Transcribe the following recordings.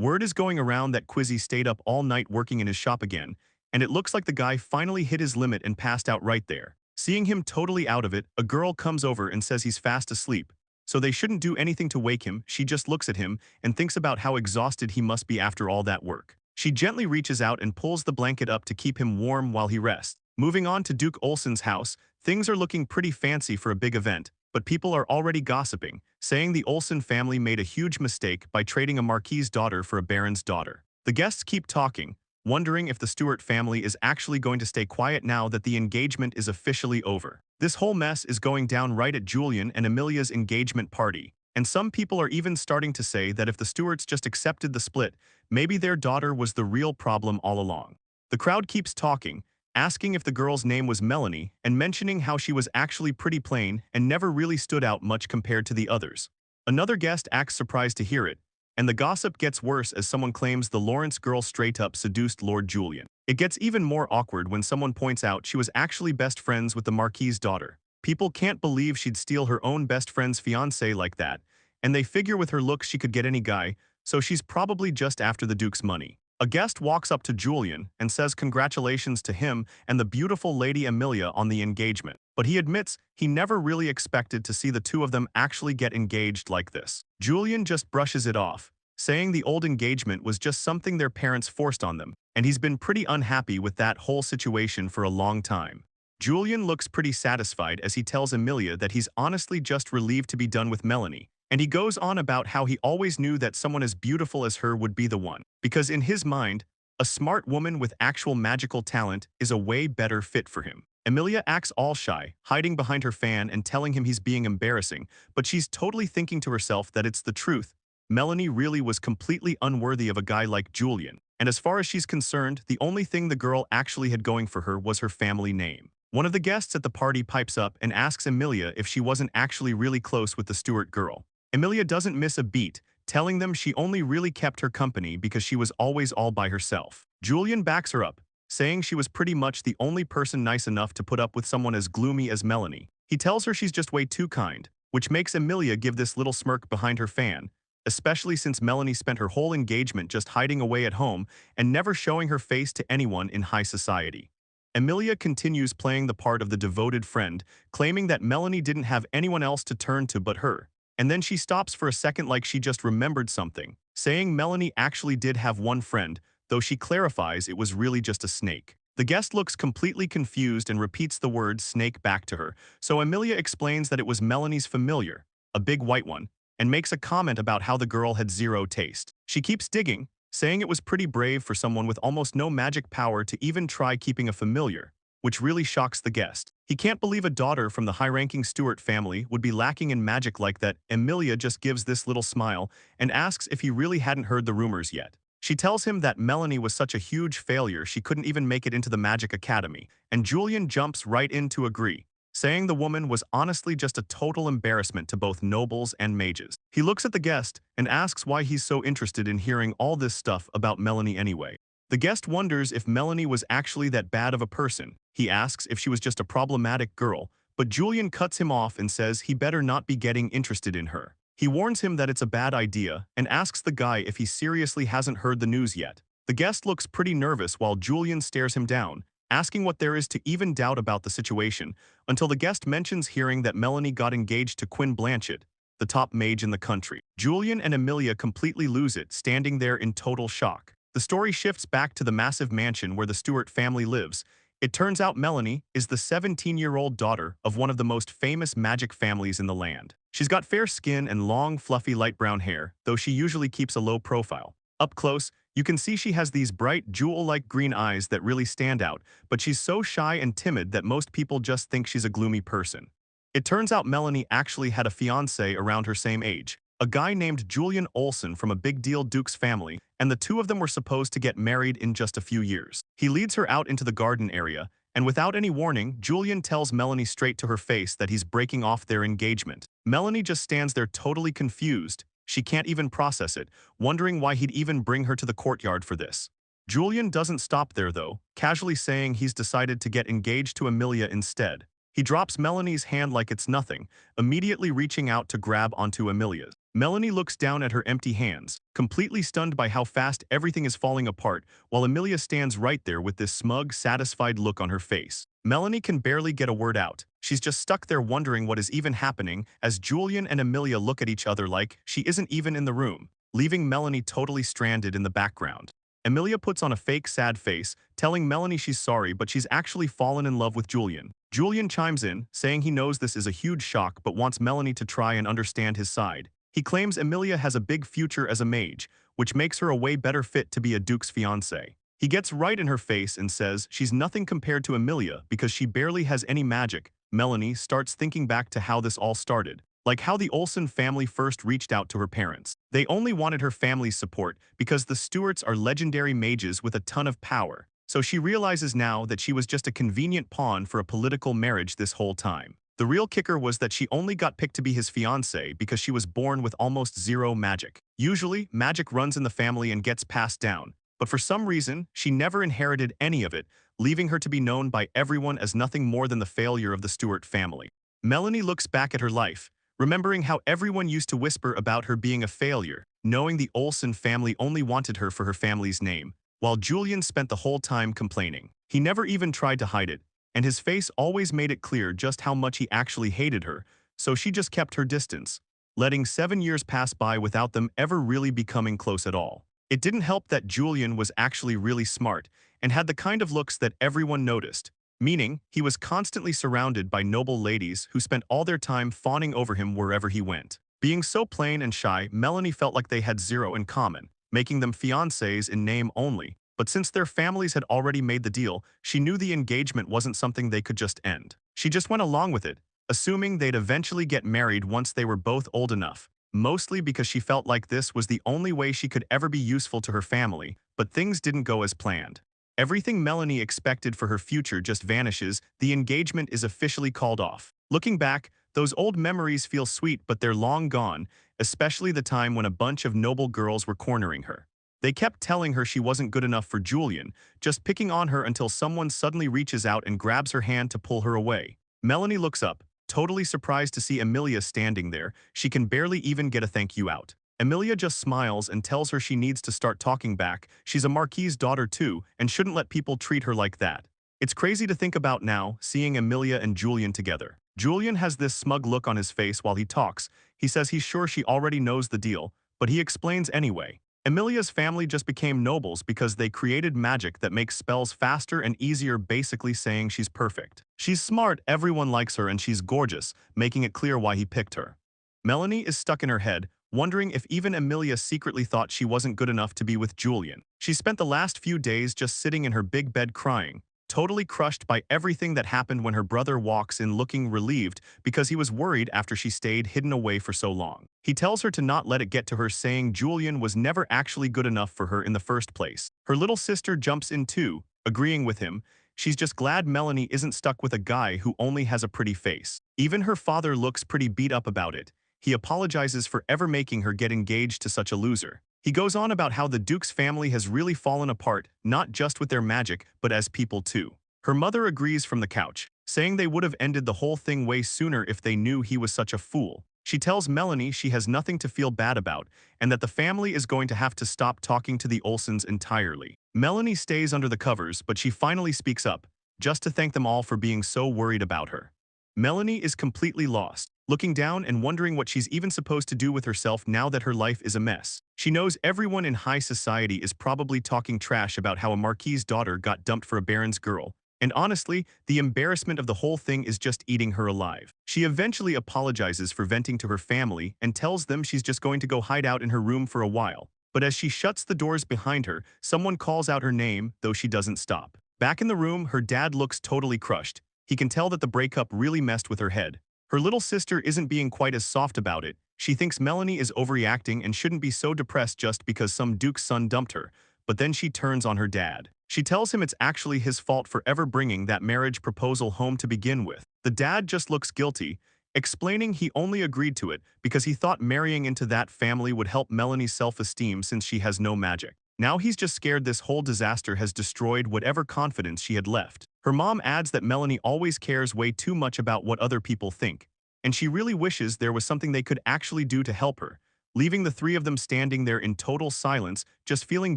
Word is going around that Quizzy stayed up all night working in his shop again, and it looks like the guy finally hit his limit and passed out right there. Seeing him totally out of it, a girl comes over and says he's fast asleep, so they shouldn't do anything to wake him. She just looks at him and thinks about how exhausted he must be after all that work. She gently reaches out and pulls the blanket up to keep him warm while he rests. Moving on to Duke Olsen's house, things are looking pretty fancy for a big event, but people are already gossiping, saying the Olsen family made a huge mistake by trading a marquis's daughter for a baron's daughter. The guests keep talking, wondering if the Stewart family is actually going to stay quiet now that the engagement is officially over. This whole mess is going down right at Julian and Amelia's engagement party, and some people are even starting to say that if the Stewarts just accepted the split, maybe their daughter was the real problem all along. The crowd keeps talking, asking if the girl's name was Melanie and mentioning how she was actually pretty plain and never really stood out much compared to the others. Another guest acts surprised to hear it, and the gossip gets worse as someone claims the Lawrence girl straight up seduced Lord Julian. It gets even more awkward when someone points out she was actually best friends with the Marquis's daughter. People can't believe she'd steal her own best friend's fiancé like that, and they figure with her looks she could get any guy, so she's probably just after the Duke's money. A guest walks up to Julian and says congratulations to him and the beautiful Lady Amelia on the engagement, but he admits he never really expected to see the two of them actually get engaged like this. Julian just brushes it off, saying the old engagement was just something their parents forced on them, and he's been pretty unhappy with that whole situation for a long time. Julian looks pretty satisfied as he tells Amelia that he's honestly just relieved to be done with Melanie, and he goes on about how he always knew that someone as beautiful as her would be the one, because in his mind, a smart woman with actual magical talent is a way better fit for him. Amelia acts all shy, hiding behind her fan and telling him he's being embarrassing, but she's totally thinking to herself that it's the truth. Melanie really was completely unworthy of a guy like Julian, and as far as she's concerned, the only thing the girl actually had going for her was her family name. One of the guests at the party pipes up and asks Amelia if she wasn't actually really close with the Stewart girl. Amelia doesn't miss a beat, telling them she only really kept her company because she was always all by herself. Julian backs her up, saying she was pretty much the only person nice enough to put up with someone as gloomy as Melanie. He tells her she's just way too kind, which makes Amelia give this little smirk behind her fan, especially since Melanie spent her whole engagement just hiding away at home and never showing her face to anyone in high society. Amelia continues playing the part of the devoted friend, claiming that Melanie didn't have anyone else to turn to but her. And then she stops for a second like she just remembered something, saying Melanie actually did have one friend, though she clarifies it was really just a snake. The guest looks completely confused and repeats the word snake back to her, so Amelia explains that it was Melanie's familiar, a big white one, and makes a comment about how the girl had zero taste. She keeps digging, saying it was pretty brave for someone with almost no magic power to even try keeping a familiar, which really shocks the guest. He can't believe a daughter from the high-ranking Stewart family would be lacking in magic like that. Amelia just gives this little smile and asks if he really hadn't heard the rumors yet. She tells him that Melanie was such a huge failure she couldn't even make it into the Magic Academy, and Julian jumps right in to agree, saying the woman was honestly just a total embarrassment to both nobles and mages. He looks at the guest and asks why he's so interested in hearing all this stuff about Melanie anyway. The guest wonders if Melanie was actually that bad of a person. He asks if she was just a problematic girl, but Julian cuts him off and says he better not be getting interested in her. He warns him that it's a bad idea and asks the guy if he seriously hasn't heard the news yet. The guest looks pretty nervous while Julian stares him down, asking what there is to even doubt about the situation, until the guest mentions hearing that Melanie got engaged to Quinn, the top mage in the country. Julian and Amelia completely lose it, standing there in total shock. The story shifts back to the massive mansion where the Stewart family lives. It turns out Melanie is the 17-year-old daughter of one of the most famous magic families in the land. She's got fair skin and long, fluffy light brown hair, though she usually keeps a low profile. Up close, you can see she has these bright, jewel-like green eyes that really stand out, but she's so shy and timid that most people just think she's a gloomy person. It turns out Melanie actually had a fiancé around her same age, a guy named Julian Olsen from a big-deal Duke's family, and the two of them were supposed to get married in just a few years. He leads her out into the garden area, and without any warning, Julian tells Melanie straight to her face that he's breaking off their engagement. Melanie just stands there totally confused. She can't even process it, wondering why he'd even bring her to the courtyard for this. Julian doesn't stop there though, casually saying he's decided to get engaged to Amelia instead. He drops Melanie's hand like it's nothing, immediately reaching out to grab onto Amelia's. Melanie looks down at her empty hands, completely stunned by how fast everything is falling apart, while Emilia stands right there with this smug, satisfied look on her face. Melanie can barely get a word out. She's just stuck there wondering what is even happening as Julian and Emilia look at each other like she isn't even in the room, leaving Melanie totally stranded in the background. Emilia puts on a fake sad face, telling Melanie she's sorry but she's actually fallen in love with Julian. Julian chimes in, saying he knows this is a huge shock but wants Melanie to try and understand his side. He claims Emilia has a big future as a mage, which makes her a way better fit to be a duke's fiancée. He gets right in her face and says she's nothing compared to Emilia because she barely has any magic. Melanie starts thinking back to how this all started, like how the Olsen family first reached out to her parents. They only wanted her family's support because the Stuarts are legendary mages with a ton of power. So she realizes now that she was just a convenient pawn for a political marriage this whole time. The real kicker was that she only got picked to be his fiancée because she was born with almost zero magic. Usually, magic runs in the family and gets passed down, but for some reason, she never inherited any of it, leaving her to be known by everyone as nothing more than the failure of the Stuart family. Melanie looks back at her life, remembering how everyone used to whisper about her being a failure, knowing the Olsen family only wanted her for her family's name, while Julian spent the whole time complaining. He never even tried to hide it, and his face always made it clear just how much he actually hated her, so she just kept her distance, letting 7 years pass by without them ever really becoming close at all. It didn't help that Julian was actually really smart and had the kind of looks that everyone noticed, meaning he was constantly surrounded by noble ladies who spent all their time fawning over him wherever he went. Being so plain and shy, Melanie felt like they had zero in common, making them fiancés in name only. But since their families had already made the deal, she knew the engagement wasn't something they could just end. She just went along with it, assuming they'd eventually get married once they were both old enough, mostly because she felt like this was the only way she could ever be useful to her family, but things didn't go as planned. Everything Melanie expected for her future just vanishes. The engagement is officially called off. Looking back, those old memories feel sweet but they're long gone, especially the time when a bunch of noble girls were cornering her. They kept telling her she wasn't good enough for Julian, just picking on her until someone suddenly reaches out and grabs her hand to pull her away. Melanie looks up, totally surprised to see Emilia standing there. She can barely even get a thank you out. Emilia just smiles and tells her she needs to start talking back. She's a marquis's daughter too, and shouldn't let people treat her like that. It's crazy to think about now, seeing Emilia and Julian together. Julian has this smug look on his face while he talks. He says he's sure she already knows the deal, but he explains anyway. Emilia's family just became nobles because they created magic that makes spells faster and easier, basically saying she's perfect. She's smart, everyone likes her, and she's gorgeous, making it clear why he picked her. Melanie is stuck in her head, wondering if even Emilia secretly thought she wasn't good enough to be with Julian. She spent the last few days just sitting in her big bed crying, totally crushed by everything that happened when her brother walks in looking relieved because he was worried after she stayed hidden away for so long. He tells her to not let it get to her, saying Julian was never actually good enough for her in the first place. Her little sister jumps in too, agreeing with him. She's just glad Melanie isn't stuck with a guy who only has a pretty face. Even her father looks pretty beat up about it. He apologizes for ever making her get engaged to such a loser. He goes on about how the Duke's family has really fallen apart, not just with their magic, but as people too. Her mother agrees from the couch, saying they would have ended the whole thing way sooner if they knew he was such a fool. She tells Melanie she has nothing to feel bad about, and that the family is going to have to stop talking to the Olsens entirely. Melanie stays under the covers, but she finally speaks up, just to thank them all for being so worried about her. Melanie is completely lost, looking down and wondering what she's even supposed to do with herself now that her life is a mess. She knows everyone in high society is probably talking trash about how a marquis's daughter got dumped for a baron's girl, and honestly, the embarrassment of the whole thing is just eating her alive. She eventually apologizes for venting to her family and tells them she's just going to go hide out in her room for a while. But as she shuts the doors behind her, someone calls out her name, though she doesn't stop. Back in the room, her dad looks totally crushed. He can tell that the breakup really messed with her head. Her little sister isn't being quite as soft about it. She thinks Melanie is overreacting and shouldn't be so depressed just because some duke's son dumped her, but then she turns on her dad. She tells him it's actually his fault for ever bringing that marriage proposal home to begin with. The dad just looks guilty, explaining he only agreed to it because he thought marrying into that family would help Melanie's self-esteem since she has no magic. Now he's just scared this whole disaster has destroyed whatever confidence she had left. Her mom adds that Melanie always cares way too much about what other people think, and she really wishes there was something they could actually do to help her, leaving the three of them standing there in total silence, just feeling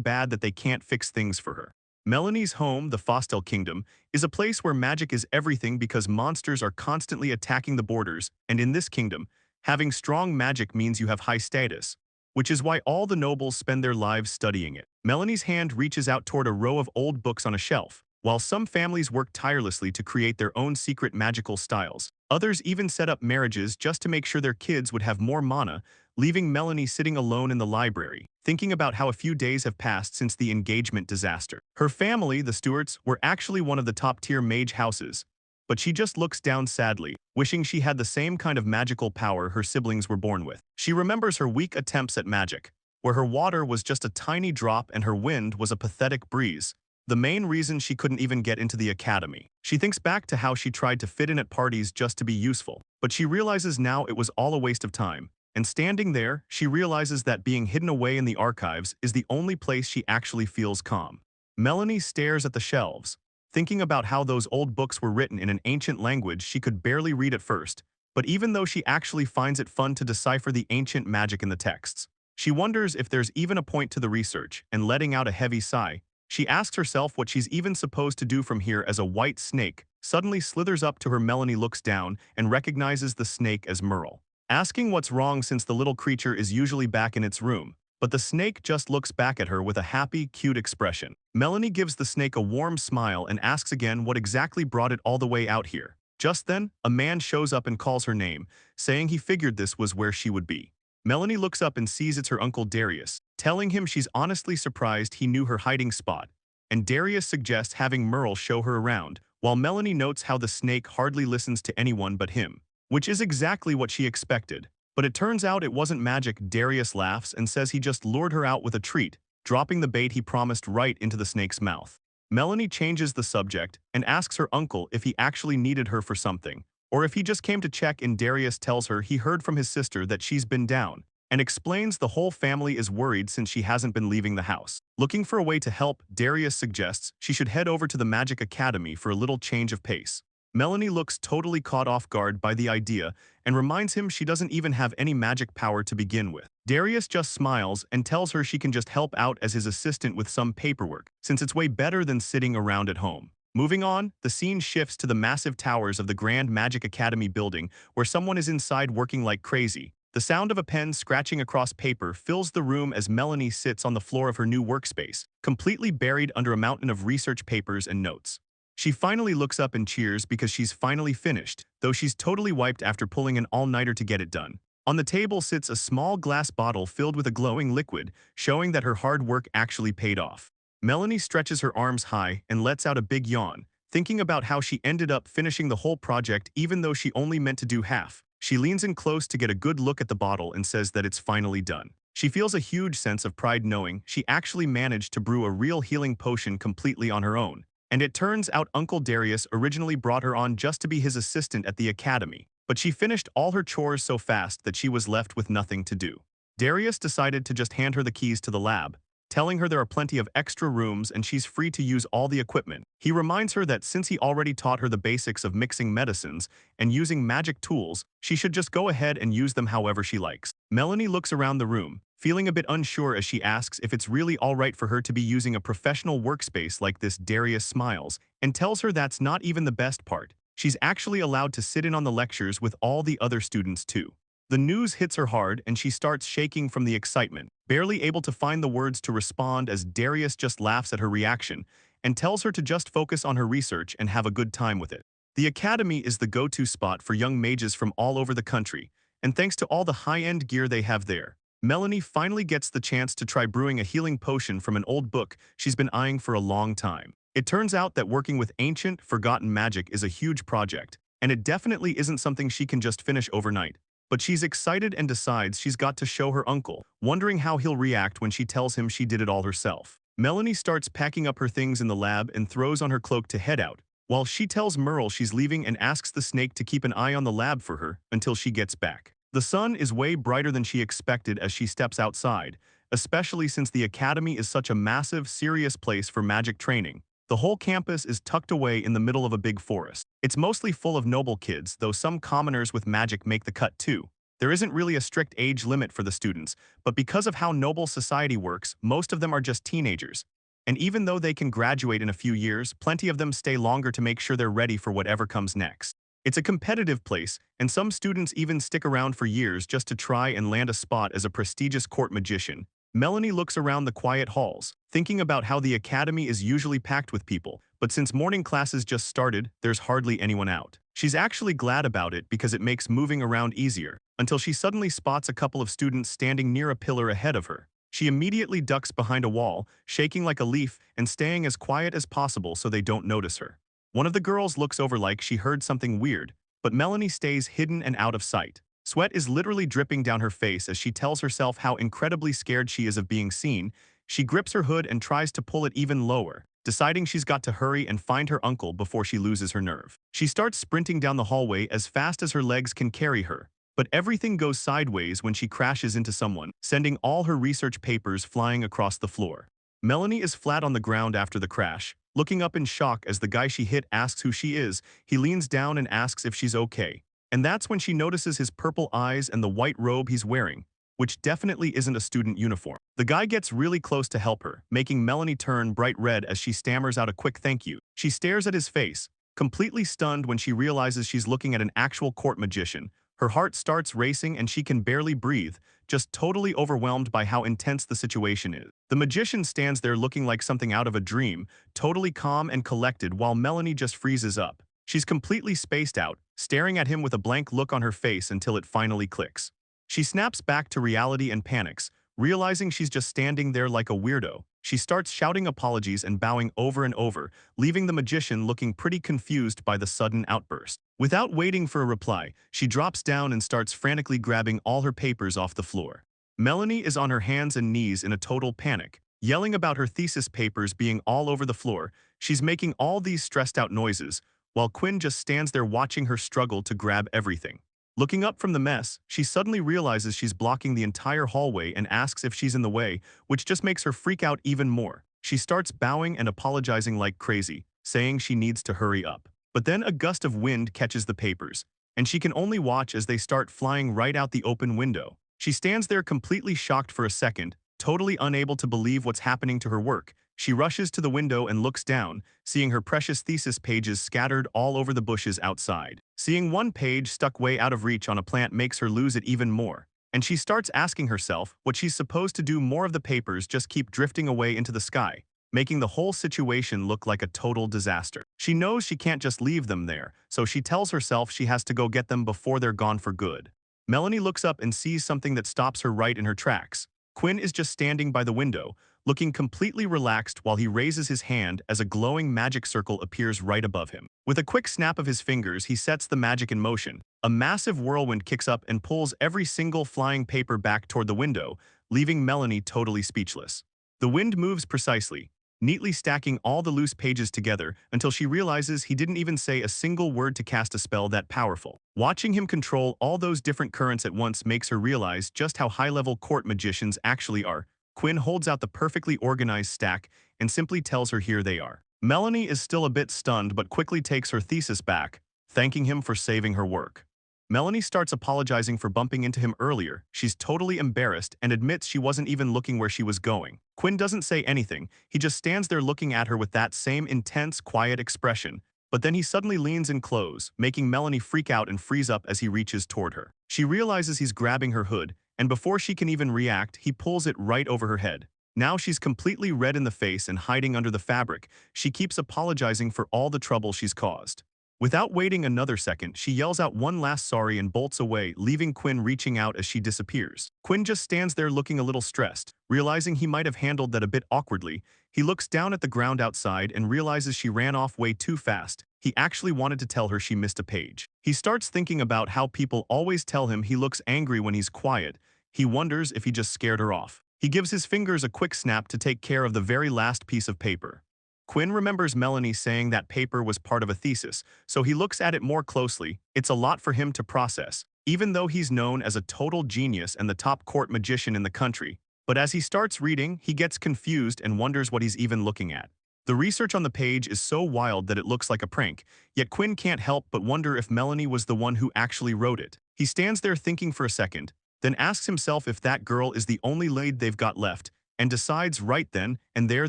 bad that they can't fix things for her. Melanie's home, the Fostel Kingdom, is a place where magic is everything because monsters are constantly attacking the borders, and in this kingdom, having strong magic means you have high status, which is why all the nobles spend their lives studying it. Melanie's hand reaches out toward a row of old books on a shelf. While some families work tirelessly to create their own secret magical styles, others even set up marriages just to make sure their kids would have more mana, leaving Melanie sitting alone in the library, thinking about how a few days have passed since the engagement disaster. Her family, the Stuarts, were actually one of the top-tier mage houses, but she just looks down sadly, wishing she had the same kind of magical power her siblings were born with. She remembers her weak attempts at magic, where her water was just a tiny drop and her wind was a pathetic breeze, the main reason she couldn't even get into the academy. She thinks back to how she tried to fit in at parties just to be useful, but she realizes now it was all a waste of time. And standing there, she realizes that being hidden away in the archives is the only place she actually feels calm. Melanie stares at the shelves, thinking about how those old books were written in an ancient language she could barely read at first, but even though she actually finds it fun to decipher the ancient magic in the texts, she wonders if there's even a point to the research, and letting out a heavy sigh, she asks herself what she's even supposed to do from here as a white snake suddenly slithers up to her. Melanie looks down and recognizes the snake as Merle, asking what's wrong since the little creature is usually back in its room, but the snake just looks back at her with a happy, cute expression. Melanie gives the snake a warm smile and asks again what exactly brought it all the way out here. Just then, a man shows up and calls her name, saying he figured this was where she would be. Melanie looks up and sees it's her uncle Darius, telling him she's honestly surprised he knew her hiding spot, and Darius suggests having Merle show her around, while Melanie notes how the snake hardly listens to anyone but him, which is exactly what she expected. But it turns out it wasn't magic. Darius laughs and says he just lured her out with a treat, dropping the bait he promised right into the snake's mouth. Melanie changes the subject and asks her uncle if he actually needed her for something, or if he just came to check, and Darius tells her he heard from his sister that she's been down, and explains the whole family is worried since she hasn't been leaving the house. Looking for a way to help, Darius suggests she should head over to the Magic Academy for a little change of pace. Melanie looks totally caught off guard by the idea and reminds him she doesn't even have any magic power to begin with. Darius just smiles and tells her she can just help out as his assistant with some paperwork, since it's way better than sitting around at home. Moving on, the scene shifts to the massive towers of the Grand Magic Academy building, where someone is inside working like crazy. The sound of a pen scratching across paper fills the room as Melanie sits on the floor of her new workspace, completely buried under a mountain of research papers and notes. She finally looks up and cheers because she's finally finished, though she's totally wiped after pulling an all-nighter to get it done. On the table sits a small glass bottle filled with a glowing liquid, showing that her hard work actually paid off. Melanie stretches her arms high and lets out a big yawn, thinking about how she ended up finishing the whole project even though she only meant to do half. She leans in close to get a good look at the bottle and says that it's finally done. She feels a huge sense of pride knowing she actually managed to brew a real healing potion completely on her own. And it turns out Uncle Darius originally brought her on just to be his assistant at the academy, but she finished all her chores so fast that she was left with nothing to do. Darius decided to just hand her the keys to the lab, telling her there are plenty of extra rooms and she's free to use all the equipment. He reminds her that since he already taught her the basics of mixing medicines and using magic tools, she should just go ahead and use them however she likes. Melanie looks around the room, feeling a bit unsure as she asks if it's really alright for her to be using a professional workspace like this. Darius smiles and tells her that's not even the best part. She's actually allowed to sit in on the lectures with all the other students too. The news hits her hard and she starts shaking from the excitement, barely able to find the words to respond as Darius just laughs at her reaction and tells her to just focus on her research and have a good time with it. The academy is the go-to spot for young mages from all over the country, and thanks to all the high-end gear they have there, Melanie finally gets the chance to try brewing a healing potion from an old book she's been eyeing for a long time. It turns out that working with ancient, forgotten magic is a huge project, and it definitely isn't something she can just finish overnight. But she's excited and decides she's got to show her uncle, wondering how he'll react when she tells him she did it all herself. Melanie starts packing up her things in the lab and throws on her cloak to head out, while she tells Merle she's leaving and asks the snake to keep an eye on the lab for her until she gets back. The sun is way brighter than she expected as she steps outside, especially since the academy is such a massive, serious place for magic training. The whole campus is tucked away in the middle of a big forest. It's mostly full of noble kids, though some commoners with magic make the cut too. There isn't really a strict age limit for the students, but because of how noble society works, most of them are just teenagers. And even though they can graduate in a few years, plenty of them stay longer to make sure they're ready for whatever comes next. It's a competitive place, and some students even stick around for years just to try and land a spot as a prestigious court magician. Melanie looks around the quiet halls, thinking about how the academy is usually packed with people, but since morning classes just started, there's hardly anyone out. She's actually glad about it because it makes moving around easier, until she suddenly spots a couple of students standing near a pillar ahead of her. She immediately ducks behind a wall, shaking like a leaf and staying as quiet as possible so they don't notice her. One of the girls looks over like she heard something weird, but Melanie stays hidden and out of sight. Sweat is literally dripping down her face as she tells herself how incredibly scared she is of being seen. She grips her hood and tries to pull it even lower, deciding she's got to hurry and find her uncle before she loses her nerve. She starts sprinting down the hallway as fast as her legs can carry her, but everything goes sideways when she crashes into someone, sending all her research papers flying across the floor. Melanie is flat on the ground after the crash, looking up in shock as the guy she hit asks who she is. He leans down and asks if she's okay. And that's when she notices his purple eyes and the white robe he's wearing, which definitely isn't a student uniform. The guy gets really close to help her, making Melanie turn bright red as she stammers out a quick thank you. She stares at his face, completely stunned when she realizes she's looking at an actual court magician. Her heart starts racing and she can barely breathe, just totally overwhelmed by how intense the situation is. The magician stands there looking like something out of a dream, totally calm and collected while Melanie just freezes up. She's completely spaced out, staring at him with a blank look on her face until it finally clicks. She snaps back to reality and panics, realizing she's just standing there like a weirdo. She starts shouting apologies and bowing over and over, leaving the magician looking pretty confused by the sudden outburst. Without waiting for a reply, she drops down and starts frantically grabbing all her papers off the floor. Melanie is on her hands and knees in a total panic, yelling about her thesis papers being all over the floor. She's making all these stressed out noises, while Quinn just stands there watching her struggle to grab everything. Looking up from the mess, she suddenly realizes she's blocking the entire hallway and asks if she's in the way, which just makes her freak out even more. She starts bowing and apologizing like crazy, saying she needs to hurry up. But then a gust of wind catches the papers, and she can only watch as they start flying right out the open window. She stands there completely shocked for a second, totally unable to believe what's happening to her work. She rushes to the window and looks down, seeing her precious thesis pages scattered all over the bushes outside. Seeing one page stuck way out of reach on a plant makes her lose it even more, and she starts asking herself what she's supposed to do. More of the papers just keep drifting away into the sky, making the whole situation look like a total disaster. She knows she can't just leave them there, so she tells herself she has to go get them before they're gone for good. Melanie looks up and sees something that stops her right in her tracks. Quinn is just standing by the window, looking completely relaxed while he raises his hand as a glowing magic circle appears right above him. With a quick snap of his fingers, he sets the magic in motion. A massive whirlwind kicks up and pulls every single flying paper back toward the window, leaving Melanie totally speechless. The wind moves precisely, neatly stacking all the loose pages together until she realizes he didn't even say a single word to cast a spell that powerful. Watching him control all those different currents at once makes her realize just how high-level court magicians actually are. Quinn holds out the perfectly organized stack and simply tells her here they are. Melanie is still a bit stunned but quickly takes her thesis back, thanking him for saving her work. Melanie starts apologizing for bumping into him earlier. She's totally embarrassed and admits she wasn't even looking where she was going. Quinn doesn't say anything. He just stands there looking at her with that same intense, quiet expression. But then he suddenly leans in close, making Melanie freak out and freeze up as he reaches toward her. She realizes he's grabbing her hood, and before she can even react, he pulls it right over her head. Now she's completely red in the face and hiding under the fabric. She keeps apologizing for all the trouble she's caused. Without waiting another second, she yells out one last sorry and bolts away, leaving Quinn reaching out as she disappears. Quinn just stands there looking a little stressed. Realizing he might have handled that a bit awkwardly, he looks down at the ground outside and realizes she ran off way too fast. He actually wanted to tell her she missed a page. He starts thinking about how people always tell him he looks angry when he's quiet. He wonders if he just scared her off. He gives his fingers a quick snap to take care of the very last piece of paper. Quinn remembers Melanie saying that paper was part of a thesis, so he looks at it more closely. It's a lot for him to process, even though he's known as a total genius and the top court magician in the country. But as he starts reading, he gets confused and wonders what he's even looking at. The research on the page is so wild that it looks like a prank, yet Quinn can't help but wonder if Melanie was the one who actually wrote it. He stands there thinking for a second, then asks himself if that girl is the only lead they've got left, and decides right then and there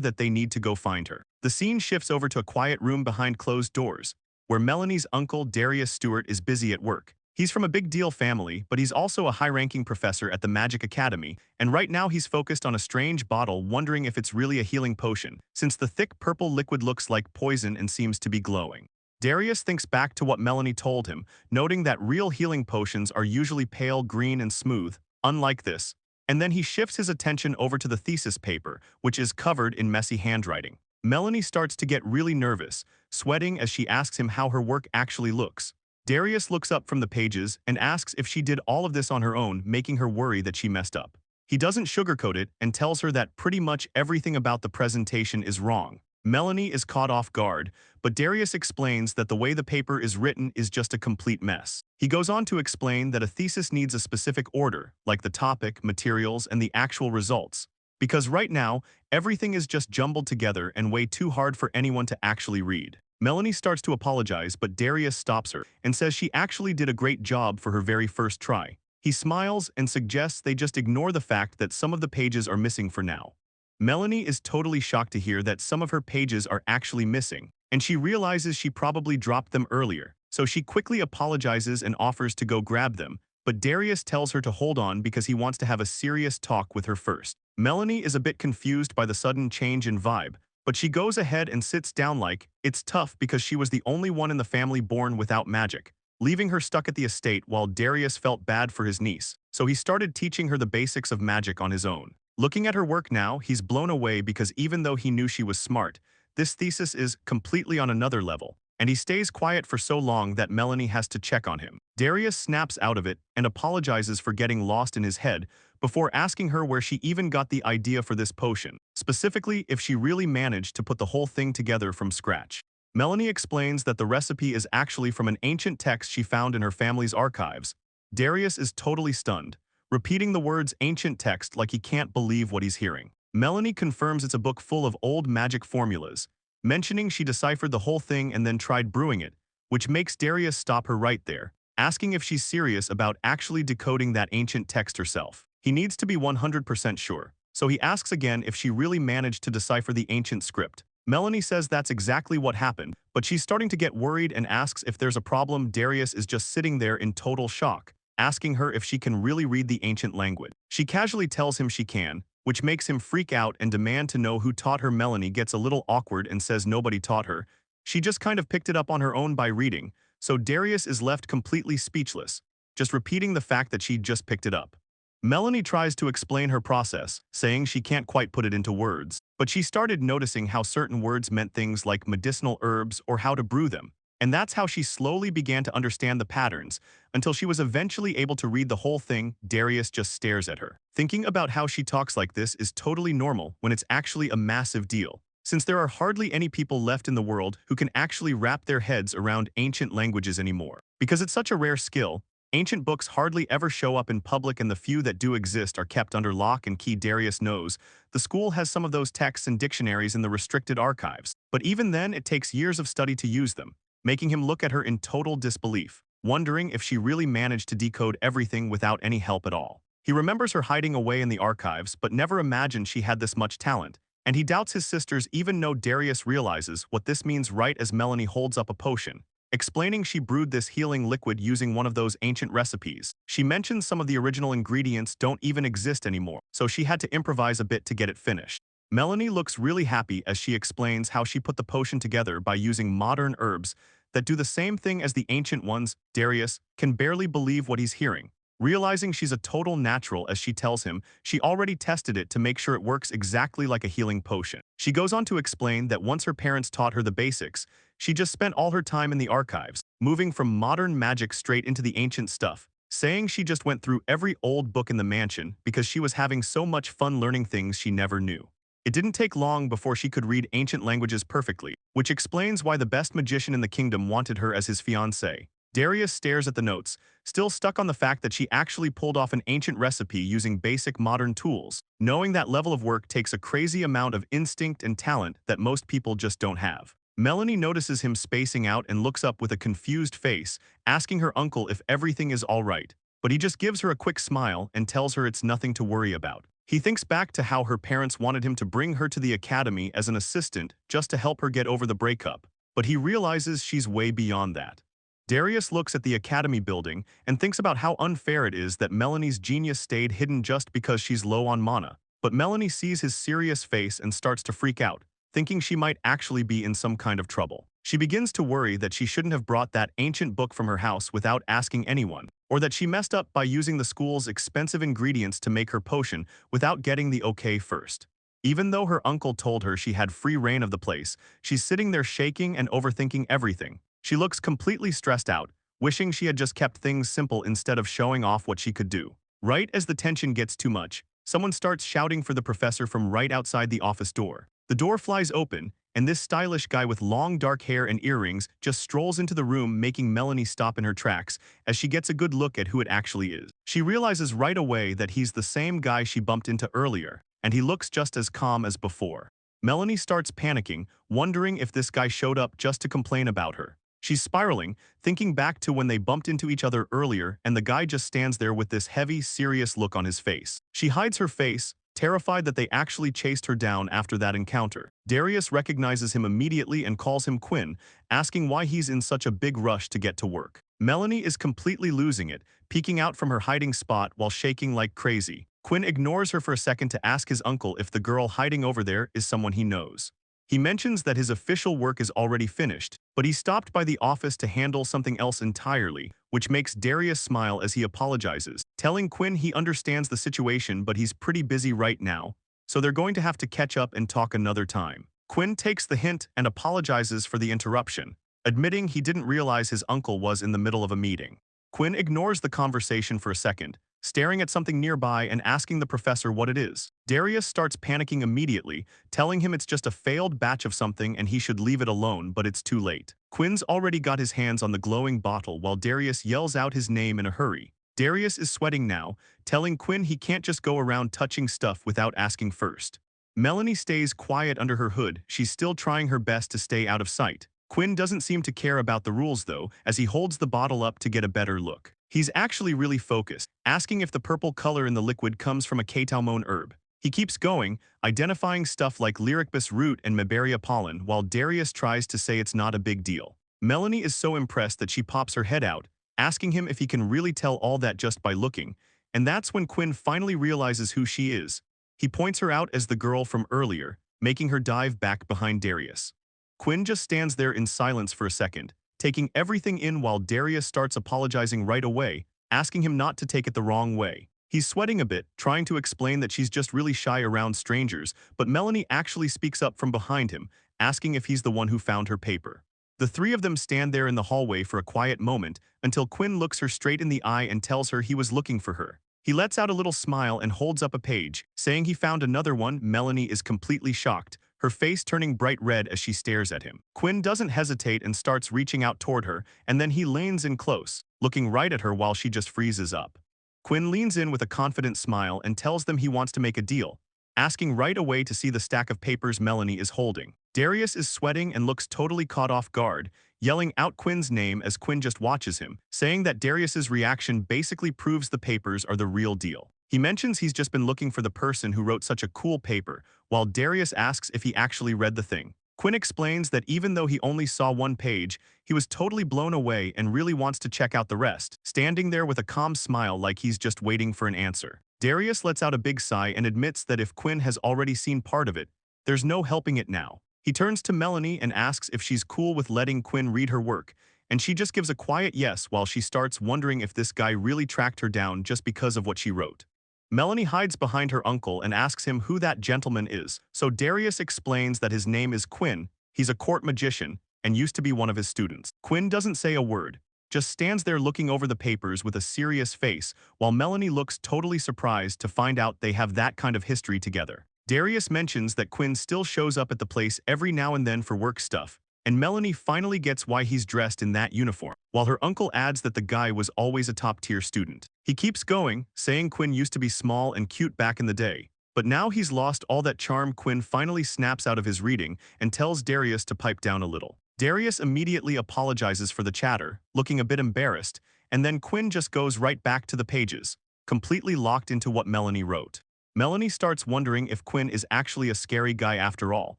that they need to go find her. The scene shifts over to a quiet room behind closed doors, where Melanie's uncle Darius Stewart is busy at work. He's from a big deal family, but he's also a high-ranking professor at the Magic Academy, and right now he's focused on a strange bottle wondering if it's really a healing potion, since the thick purple liquid looks like poison and seems to be glowing. Darius thinks back to what Melanie told him, noting that real healing potions are usually pale green and smooth, unlike this, and then he shifts his attention over to the thesis paper, which is covered in messy handwriting. Melanie starts to get really nervous, sweating as she asks him how her work actually looks. Darius looks up from the pages and asks if she did all of this on her own, making her worry that she messed up. He doesn't sugarcoat it and tells her that pretty much everything about the presentation is wrong. Melanie is caught off guard, but Darius explains that the way the paper is written is just a complete mess. He goes on to explain that a thesis needs a specific order, like the topic, materials, and the actual results. Because right now, everything is just jumbled together and way too hard for anyone to actually read. Melanie starts to apologize, but Darius stops her and says she actually did a great job for her very first try. He smiles and suggests they just ignore the fact that some of the pages are missing for now. Melanie is totally shocked to hear that some of her pages are actually missing, and she realizes she probably dropped them earlier, so she quickly apologizes and offers to go grab them, but Darius tells her to hold on because he wants to have a serious talk with her first. Melanie is a bit confused by the sudden change in vibe, but she goes ahead and sits down like it's tough because she was the only one in the family born without magic, leaving her stuck at the estate while Darius felt bad for his niece, so he started teaching her the basics of magic on his own. Looking at her work now, he's blown away because even though he knew she was smart, this thesis is completely on another level, and he stays quiet for so long that Melanie has to check on him. Darius snaps out of it and apologizes for getting lost in his head before asking her where she even got the idea for this potion, specifically if she really managed to put the whole thing together from scratch. Melanie explains that the recipe is actually from an ancient text she found in her family's archives. Darius is totally stunned, repeating the words ancient text like he can't believe what he's hearing. Melanie confirms it's a book full of old magic formulas, mentioning she deciphered the whole thing and then tried brewing it, which makes Darius stop her right there, asking if she's serious about actually decoding that ancient text herself. He needs to be 100% sure, so he asks again if she really managed to decipher the ancient script. Melanie says that's exactly what happened, but she's starting to get worried and asks if there's a problem. Darius is just sitting there in total shock, asking her if she can really read the ancient language. She casually tells him she can, which makes him freak out and demand to know who taught her. Melanie gets a little awkward and says nobody taught her. She just kind of picked it up on her own by reading, so Darius is left completely speechless, just repeating the fact that she just picked it up. Melanie tries to explain her process, saying she can't quite put it into words, but she started noticing how certain words meant things like medicinal herbs or how to brew them, and that's how she slowly began to understand the patterns, until she was eventually able to read the whole thing. Darius just stares at her, thinking about how she talks like this is totally normal when it's actually a massive deal, since there are hardly any people left in the world who can actually wrap their heads around ancient languages anymore. Because it's such a rare skill, ancient books hardly ever show up in public, and the few that do exist are kept under lock and key. Darius knows the school has some of those texts and dictionaries in the restricted archives, but even then it takes years of study to use them, making him look at her in total disbelief, wondering if she really managed to decode everything without any help at all. He remembers her hiding away in the archives but never imagined she had this much talent, and he doubts his sisters even know. Darius realizes what this means right as Melanie holds up a potion, explaining she brewed this healing liquid using one of those ancient recipes. She mentions some of the original ingredients don't even exist anymore, so she had to improvise a bit to get it finished. Melanie looks really happy as she explains how she put the potion together by using modern herbs that do the same thing as the ancient ones. Darius can barely believe what he's hearing, realizing she's a total natural as she tells him she already tested it to make sure it works exactly like a healing potion. She goes on to explain that once her parents taught her the basics, she just spent all her time in the archives, moving from modern magic straight into the ancient stuff, saying she just went through every old book in the mansion because she was having so much fun learning things she never knew. It didn't take long before she could read ancient languages perfectly, which explains why the best magician in the kingdom wanted her as his fiancée. Darius stares at the notes, still stuck on the fact that she actually pulled off an ancient recipe using basic modern tools, knowing that level of work takes a crazy amount of instinct and talent that most people just don't have. Melanie notices him spacing out and looks up with a confused face, asking her uncle if everything is all right, but he just gives her a quick smile and tells her it's nothing to worry about. He thinks back to how her parents wanted him to bring her to the academy as an assistant just to help her get over the breakup, but he realizes she's way beyond that. Darius looks at the academy building and thinks about how unfair it is that Melanie's genius stayed hidden just because she's low on mana, but Melanie sees his serious face and starts to freak out, thinking she might actually be in some kind of trouble. She begins to worry that she shouldn't have brought that ancient book from her house without asking anyone, or that she messed up by using the school's expensive ingredients to make her potion without getting the okay first. Even though her uncle told her she had free reign of the place, she's sitting there shaking and overthinking everything. She looks completely stressed out, wishing she had just kept things simple instead of showing off what she could do. Right as the tension gets too much, someone starts shouting for the professor from right outside the office door. The door flies open, and this stylish guy with long dark hair and earrings just strolls into the room, making Melanie stop in her tracks as she gets a good look at who it actually is. She realizes right away that he's the same guy she bumped into earlier, and he looks just as calm as before. Melanie starts panicking, wondering if this guy showed up just to complain about her. She's spiraling, thinking back to when they bumped into each other earlier and the guy just stands there with this heavy, serious look on his face. She hides her face, terrified that they actually chased her down after that encounter. Darius recognizes him immediately and calls him Quinn, asking why he's in such a big rush to get to work. Melanie is completely losing it, peeking out from her hiding spot while shaking like crazy. Quinn ignores her for a second to ask his uncle if the girl hiding over there is someone he knows. He mentions that his official work is already finished, but he stopped by the office to handle something else entirely, which makes Darius smile as he apologizes, telling Quinn he understands the situation but he's pretty busy right now, so they're going to have to catch up and talk another time. Quinn takes the hint and apologizes for the interruption, admitting he didn't realize his uncle was in the middle of a meeting. Quinn ignores the conversation for a second, staring at something nearby and asking the professor what it is. Darius starts panicking immediately, telling him it's just a failed batch of something and he should leave it alone, but it's too late. Quinn's already got his hands on the glowing bottle while Darius yells out his name in a hurry. Darius is sweating now, telling Quinn he can't just go around touching stuff without asking first. Melanie stays quiet under her hood, she's still trying her best to stay out of sight. Quinn doesn't seem to care about the rules though, as he holds the bottle up to get a better look. He's actually really focused, asking if the purple color in the liquid comes from a Katalmone herb. He keeps going, identifying stuff like Lyricbus root and Maberia pollen while Darius tries to say it's not a big deal. Melanie is so impressed that she pops her head out, asking him if he can really tell all that just by looking, and that's when Quinn finally realizes who she is. He points her out as the girl from earlier, making her dive back behind Darius. Quinn just stands there in silence for a second, taking everything in while Darius starts apologizing right away, asking him not to take it the wrong way. He's sweating a bit, trying to explain that she's just really shy around strangers, but Melanie actually speaks up from behind him, asking if he's the one who found her paper. The three of them stand there in the hallway for a quiet moment until Quinn looks her straight in the eye and tells her he was looking for her. He lets out a little smile and holds up a page, saying he found another one. Melanie is completely shocked, her face turning bright red as she stares at him. Quinn doesn't hesitate and starts reaching out toward her, and then he leans in close, looking right at her while she just freezes up. Quinn leans in with a confident smile and tells them he wants to make a deal, asking right away to see the stack of papers Melanie is holding. Darius is sweating and looks totally caught off guard, yelling out Quinn's name as Quinn just watches him, saying that Darius's reaction basically proves the papers are the real deal. He mentions he's just been looking for the person who wrote such a cool paper, while Darius asks if he actually read the thing. Quinn explains that even though he only saw one page, he was totally blown away and really wants to check out the rest, standing there with a calm smile like he's just waiting for an answer. Darius lets out a big sigh and admits that if Quinn has already seen part of it, there's no helping it now. He turns to Melanie and asks if she's cool with letting Quinn read her work, and she just gives a quiet yes while she starts wondering if this guy really tracked her down just because of what she wrote. Melanie hides behind her uncle and asks him who that gentleman is, so Darius explains that his name is Quinn, he's a court magician, and used to be one of his students. Quinn doesn't say a word, just stands there looking over the papers with a serious face, while Melanie looks totally surprised to find out they have that kind of history together. Darius mentions that Quinn still shows up at the place every now and then for work stuff, and Melanie finally gets why he's dressed in that uniform, while her uncle adds that the guy was always a top-tier student. He keeps going, saying Quinn used to be small and cute back in the day, but now he's lost all that charm. Quinn finally snaps out of his reading and tells Darius to pipe down a little. Darius immediately apologizes for the chatter, looking a bit embarrassed, and then Quinn just goes right back to the pages, completely locked into what Melanie wrote. Melanie starts wondering if Quinn is actually a scary guy after all,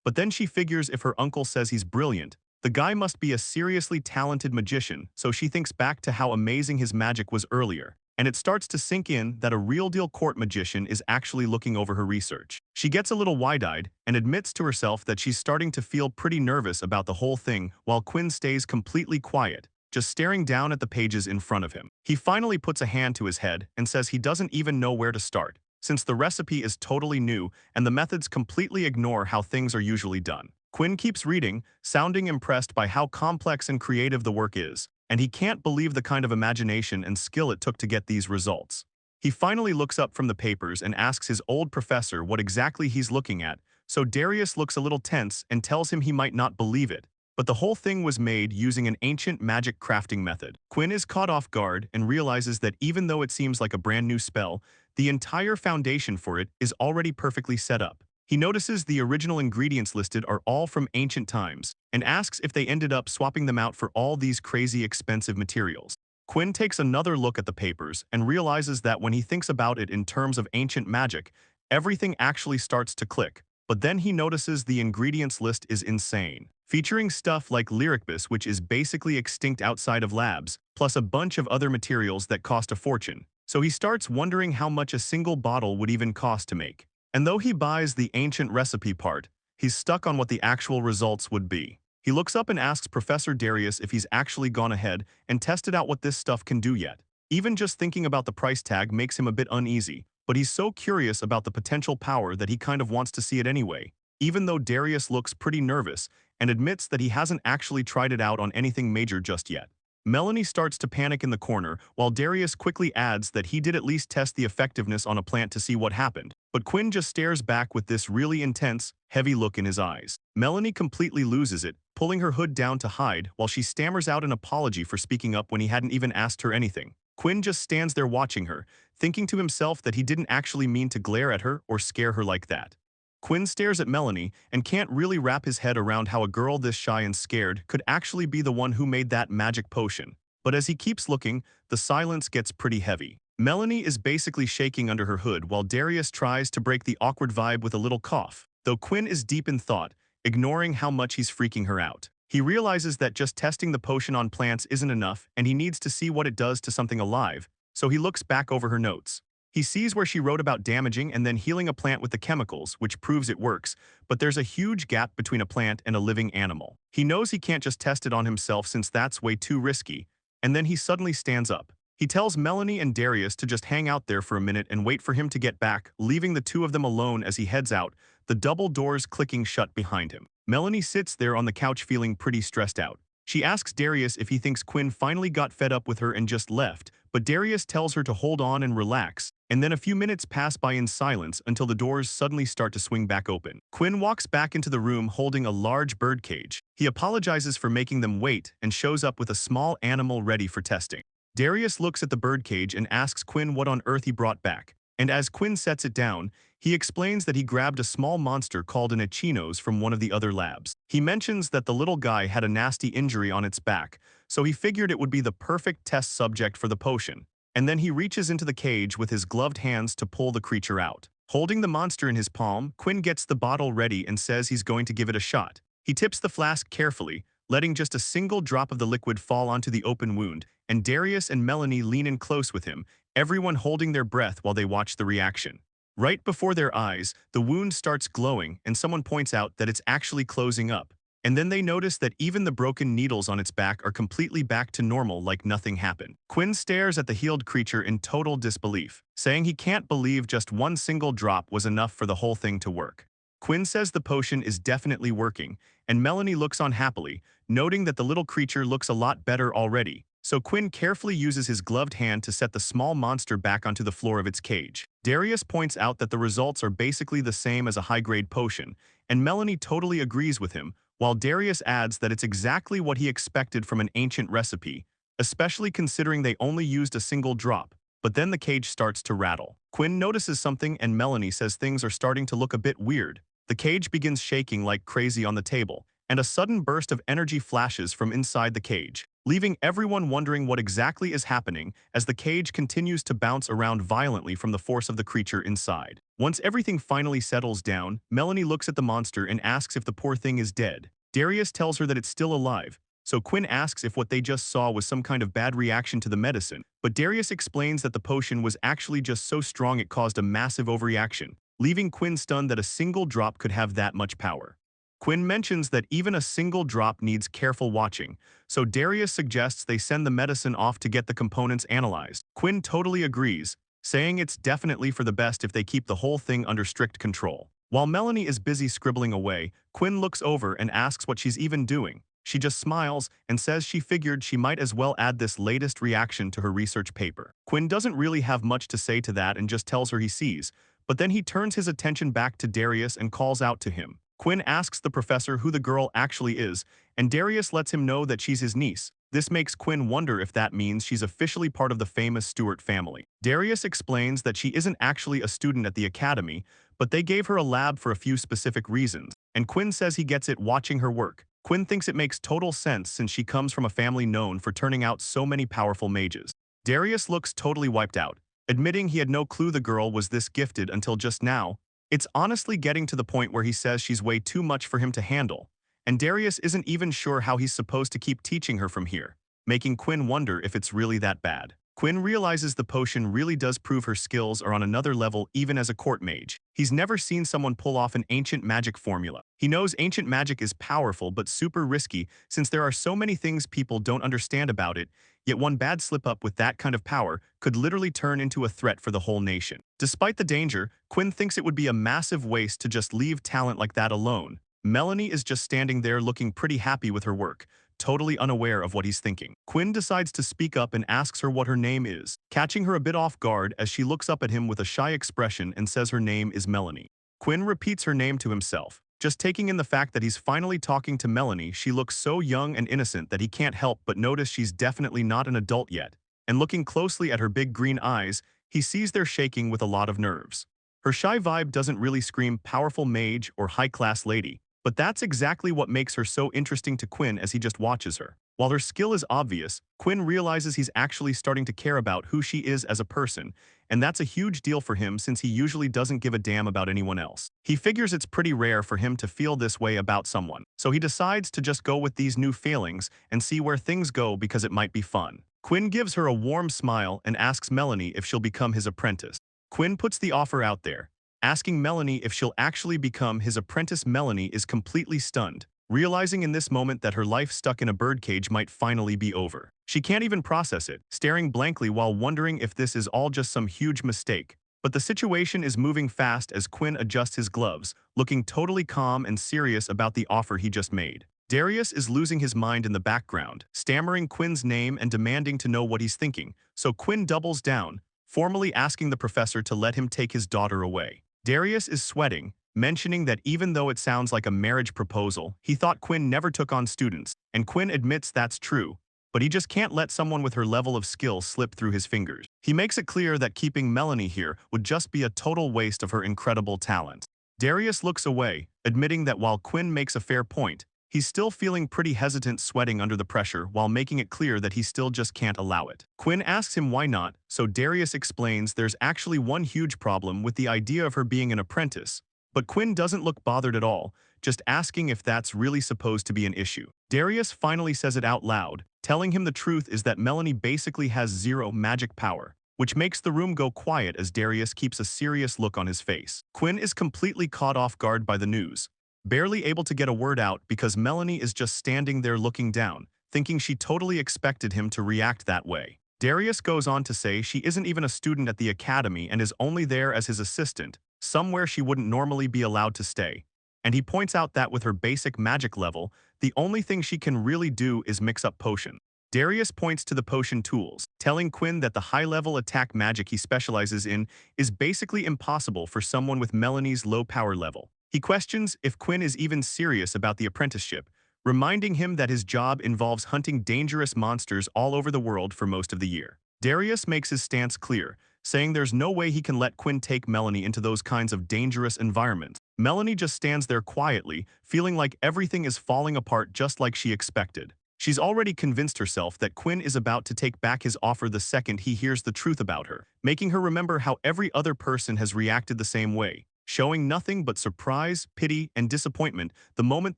but then she figures if her uncle says he's brilliant, the guy must be a seriously talented magician, so she thinks back to how amazing his magic was earlier, and it starts to sink in that a real-deal court magician is actually looking over her research. She gets a little wide-eyed and admits to herself that she's starting to feel pretty nervous about the whole thing, while Quinn stays completely quiet, just staring down at the pages in front of him. He finally puts a hand to his head and says he doesn't even know where to start, since the recipe is totally new and the methods completely ignore how things are usually done. Quinn keeps reading, sounding impressed by how complex and creative the work is, and he can't believe the kind of imagination and skill it took to get these results. He finally looks up from the papers and asks his old professor what exactly he's looking at, so Darius looks a little tense and tells him he might not believe it, but the whole thing was made using an ancient magic crafting method. Quinn is caught off guard and realizes that even though it seems like a brand new spell, the entire foundation for it is already perfectly set up. He notices the original ingredients listed are all from ancient times and asks if they ended up swapping them out for all these crazy expensive materials. Quinn takes another look at the papers and realizes that when he thinks about it in terms of ancient magic, everything actually starts to click. But then he notices the ingredients list is insane, featuring stuff like lyricbus, which is basically extinct outside of labs, plus a bunch of other materials that cost a fortune. So he starts wondering how much a single bottle would even cost to make. And though he buys the ancient recipe part, he's stuck on what the actual results would be. He looks up and asks Professor Darius if he's actually gone ahead and tested out what this stuff can do yet. Even just thinking about the price tag makes him a bit uneasy, but he's so curious about the potential power that he kind of wants to see it anyway, even though Darius looks pretty nervous and admits that he hasn't actually tried it out on anything major just yet. Melanie starts to panic in the corner, while Darius quickly adds that he did at least test the effectiveness on a plant to see what happened, but Quinn just stares back with this really intense, heavy look in his eyes. Melanie completely loses it, pulling her hood down to hide while she stammers out an apology for speaking up when he hadn't even asked her anything. Quinn just stands there watching her, thinking to himself that he didn't actually mean to glare at her or scare her like that. Quinn stares at Melanie and can't really wrap his head around how a girl this shy and scared could actually be the one who made that magic potion. But as he keeps looking, the silence gets pretty heavy. Melanie is basically shaking under her hood while Darius tries to break the awkward vibe with a little cough, though Quinn is deep in thought, ignoring how much he's freaking her out. He realizes that just testing the potion on plants isn't enough and he needs to see what it does to something alive, so he looks back over her notes. He sees where she wrote about damaging and then healing a plant with the chemicals, which proves it works, but there's a huge gap between a plant and a living animal. He knows he can't just test it on himself since that's way too risky, and then he suddenly stands up. He tells Melanie and Darius to just hang out there for a minute and wait for him to get back, leaving the two of them alone as he heads out, the double doors clicking shut behind him. Melanie sits there on the couch feeling pretty stressed out. She asks Darius if he thinks Quinn finally got fed up with her and just left, but Darius tells her to hold on and relax, and then a few minutes pass by in silence until the doors suddenly start to swing back open. Quinn walks back into the room holding a large bird cage. He apologizes for making them wait and shows up with a small animal ready for testing. Darius looks at the bird cage and asks Quinn what on earth he brought back, and as Quinn sets it down, he explains that he grabbed a small monster called an Echinos from one of the other labs. He mentions that the little guy had a nasty injury on its back, so he figured it would be the perfect test subject for the potion, and then he reaches into the cage with his gloved hands to pull the creature out. Holding the monster in his palm, Quinn gets the bottle ready and says he's going to give it a shot. He tips the flask carefully, letting just a single drop of the liquid fall onto the open wound, and Darius and Melanie lean in close with him, everyone holding their breath while they watch the reaction. Right before their eyes, the wound starts glowing and someone points out that it's actually closing up. And then they notice that even the broken needles on its back are completely back to normal like nothing happened. Quinn stares at the healed creature in total disbelief, saying he can't believe just one single drop was enough for the whole thing to work. Quinn says the potion is definitely working, and Melanie looks on happily, noting that the little creature looks a lot better already. So Quinn carefully uses his gloved hand to set the small monster back onto the floor of its cage. Darius points out that the results are basically the same as a high-grade potion, and Melanie totally agrees with him, while Darius adds that it's exactly what he expected from an ancient recipe, especially considering they only used a single drop. But then the cage starts to rattle. Quinn notices something and Melanie says things are starting to look a bit weird. The cage begins shaking like crazy on the table, and a sudden burst of energy flashes from inside the cage, leaving everyone wondering what exactly is happening as the cage continues to bounce around violently from the force of the creature inside. Once everything finally settles down, Melanie looks at the monster and asks if the poor thing is dead. Darius tells her that it's still alive, so Quinn asks if what they just saw was some kind of bad reaction to the medicine, but Darius explains that the potion was actually just so strong it caused a massive overreaction, leaving Quinn stunned that a single drop could have that much power. Quinn mentions that even a single drop needs careful watching, so Darius suggests they send the medicine off to get the components analyzed. Quinn totally agrees, saying it's definitely for the best if they keep the whole thing under strict control. While Melanie is busy scribbling away, Quinn looks over and asks what she's even doing. She just smiles and says she figured she might as well add this latest reaction to her research paper. Quinn doesn't really have much to say to that and just tells her he sees, but then he turns his attention back to Darius and calls out to him. Quinn asks the professor who the girl actually is, and Darius lets him know that she's his niece. This makes Quinn wonder if that means she's officially part of the famous Stewart family. Darius explains that she isn't actually a student at the academy, but they gave her a lab for a few specific reasons, and Quinn says he gets it watching her work. Quinn thinks it makes total sense since she comes from a family known for turning out so many powerful mages. Darius looks totally wiped out, admitting he had no clue the girl was this gifted until just now. It's honestly getting to the point where he says she's way too much for him to handle, and Darius isn't even sure how he's supposed to keep teaching her from here, making Quinn wonder if it's really that bad. Quinn realizes the potion really does prove her skills are on another level even as a court mage. He's never seen someone pull off an ancient magic formula. He knows ancient magic is powerful but super risky since there are so many things people don't understand about it, yet one bad slip-up with that kind of power could literally turn into a threat for the whole nation. Despite the danger, Quinn thinks it would be a massive waste to just leave talent like that alone. Melanie is just standing there looking pretty happy with her work, totally unaware of what he's thinking. Quinn decides to speak up and asks her what her name is, catching her a bit off guard as she looks up at him with a shy expression and says her name is Melanie. Quinn repeats her name to himself, just taking in the fact that he's finally talking to Melanie. She looks so young and innocent that he can't help but notice she's definitely not an adult yet, and looking closely at her big green eyes, he sees they're shaking with a lot of nerves. Her shy vibe doesn't really scream powerful mage or high-class lady, but that's exactly what makes her so interesting to Quinn as he just watches her. While her skill is obvious, Quinn realizes he's actually starting to care about who she is as a person, and that's a huge deal for him since he usually doesn't give a damn about anyone else. He figures it's pretty rare for him to feel this way about someone, so he decides to just go with these new feelings and see where things go because it might be fun. Quinn gives her a warm smile and asks Melanie if she'll become his apprentice. Quinn puts the offer out there, asking Melanie if she'll actually become his apprentice. Melanie is completely stunned, realizing in this moment that her life stuck in a birdcage might finally be over. She can't even process it, staring blankly while wondering if this is all just some huge mistake. But the situation is moving fast as Quinn adjusts his gloves, looking totally calm and serious about the offer he just made. Darius is losing his mind in the background, stammering Quinn's name and demanding to know what he's thinking, so Quinn doubles down, formally asking the professor to let him take his daughter away. Darius is sweating, mentioning that even though it sounds like a marriage proposal, he thought Quinn never took on students, and Quinn admits that's true, but he just can't let someone with her level of skill slip through his fingers. He makes it clear that keeping Melanie here would just be a total waste of her incredible talent. Darius looks away, admitting that while Quinn makes a fair point, he's still feeling pretty hesitant, sweating under the pressure while making it clear that he still just can't allow it. Quinn asks him why not, so Darius explains there's actually one huge problem with the idea of her being an apprentice, but Quinn doesn't look bothered at all, just asking if that's really supposed to be an issue. Darius finally says it out loud, telling him the truth is that Melanie basically has zero magic power, which makes the room go quiet as Darius keeps a serious look on his face. Quinn is completely caught off guard by the news, barely able to get a word out because Melanie is just standing there looking down, thinking she totally expected him to react that way. Darius goes on to say she isn't even a student at the academy and is only there as his assistant, somewhere she wouldn't normally be allowed to stay. And he points out that with her basic magic level, the only thing she can really do is mix up potions. Darius points to the potion tools, telling Quinn that the high-level attack magic he specializes in is basically impossible for someone with Melanie's low power level. He questions if Quinn is even serious about the apprenticeship, reminding him that his job involves hunting dangerous monsters all over the world for most of the year. Darius makes his stance clear, saying there's no way he can let Quinn take Melanie into those kinds of dangerous environments. Melanie just stands there quietly, feeling like everything is falling apart just like she expected. She's already convinced herself that Quinn is about to take back his offer the second he hears the truth about her, making her remember how every other person has reacted the same way, showing nothing but surprise, pity, and disappointment the moment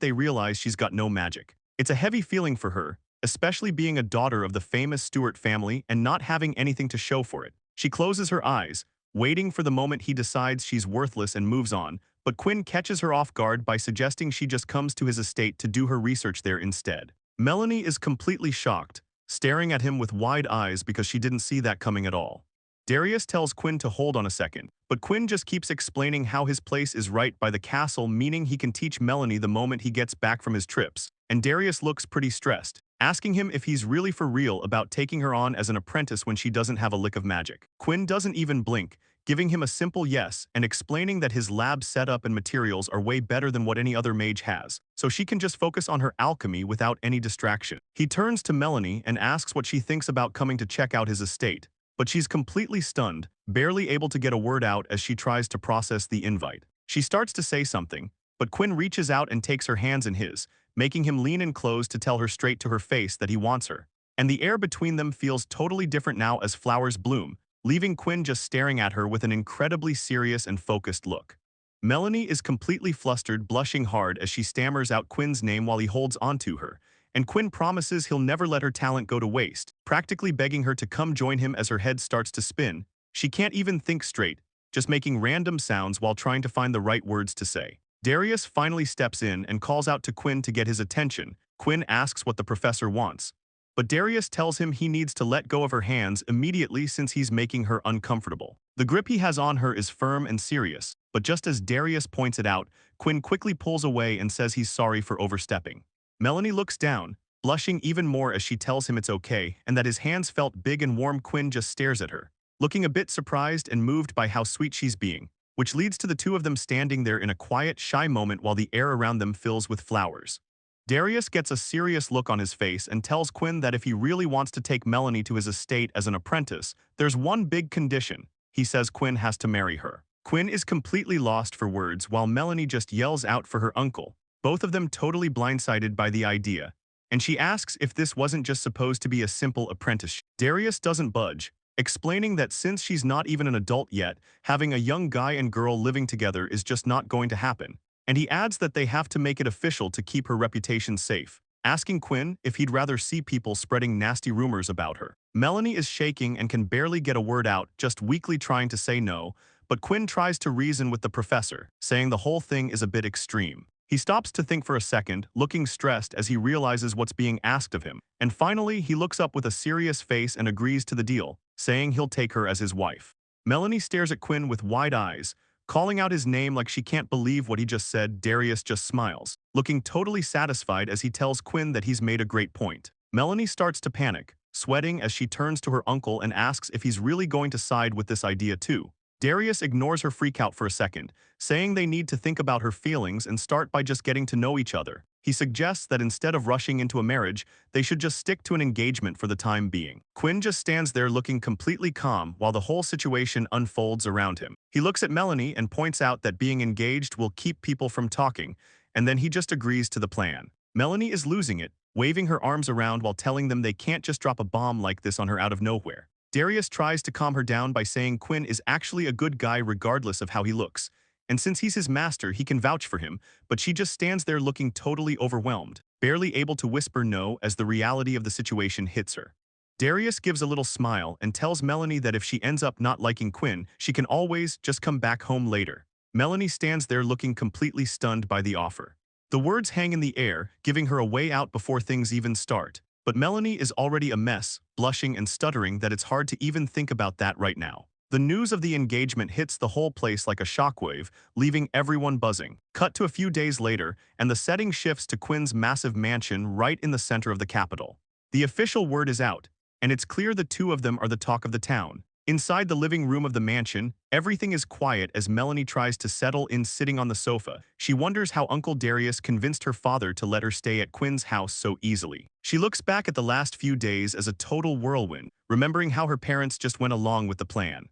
they realize she's got no magic. It's a heavy feeling for her, especially being a daughter of the famous Stewart family and not having anything to show for it. She closes her eyes, waiting for the moment he decides she's worthless and moves on, but Quinn catches her off guard by suggesting she just comes to his estate to do her research there instead. Melanie is completely shocked, staring at him with wide eyes because she didn't see that coming at all. Darius tells Quinn to hold on a second, but Quinn just keeps explaining how his place is right by the castle, meaning he can teach Melanie the moment he gets back from his trips, and Darius looks pretty stressed, asking him if he's really for real about taking her on as an apprentice when she doesn't have a lick of magic. Quinn doesn't even blink, giving him a simple yes and explaining that his lab setup and materials are way better than what any other mage has, so she can just focus on her alchemy without any distraction. He turns to Melanie and asks what she thinks about coming to check out his estate, but she's completely stunned, barely able to get a word out as she tries to process the invite. She starts to say something, but Quinn reaches out and takes her hands in his, making him lean in close to tell her straight to her face that he wants her. And the air between them feels totally different now as flowers bloom, leaving Quinn just staring at her with an incredibly serious and focused look. Melanie is completely flustered, blushing hard as she stammers out Quinn's name while he holds onto her, and Quinn promises he'll never let her talent go to waste, practically begging her to come join him as her head starts to spin. She can't even think straight, just making random sounds while trying to find the right words to say. Darius finally steps in and calls out to Quinn to get his attention. Quinn asks what the professor wants, but Darius tells him he needs to let go of her hands immediately since he's making her uncomfortable. The grip he has on her is firm and serious, but just as Darius points it out, Quinn quickly pulls away and says he's sorry for overstepping. Melanie looks down, blushing even more as she tells him it's okay and that his hands felt big and warm. Quinn just stares at her, looking a bit surprised and moved by how sweet she's being, which leads to the two of them standing there in a quiet, shy moment while the air around them fills with flowers. Darius gets a serious look on his face and tells Quinn that if he really wants to take Melanie to his estate as an apprentice, there's one big condition. He says Quinn has to marry her. Quinn is completely lost for words while Melanie just yells out for her uncle, both of them totally blindsided by the idea, and she asks if this wasn't just supposed to be a simple apprenticeship. Darius doesn't budge, explaining that since she's not even an adult yet, having a young guy and girl living together is just not going to happen. And he adds that they have to make it official to keep her reputation safe, asking Quinn if he'd rather see people spreading nasty rumors about her. Melanie is shaking and can barely get a word out, just weakly trying to say no, but Quinn tries to reason with the professor, saying the whole thing is a bit extreme. He stops to think for a second, looking stressed as he realizes what's being asked of him, and finally he looks up with a serious face and agrees to the deal, saying he'll take her as his wife. Melanie stares at Quinn with wide eyes, calling out his name like she can't believe what he just said. Darius just smiles, looking totally satisfied as he tells Quinn that he's made a great point. Melanie starts to panic, sweating as she turns to her uncle and asks if he's really going to side with this idea too. Darius ignores her freak out for a second, saying they need to think about her feelings and start by just getting to know each other. He suggests that instead of rushing into a marriage, they should just stick to an engagement for the time being. Quinn just stands there looking completely calm while the whole situation unfolds around him. He looks at Melanie and points out that being engaged will keep people from talking, and then he just agrees to the plan. Melanie is losing it, waving her arms around while telling them they can't just drop a bomb like this on her out of nowhere. Darius tries to calm her down by saying Quinn is actually a good guy regardless of how he looks, and since he's his master, he can vouch for him, but she just stands there looking totally overwhelmed, barely able to whisper no as the reality of the situation hits her. Darius gives a little smile and tells Melanie that if she ends up not liking Quinn, she can always just come back home later. Melanie stands there looking completely stunned by the offer. The words hang in the air, giving her a way out before things even start. But Melanie is already a mess, blushing and stuttering that it's hard to even think about that right now. The news of the engagement hits the whole place like a shockwave, leaving everyone buzzing. Cut to a few days later, and the setting shifts to Quinn's massive mansion right in the center of the capital. The official word is out, and it's clear the two of them are the talk of the town. Inside the living room of the mansion, everything is quiet as Melanie tries to settle in sitting on the sofa. She wonders how Uncle Darius convinced her father to let her stay at Quinn's house so easily. She looks back at the last few days as a total whirlwind, remembering how her parents just went along with the plan.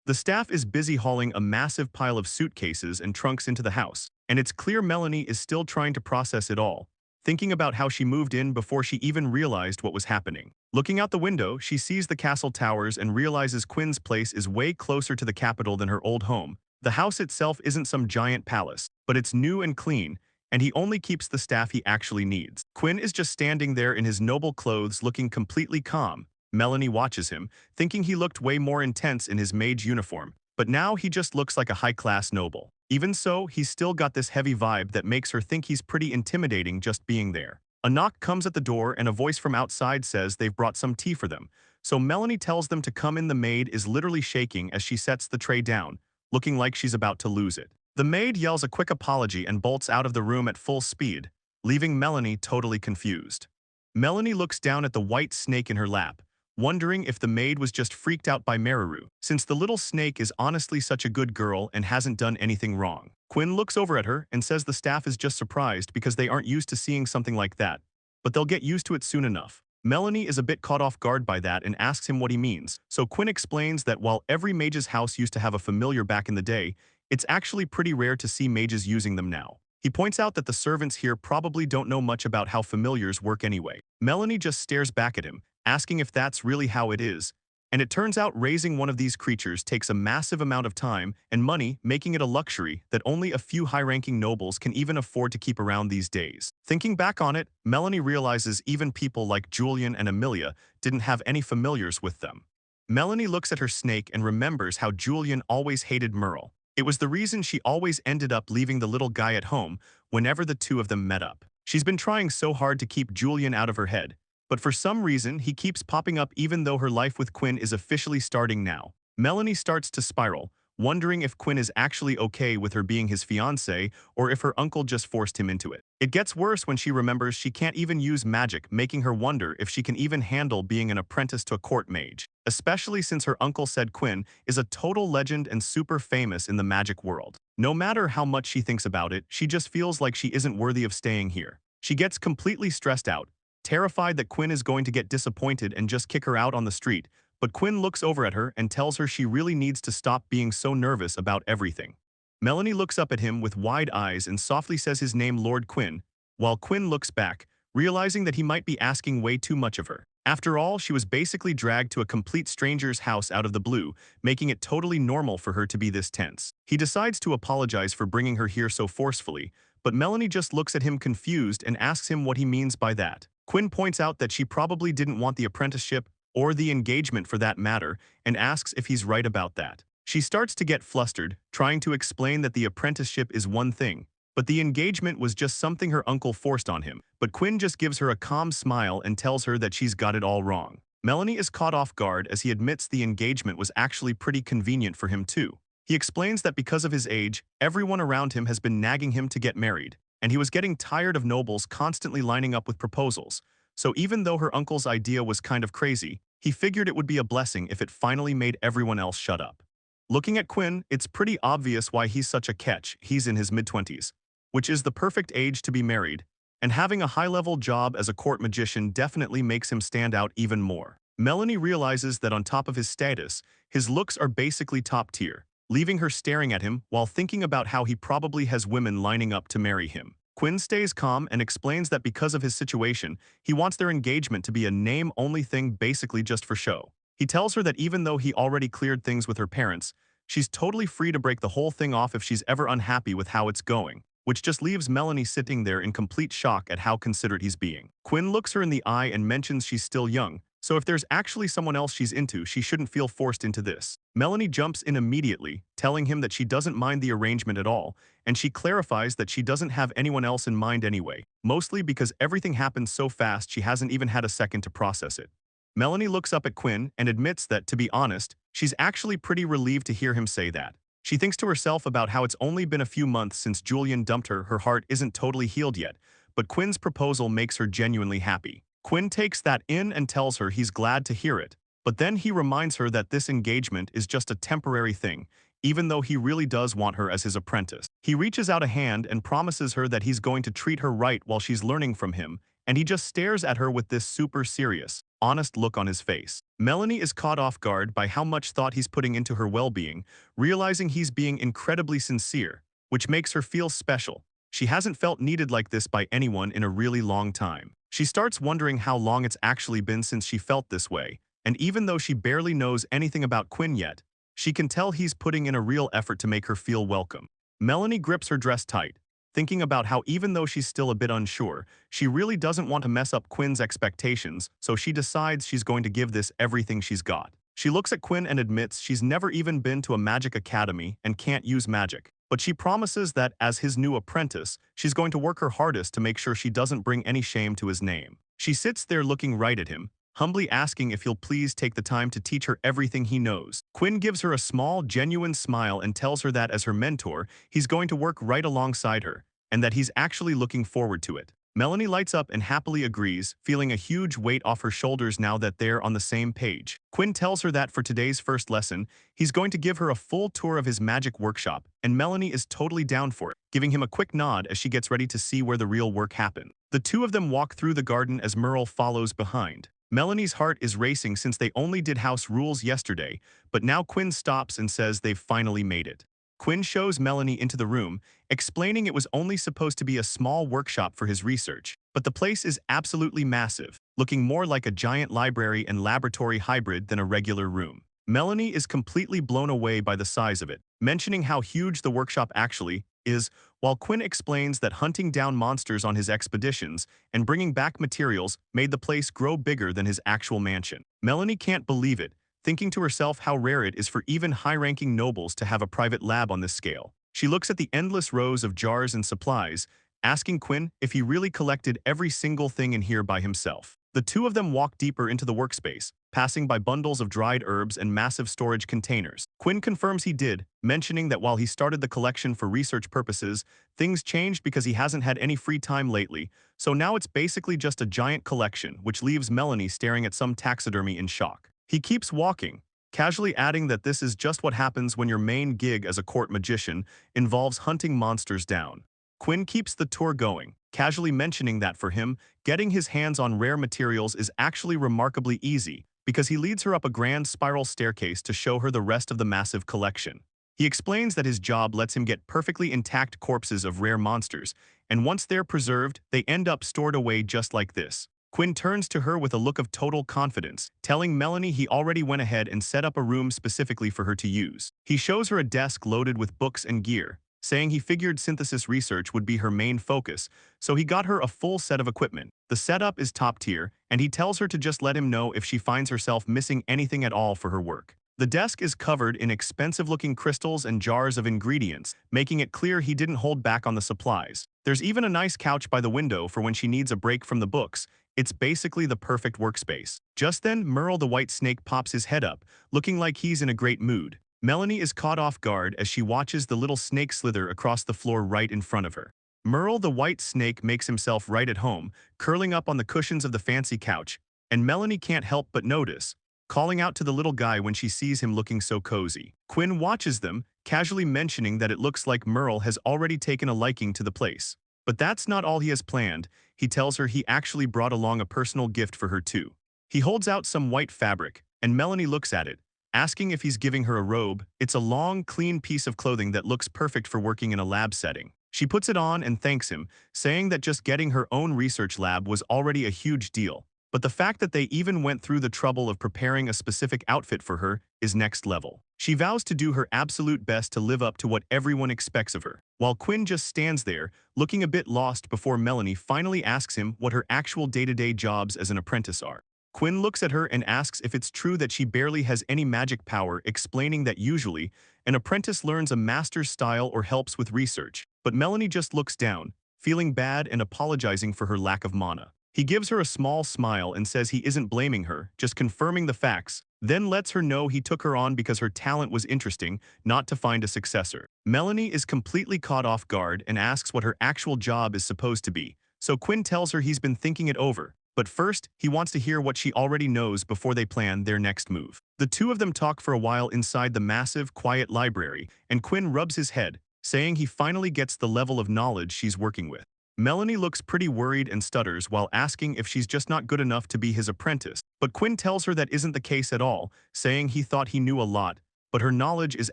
The staff is busy hauling a massive pile of suitcases and trunks into the house, and it's clear Melanie is still trying to process it all, thinking about how she moved in before she even realized what was happening. Looking out the window, she sees the castle towers and realizes Quinn's place is way closer to the capital than her old home. The house itself isn't some giant palace, but it's new and clean, and he only keeps the staff he actually needs. Quinn is just standing there in his noble clothes looking completely calm. Melanie watches him, thinking he looked way more intense in his mage uniform, but now he just looks like a high-class noble. Even so, he's still got this heavy vibe that makes her think he's pretty intimidating just being there. A knock comes at the door and a voice from outside says they've brought some tea for them, so Melanie tells them to come in. The maid is literally shaking as she sets the tray down, looking like she's about to lose it. The maid yells a quick apology and bolts out of the room at full speed, leaving Melanie totally confused. Melanie looks down at the white snake in her lap, wondering if the maid was just freaked out by Meru, since the little snake is honestly such a good girl and hasn't done anything wrong. Quinn looks over at her and says the staff is just surprised because they aren't used to seeing something like that, but they'll get used to it soon enough. Melanie is a bit caught off guard by that and asks him what he means, so Quinn explains that while every mage's house used to have a familiar back in the day, it's actually pretty rare to see mages using them now. He points out that the servants here probably don't know much about how familiars work anyway. Melanie just stares back at him, asking if that's really how it is, and it turns out raising one of these creatures takes a massive amount of time and money, making it a luxury that only a few high-ranking nobles can even afford to keep around these days. Thinking back on it, Melanie realizes even people like Julian and Amelia didn't have any familiars with them. Melanie looks at her snake and remembers how Julian always hated Merle. It was the reason she always ended up leaving the little guy at home whenever the two of them met up. She's been trying so hard to keep Julian out of her head, but for some reason, he keeps popping up even though her life with Quinn is officially starting now. Melanie starts to spiral, wondering if Quinn is actually okay with her being his fiancé or if her uncle just forced him into it. It gets worse when she remembers she can't even use magic, making her wonder if she can even handle being an apprentice to a court mage, especially since her uncle said Quinn is a total legend and super famous in the magic world. No matter how much she thinks about it, she just feels like she isn't worthy of staying here. She gets completely stressed out, terrified that Quinn is going to get disappointed and just kick her out on the street, but Quinn looks over at her and tells her she really needs to stop being so nervous about everything. Melanie looks up at him with wide eyes and softly says his name, Lord Quinn, while Quinn looks back, realizing that he might be asking way too much of her. After all, she was basically dragged to a complete stranger's house out of the blue, making it totally normal for her to be this tense. He decides to apologize for bringing her here so forcefully, but Melanie just looks at him confused and asks him what he means by that. Quinn points out that she probably didn't want the apprenticeship or the engagement for that matter and asks if he's right about that. She starts to get flustered, trying to explain that the apprenticeship is one thing, but the engagement was just something her uncle forced on him. But Quinn just gives her a calm smile and tells her that she's got it all wrong. Melanie is caught off guard as he admits the engagement was actually pretty convenient for him too. He explains that because of his age, everyone around him has been nagging him to get married, and he was getting tired of nobles constantly lining up with proposals. So even though her uncle's idea was kind of crazy, he figured it would be a blessing if it finally made everyone else shut up. Looking at Quinn, it's pretty obvious why he's such a catch. He's in his mid-20s, which is the perfect age to be married, and having a high-level job as a court magician definitely makes him stand out even more. Melanie realizes that on top of his status, his looks are basically top tier, leaving her staring at him while thinking about how he probably has women lining up to marry him. Quinn stays calm and explains that because of his situation, he wants their engagement to be a name-only thing, basically just for show. He tells her that even though he already cleared things with her parents, she's totally free to break the whole thing off if she's ever unhappy with how it's going, which just leaves Melanie sitting there in complete shock at how considerate he's being. Quinn looks her in the eye and mentions she's still young, so if there's actually someone else she's into, she shouldn't feel forced into this. Melanie jumps in immediately, telling him that she doesn't mind the arrangement at all, and she clarifies that she doesn't have anyone else in mind anyway, mostly because everything happened so fast she hasn't even had a second to process it. Melanie looks up at Quinn and admits that, to be honest, she's actually pretty relieved to hear him say that. She thinks to herself about how it's only been a few months since Julian dumped her. Her heart isn't totally healed yet, but Quinn's proposal makes her genuinely happy. Quinn takes that in and tells her he's glad to hear it, But then he reminds her that this engagement is just a temporary thing, even though he really does want her as his apprentice. He reaches out a hand and promises her that he's going to treat her right while she's learning from him, and he just stares at her with this super serious, honest look on his face. Melanie is caught off guard by how much thought he's putting into her well-being, realizing he's being incredibly sincere, which makes her feel special. She hasn't felt needed like this by anyone in a really long time. She starts wondering how long it's actually been since she felt this way, and even though she barely knows anything about Quinn yet, she can tell he's putting in a real effort to make her feel welcome. Melanie grips her dress tight, thinking about how even though she's still a bit unsure, she really doesn't want to mess up Quinn's expectations, so she decides she's going to give this everything she's got. She looks at Quinn and admits she's never even been to a magic academy and can't use magic, but she promises that as his new apprentice, she's going to work her hardest to make sure she doesn't bring any shame to his name. She sits there looking right at him, humbly asking if he'll please take the time to teach her everything he knows. Quinn gives her a small, genuine smile and tells her that as her mentor, he's going to work right alongside her, and that he's actually looking forward to it. Melanie lights up and happily agrees, feeling a huge weight off her shoulders now that they're on the same page. Quinn tells her that for today's first lesson, he's going to give her a full tour of his magic workshop, and Melanie is totally down for it, giving him a quick nod as she gets ready to see where the real work happens. The two of them walk through the garden as Merle follows behind. Melanie's heart is racing since they only did house rules yesterday, but now Quinn stops and says they've finally made it. Quinn shows Melanie into the room, explaining it was only supposed to be a small workshop for his research, but the place is absolutely massive, looking more like a giant library and laboratory hybrid than a regular room. Melanie is completely blown away by the size of it, mentioning how huge the workshop actually is, while Quinn explains that hunting down monsters on his expeditions and bringing back materials made the place grow bigger than his actual mansion. Melanie can't believe it, thinking to herself how rare it is for even high-ranking nobles to have a private lab on this scale. She looks at the endless rows of jars and supplies, asking Quinn if he really collected every single thing in here by himself. The two of them walk deeper into the workspace, passing by bundles of dried herbs and massive storage containers. Quinn confirms he did, mentioning that while he started the collection for research purposes, things changed because he hasn't had any free time lately, so now it's basically just a giant collection, which leaves Melanie staring at some taxidermy in shock. He keeps walking, casually adding that this is just what happens when your main gig as a court magician involves hunting monsters down. Quinn keeps the tour going, casually mentioning that for him, getting his hands on rare materials is actually remarkably easy, because he leads her up a grand spiral staircase to show her the rest of the massive collection. He explains that his job lets him get perfectly intact corpses of rare monsters, and once they're preserved, they end up stored away just like this. Quinn turns to her with a look of total confidence, telling Melanie he already went ahead and set up a room specifically for her to use. He shows her a desk loaded with books and gear, saying he figured synthesis research would be her main focus, so he got her a full set of equipment. The setup is top tier, and he tells her to just let him know if she finds herself missing anything at all for her work. The desk is covered in expensive-looking crystals and jars of ingredients, making it clear he didn't hold back on the supplies. There's even a nice couch by the window for when she needs a break from the books. It's basically the perfect workspace. Just then, Merle the white snake pops his head up, looking like he's in a great mood. Melanie is caught off guard as she watches the little snake slither across the floor right in front of her. Merle the white snake makes himself right at home, curling up on the cushions of the fancy couch, and Melanie can't help but notice, calling out to the little guy when she sees him looking so cozy. Quinn watches them, casually mentioning that it looks like Merle has already taken a liking to the place. But that's not all he has planned. He tells her he actually brought along a personal gift for her too. He holds out some white fabric, and Melanie looks at it, asking if he's giving her a robe. It's a long, clean piece of clothing that looks perfect for working in a lab setting. She puts it on and thanks him, saying that just getting her own research lab was already a huge deal. But the fact that they even went through the trouble of preparing a specific outfit for her is next level. She vows to do her absolute best to live up to what everyone expects of her, while Quinn just stands there, looking a bit lost before Melanie finally asks him what her actual day-to-day jobs as an apprentice are. Quinn looks at her and asks if it's true that she barely has any magic power, explaining that usually, an apprentice learns a master's style or helps with research, but Melanie just looks down, feeling bad and apologizing for her lack of mana. He gives her a small smile and says he isn't blaming her, just confirming the facts, then lets her know he took her on because her talent was interesting, not to find a successor. Melanie is completely caught off guard and asks what her actual job is supposed to be, so Quinn tells her he's been thinking it over, But first, he wants to hear what she already knows before they plan their next move. The two of them talk for a while inside the massive, quiet library, and Quinn rubs his head, saying he finally gets the level of knowledge she's working with. Melanie looks pretty worried and stutters while asking if she's just not good enough to be his apprentice, but Quinn tells her that isn't the case at all, saying he thought he knew a lot, but her knowledge is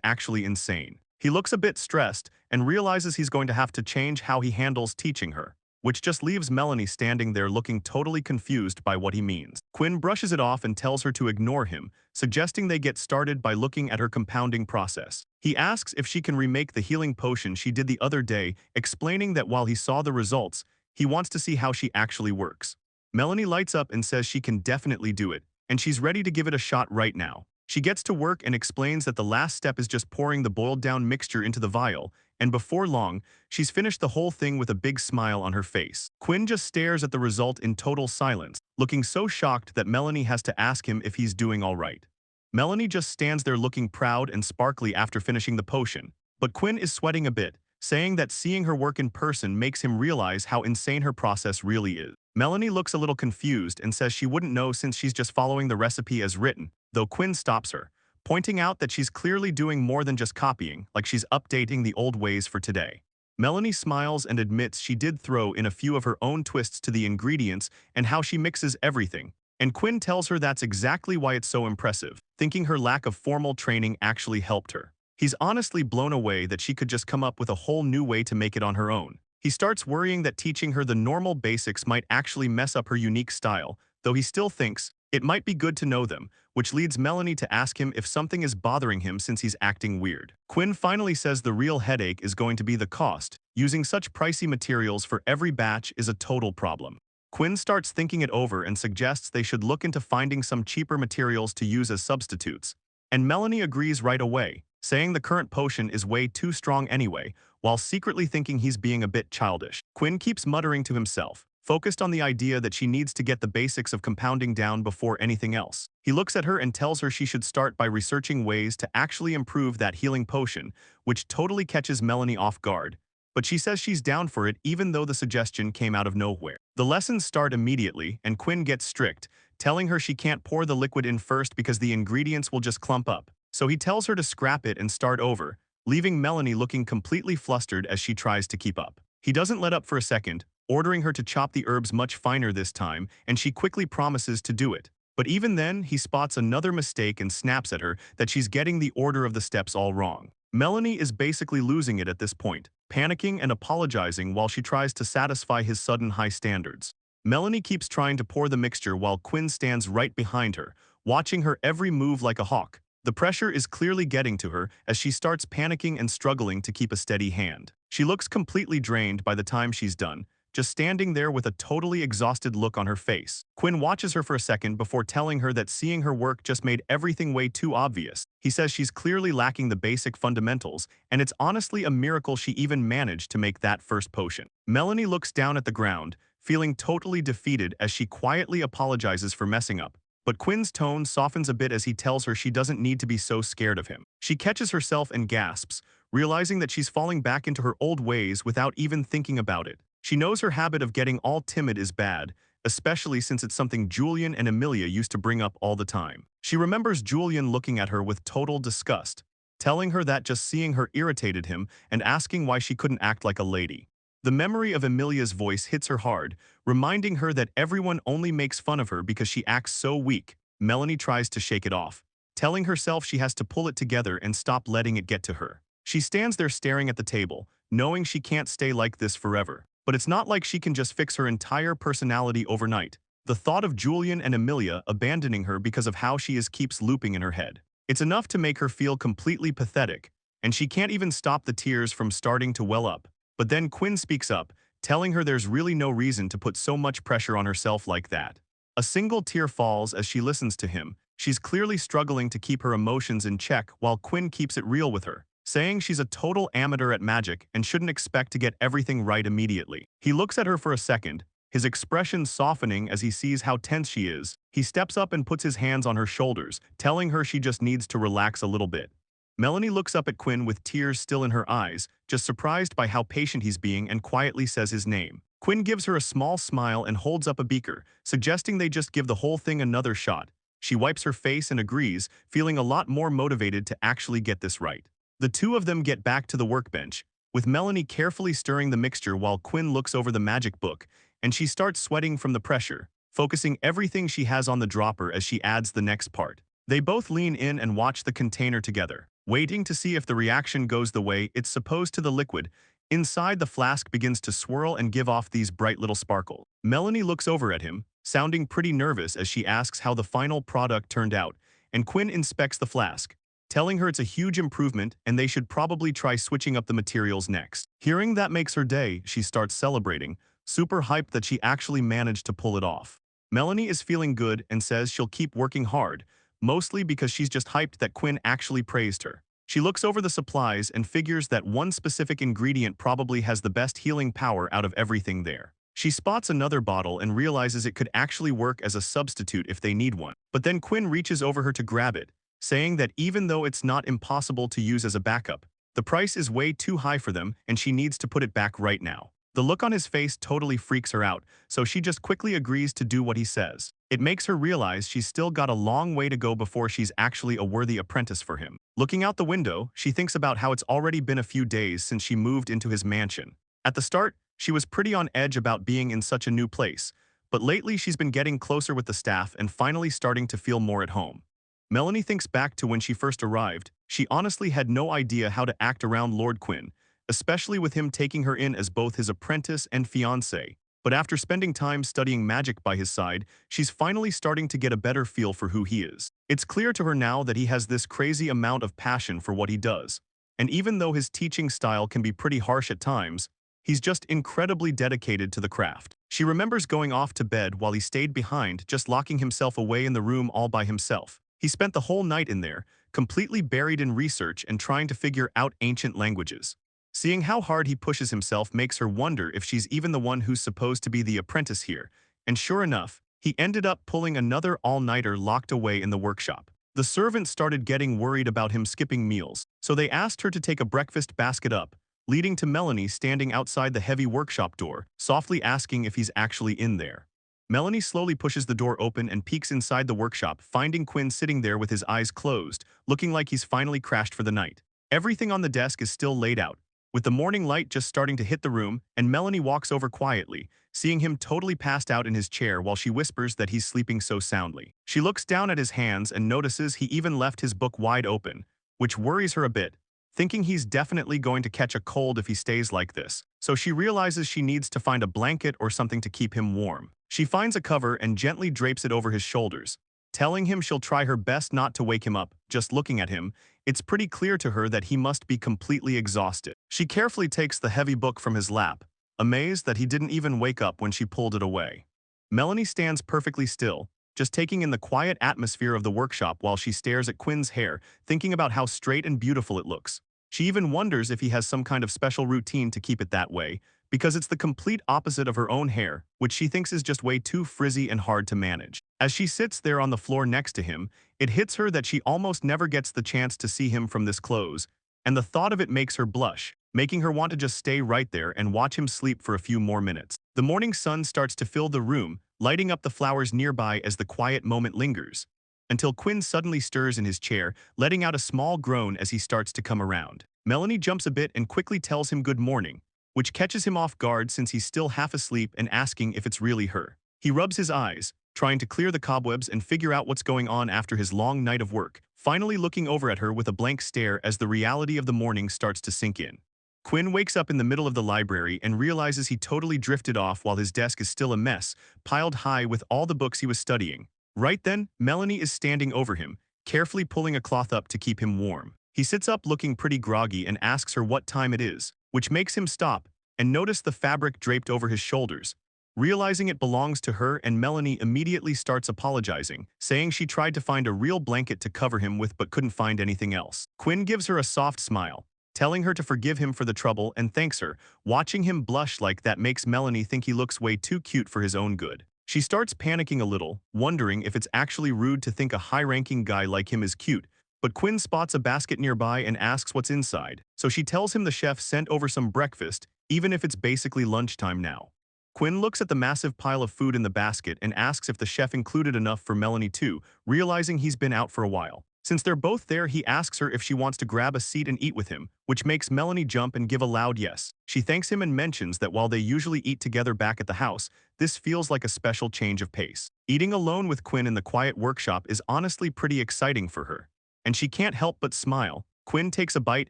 actually insane. He looks a bit stressed and realizes he's going to have to change how he handles teaching her, which just leaves Melanie standing there looking totally confused by what he means. Quinn brushes it off and tells her to ignore him, suggesting they get started by looking at her compounding process. He asks if she can remake the healing potion she did the other day, explaining that while he saw the results, he wants to see how she actually works. Melanie lights up and says she can definitely do it, and she's ready to give it a shot right now. She gets to work and explains that the last step is just pouring the boiled-down mixture into the vial, and before long, she's finished the whole thing with a big smile on her face. Quinn just stares at the result in total silence, looking so shocked that Melanie has to ask him if he's doing all right. Melanie just stands there looking proud and sparkly after finishing the potion, but Quinn is sweating a bit, saying that seeing her work in person makes him realize how insane her process really is. Melanie looks a little confused and says she wouldn't know since she's just following the recipe as written, though Quinn stops her, pointing out that she's clearly doing more than just copying, like she's updating the old ways for today. Melanie smiles and admits she did throw in a few of her own twists to the ingredients and how she mixes everything, and Quinn tells her that's exactly why it's so impressive, thinking her lack of formal training actually helped her. He's honestly blown away that she could just come up with a whole new way to make it on her own. He starts worrying that teaching her the normal basics might actually mess up her unique style, though he still thinks it might be good to know them, which leads Melanie to ask him if something is bothering him since he's acting weird. Quinn finally says the real headache is going to be the cost. Using such pricey materials for every batch is a total problem. Quinn starts thinking it over and suggests they should look into finding some cheaper materials to use as substitutes, and Melanie agrees right away, saying the current potion is way too strong anyway, while secretly thinking he's being a bit childish. Quinn keeps muttering to himself, focused on the idea that she needs to get the basics of compounding down before anything else. He looks at her and tells her she should start by researching ways to actually improve that healing potion, which totally catches Melanie off guard, but she says she's down for it even though the suggestion came out of nowhere. The lessons start immediately, and Quinn gets strict, telling her she can't pour the liquid in first because the ingredients will just clump up. So he tells her to scrap it and start over, leaving Melanie looking completely flustered as she tries to keep up. He doesn't let up for a second, ordering her to chop the herbs much finer this time, and she quickly promises to do it. But even then, he spots another mistake and snaps at her that she's getting the order of the steps all wrong. Melanie is basically losing it at this point, panicking and apologizing while she tries to satisfy his sudden high standards. Melanie keeps trying to pour the mixture while Quinn stands right behind her, watching her every move like a hawk. The pressure is clearly getting to her as she starts panicking and struggling to keep a steady hand. She looks completely drained by the time she's done, just standing there with a totally exhausted look on her face. Quinn watches her for a second before telling her that seeing her work just made everything way too obvious. He says she's clearly lacking the basic fundamentals, and it's honestly a miracle she even managed to make that first potion. Melanie looks down at the ground, feeling totally defeated as she quietly apologizes for messing up. But Quinn's tone softens a bit as he tells her she doesn't need to be so scared of him. She catches herself and gasps, realizing that she's falling back into her old ways without even thinking about it. She knows her habit of getting all timid is bad, especially since it's something Julian and Emilia used to bring up all the time. She remembers Julian looking at her with total disgust, telling her that just seeing her irritated him and asking why she couldn't act like a lady. The memory of Emilia's voice hits her hard, reminding her that everyone only makes fun of her because she acts so weak. Melanie tries to shake it off, telling herself she has to pull it together and stop letting it get to her. She stands there staring at the table, knowing she can't stay like this forever. But it's not like she can just fix her entire personality overnight. The thought of Julian and Emilia abandoning her because of how she is keeps looping in her head. It's enough to make her feel completely pathetic, and she can't even stop the tears from starting to well up. But then Quinn speaks up, telling her there's really no reason to put so much pressure on herself like that. A single tear falls as she listens to him. She's clearly struggling to keep her emotions in check while Quinn keeps it real with her, saying she's a total amateur at magic and shouldn't expect to get everything right immediately. He looks at her for a second, his expression softening as he sees how tense she is. He steps up and puts his hands on her shoulders, telling her she just needs to relax a little bit. Melanie looks up at Quinn with tears still in her eyes, just surprised by how patient he's being, and quietly says his name. Quinn gives her a small smile and holds up a beaker, suggesting they just give the whole thing another shot. She wipes her face and agrees, feeling a lot more motivated to actually get this right. The two of them get back to the workbench, with Melanie carefully stirring the mixture while Quinn looks over the magic book, and she starts sweating from the pressure, focusing everything she has on the dropper as she adds the next part. They both lean in and watch the container together, waiting to see if the reaction goes the way it's supposed to. The liquid inside the flask begins to swirl and give off these bright little sparkles. Melanie looks over at him, sounding pretty nervous as she asks how the final product turned out, and Quinn inspects the flask, telling her it's a huge improvement and they should probably try switching up the materials next. Hearing that makes her day, she starts celebrating, super hyped that she actually managed to pull it off. Melanie is feeling good and says she'll keep working hard, mostly because she's just hyped that Quinn actually praised her. She looks over the supplies and figures that one specific ingredient probably has the best healing power out of everything there. She spots another bottle and realizes it could actually work as a substitute if they need one. But then Quinn reaches over her to grab it, saying that even though it's not impossible to use as a backup, the price is way too high for them and she needs to put it back right now. The look on his face totally freaks her out, so she just quickly agrees to do what he says. It makes her realize she's still got a long way to go before she's actually a worthy apprentice for him. Looking out the window, she thinks about how it's already been a few days since she moved into his mansion. At the start, she was pretty on edge about being in such a new place, but lately she's been getting closer with the staff and finally starting to feel more at home. Melanie thinks back to when she first arrived. She honestly had no idea how to act around Lord Quinn, especially with him taking her in as both his apprentice and fiancé. But after spending time studying magic by his side, she's finally starting to get a better feel for who he is. It's clear to her now that he has this crazy amount of passion for what he does. And even though his teaching style can be pretty harsh at times, he's just incredibly dedicated to the craft. She remembers going off to bed while he stayed behind, just locking himself away in the room all by himself. He spent the whole night in there, completely buried in research and trying to figure out ancient languages. Seeing how hard he pushes himself makes her wonder if she's even the one who's supposed to be the apprentice here, and sure enough, he ended up pulling another all-nighter locked away in the workshop. The servants started getting worried about him skipping meals, so they asked her to take a breakfast basket up, leading to Melanie standing outside the heavy workshop door, softly asking if he's actually in there. Melanie slowly pushes the door open and peeks inside the workshop, finding Quinn sitting there with his eyes closed, looking like he's finally crashed for the night. Everything on the desk is still laid out, with the morning light just starting to hit the room, and Melanie walks over quietly, seeing him totally passed out in his chair while she whispers that he's sleeping so soundly. She looks down at his hands and notices he even left his book wide open, which worries her a bit, thinking he's definitely going to catch a cold if he stays like this. So she realizes she needs to find a blanket or something to keep him warm. She finds a cover and gently drapes it over his shoulders, telling him she'll try her best not to wake him up. Just looking at him, it's pretty clear to her that he must be completely exhausted. She carefully takes the heavy book from his lap, amazed that he didn't even wake up when she pulled it away. Melanie stands perfectly still, just taking in the quiet atmosphere of the workshop while she stares at Quinn's hair, thinking about how straight and beautiful it looks. She even wonders if he has some kind of special routine to keep it that way, because it's the complete opposite of her own hair, which she thinks is just way too frizzy and hard to manage. As she sits there on the floor next to him, it hits her that she almost never gets the chance to see him from this close, and the thought of it makes her blush, making her want to just stay right there and watch him sleep for a few more minutes. The morning sun starts to fill the room, lighting up the flowers nearby as the quiet moment lingers, until Quinn suddenly stirs in his chair, letting out a small groan as he starts to come around. Melanie jumps a bit and quickly tells him good morning, which catches him off guard since he's still half asleep and asking if it's really her. He rubs his eyes, trying to clear the cobwebs and figure out what's going on after his long night of work, finally looking over at her with a blank stare as the reality of the morning starts to sink in. Quinn wakes up in the middle of the library and realizes he totally drifted off while his desk is still a mess, piled high with all the books he was studying. Right then, Melanie is standing over him, carefully pulling a cloth up to keep him warm. He sits up looking pretty groggy and asks her what time it is, which makes him stop and notice the fabric draped over his shoulders. Realizing it belongs to her, and Melanie immediately starts apologizing, saying she tried to find a real blanket to cover him with but couldn't find anything else. Quinn gives her a soft smile, telling her to forgive him for the trouble and thanks her. Watching him blush like that makes Melanie think he looks way too cute for his own good. She starts panicking a little, wondering if it's actually rude to think a high-ranking guy like him is cute, but Quinn spots a basket nearby and asks what's inside, so she tells him the chef sent over some breakfast, even if it's basically lunchtime now. Quinn looks at the massive pile of food in the basket and asks if the chef included enough for Melanie too, realizing he's been out for a while. Since they're both there, he asks her if she wants to grab a seat and eat with him, which makes Melanie jump and give a loud yes. She thanks him and mentions that while they usually eat together back at the house, this feels like a special change of pace. Eating alone with Quinn in the quiet workshop is honestly pretty exciting for her. And she can't help but smile. Quinn takes a bite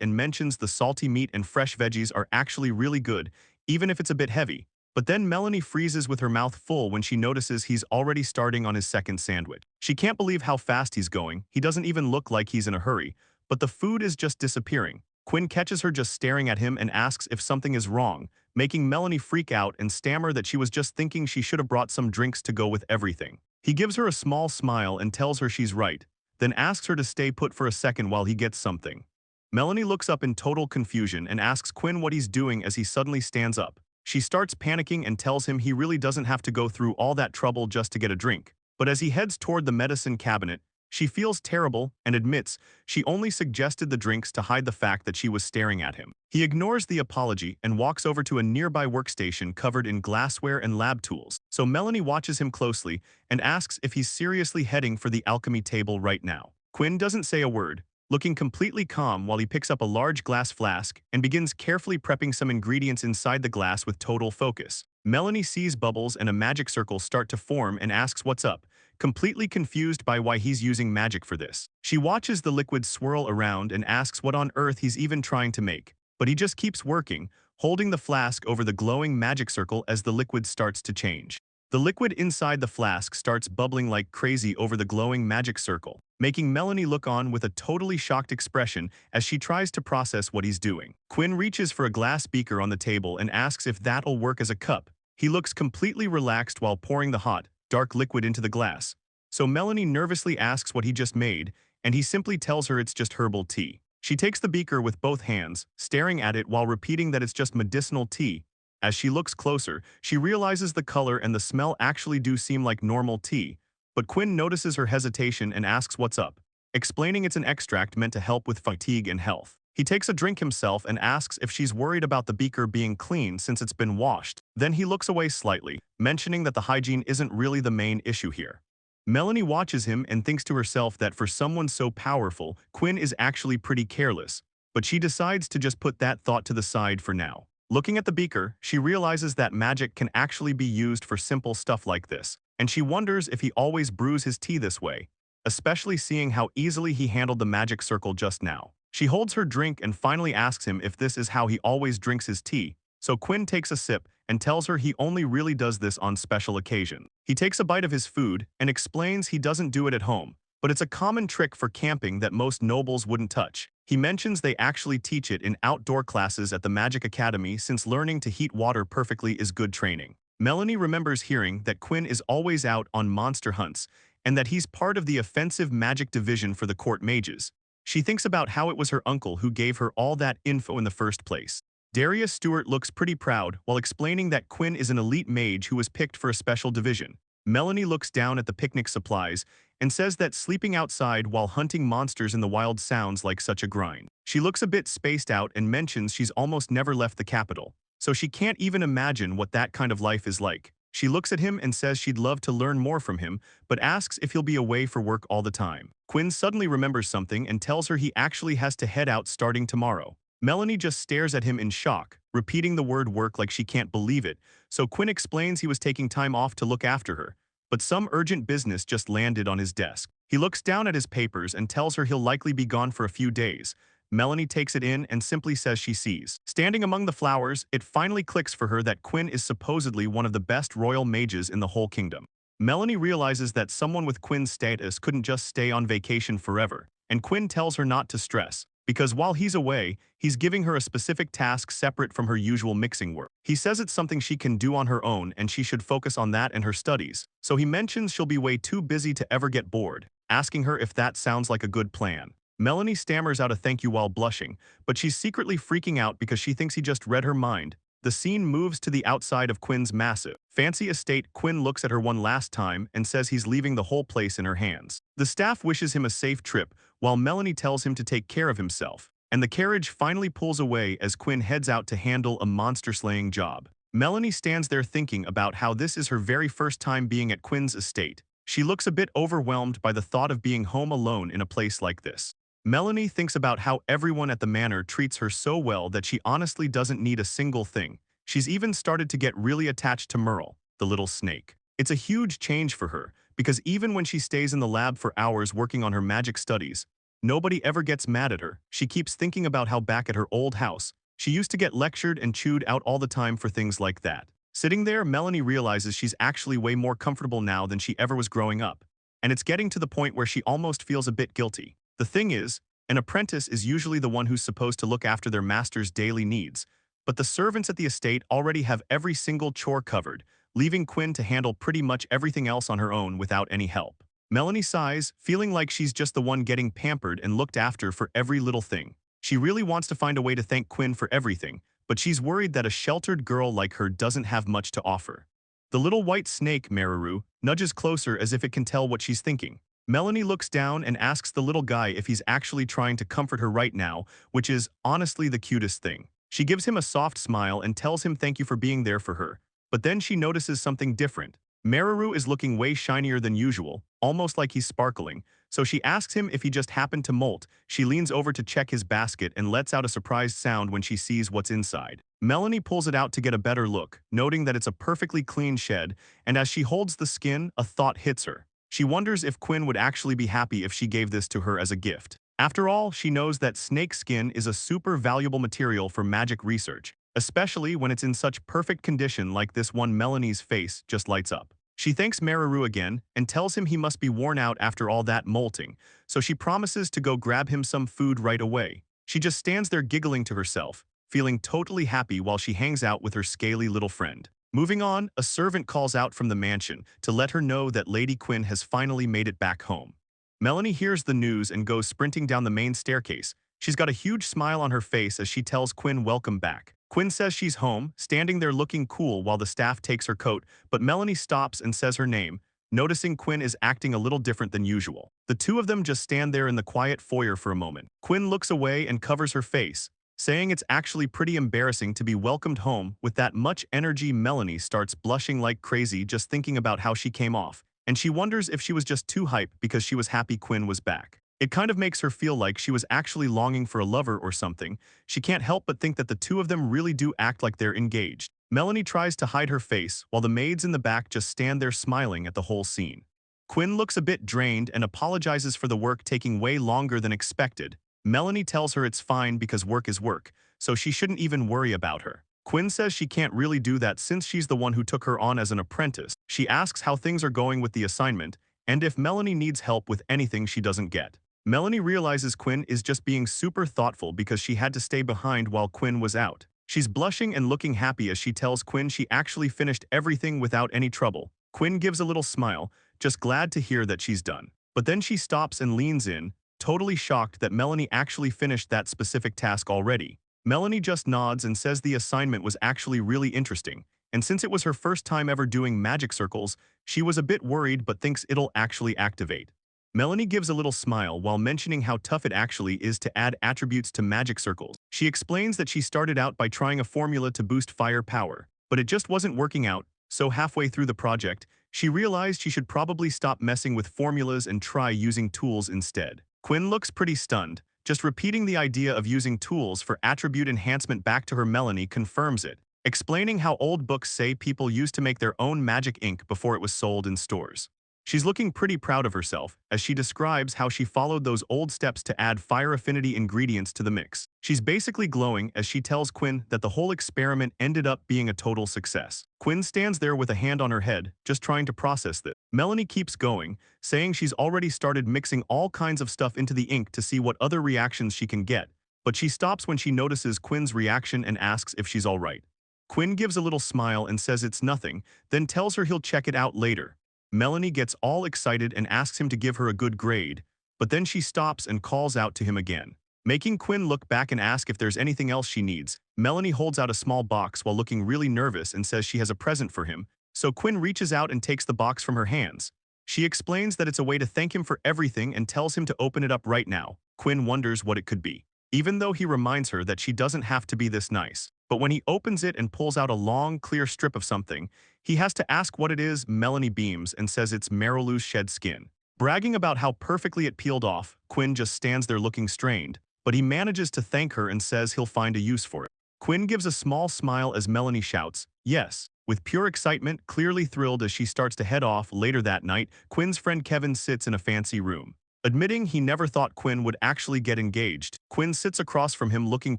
and mentions the salty meat and fresh veggies are actually really good, even if it's a bit heavy. But then Melanie freezes with her mouth full when she notices he's already starting on his second sandwich. She can't believe how fast he's going. He doesn't even look like he's in a hurry, but the food is just disappearing. Quinn catches her just staring at him and asks if something is wrong, making Melanie freak out and stammer that she was just thinking she should have brought some drinks to go with everything. He gives her a small smile and tells her she's right, then asks her to stay put for a second while he gets something. Melanie looks up in total confusion and asks Quinn what he's doing as he suddenly stands up. She starts panicking and tells him he really doesn't have to go through all that trouble just to get a drink. But as he heads toward the medicine cabinet, she feels terrible and admits she only suggested the drinks to hide the fact that she was staring at him. He ignores the apology and walks over to a nearby workstation covered in glassware and lab tools. So Melanie watches him closely and asks if he's seriously heading for the alchemy table right now. Quinn doesn't say a word, looking completely calm while he picks up a large glass flask and begins carefully prepping some ingredients inside the glass with total focus. Melanie sees bubbles and a magic circle start to form and asks what's up, completely confused by why he's using magic for this. She watches the liquid swirl around and asks what on earth he's even trying to make, but he just keeps working, holding the flask over the glowing magic circle as the liquid starts to change. The liquid inside the flask starts bubbling like crazy over the glowing magic circle, making Melanie look on with a totally shocked expression as she tries to process what he's doing. Quinn reaches for a glass beaker on the table and asks if that'll work as a cup. He looks completely relaxed while pouring the hot, dark liquid into the glass. So Melanie nervously asks what he just made, and he simply tells her it's just herbal tea. She takes the beaker with both hands, staring at it while repeating that it's just medicinal tea. As she looks closer, she realizes the color and the smell actually do seem like normal tea, but Quinn notices her hesitation and asks what's up, explaining it's an extract meant to help with fatigue and health. He takes a drink himself and asks if she's worried about the beaker being clean since it's been washed. Then he looks away slightly, mentioning that the hygiene isn't really the main issue here. Melanie watches him and thinks to herself that for someone so powerful, Quinn is actually pretty careless, but she decides to just put that thought to the side for now. Looking at the beaker, she realizes that magic can actually be used for simple stuff like this, and she wonders if he always brews his tea this way, especially seeing how easily he handled the magic circle just now. She holds her drink and finally asks him if this is how he always drinks his tea, so Quinn takes a sip and tells her he only really does this on special occasions. He takes a bite of his food and explains he doesn't do it at home, but it's a common trick for camping that most nobles wouldn't touch. He mentions they actually teach it in outdoor classes at the Magic Academy since learning to heat water perfectly is good training. Melanie remembers hearing that Quinn is always out on monster hunts and that he's part of the offensive magic division for the court mages. She thinks about how it was her uncle who gave her all that info in the first place. Darius Stewart looks pretty proud while explaining that Quinn is an elite mage who was picked for a special division. Melanie looks down at the picnic supplies and says that sleeping outside while hunting monsters in the wild sounds like such a grind. She looks a bit spaced out and mentions she's almost never left the capital, so she can't even imagine what that kind of life is like. She looks at him and says she'd love to learn more from him, but asks if he'll be away for work all the time. Quinn suddenly remembers something and tells her he actually has to head out starting tomorrow. Melanie just stares at him in shock, repeating the word work like she can't believe it, so Quinn explains he was taking time off to look after her, but some urgent business just landed on his desk. He looks down at his papers and tells her he'll likely be gone for a few days. Melanie takes it in and simply says she sees. Standing among the flowers, it finally clicks for her that Quinn is supposedly one of the best royal mages in the whole kingdom. Melanie realizes that someone with Quinn's status couldn't just stay on vacation forever, and Quinn tells her not to stress, because while he's away, he's giving her a specific task separate from her usual mixing work. He says it's something she can do on her own and she should focus on that and her studies, so he mentions she'll be way too busy to ever get bored, asking her if that sounds like a good plan. Melanie stammers out a thank you while blushing, but she's secretly freaking out because she thinks he just read her mind. The scene moves to the outside of Quinn's massive, fancy estate. Quinn looks at her one last time and says he's leaving the whole place in her hands. The staff wishes him a safe trip, while Melanie tells him to take care of himself, and the carriage finally pulls away as Quinn heads out to handle a monster-slaying job. Melanie stands there thinking about how this is her very first time being at Quinn's estate. She looks a bit overwhelmed by the thought of being home alone in a place like this. Melanie thinks about how everyone at the manor treats her so well that she honestly doesn't need a single thing. She's even started to get really attached to Merle, the little snake. It's a huge change for her, because even when she stays in the lab for hours working on her magic studies, nobody ever gets mad at her. She keeps thinking about how back at her old house, she used to get lectured and chewed out all the time for things like that. Sitting there, Melanie realizes she's actually way more comfortable now than she ever was growing up. And it's getting to the point where she almost feels a bit guilty. The thing is, an apprentice is usually the one who's supposed to look after their master's daily needs, but the servants at the estate already have every single chore covered, leaving Quinn to handle pretty much everything else on her own without any help. Melanie sighs, feeling like she's just the one getting pampered and looked after for every little thing. She really wants to find a way to thank Quinn for everything, but she's worried that a sheltered girl like her doesn't have much to offer. The little white snake, Mararu, nudges closer as if it can tell what she's thinking. Melanie looks down and asks the little guy if he's actually trying to comfort her right now, which is honestly the cutest thing. She gives him a soft smile and tells him thank you for being there for her, but then she notices something different. Mararu is looking way shinier than usual, almost like he's sparkling, so she asks him if he just happened to molt. She leans over to check his basket and lets out a surprised sound when she sees what's inside. Melanie pulls it out to get a better look, noting that it's a perfectly clean shed, and as she holds the skin, a thought hits her. She wonders if Quinn would actually be happy if she gave this to her as a gift. After all, she knows that snake skin is a super valuable material for magic research, especially when it's in such perfect condition like this one. Melanie's face just lights up. She thanks Mararu again and tells him he must be worn out after all that molting, so she promises to go grab him some food right away. She just stands there giggling to herself, feeling totally happy while she hangs out with her scaly little friend. Moving on, a servant calls out from the mansion to let her know that Lady Quinn has finally made it back home. Melanie hears the news and goes sprinting down the main staircase. She's got a huge smile on her face as she tells Quinn welcome back. Quinn says she's home, standing there looking cool while the staff takes her coat, but Melanie stops and says her name, noticing Quinn is acting a little different than usual. The two of them just stand there in the quiet foyer for a moment. Quinn looks away and covers her face, saying it's actually pretty embarrassing to be welcomed home with that much energy. Melanie starts blushing like crazy just thinking about how she came off, and she wonders if she was just too hype because she was happy Quinn was back. It kind of makes her feel like she was actually longing for a lover or something. She can't help but think that the two of them really do act like they're engaged. Melanie tries to hide her face while the maids in the back just stand there smiling at the whole scene. Quinn looks a bit drained and apologizes for the work taking way longer than expected. Melanie tells her it's fine because work is work, so she shouldn't even worry about her. Quinn says she can't really do that since she's the one who took her on as an apprentice. She asks how things are going with the assignment and if Melanie needs help with anything she doesn't get. Melanie realizes Quinn is just being super thoughtful because she had to stay behind while Quinn was out. She's blushing and looking happy as she tells Quinn she actually finished everything without any trouble. Quinn gives a little smile, just glad to hear that she's done. But then she stops and leans in, totally shocked that Melanie actually finished that specific task already. Melanie just nods and says the assignment was actually really interesting, and since it was her first time ever doing magic circles, she was a bit worried but thinks it'll actually activate. Melanie gives a little smile while mentioning how tough it actually is to add attributes to magic circles. She explains that she started out by trying a formula to boost fire power, but it just wasn't working out, so halfway through the project, she realized she should probably stop messing with formulas and try using tools instead. Quinn looks pretty stunned, just repeating the idea of using tools for attribute enhancement back to her. Melanie confirms it, explaining how old books say people used to make their own magic ink before it was sold in stores. She's looking pretty proud of herself as she describes how she followed those old steps to add fire affinity ingredients to the mix. She's basically glowing as she tells Quinn that the whole experiment ended up being a total success. Quinn stands there with a hand on her head, just trying to process this. Melanie keeps going, saying she's already started mixing all kinds of stuff into the ink to see what other reactions she can get, but she stops when she notices Quinn's reaction and asks if she's alright. Quinn gives a little smile and says it's nothing, then tells her he'll check it out later. Melanie gets all excited and asks him to give her a good grade, but then she stops and calls out to him again, making Quinn look back and ask if there's anything else she needs. Melanie holds out a small box while looking really nervous and says she has a present for him, so Quinn reaches out and takes the box from her hands. She explains that it's a way to thank him for everything and tells him to open it up right now. Quinn wonders what it could be, even though he reminds her that she doesn't have to be this nice. but when he opens it and pulls out a long, clear strip of something, he has to ask what it is. Melanie beams and says it's Marulu's shed skin. Bragging about how perfectly it peeled off, Quinn just stands there looking strained, but he manages to thank her and says he'll find a use for it. Quinn gives a small smile as Melanie shouts, "Yes," with pure excitement, clearly thrilled as she starts to head off. Later that night, Quinn's friend Kevin sits in a fancy room. Admitting he never thought Quinn would actually get engaged, Quinn sits across from him looking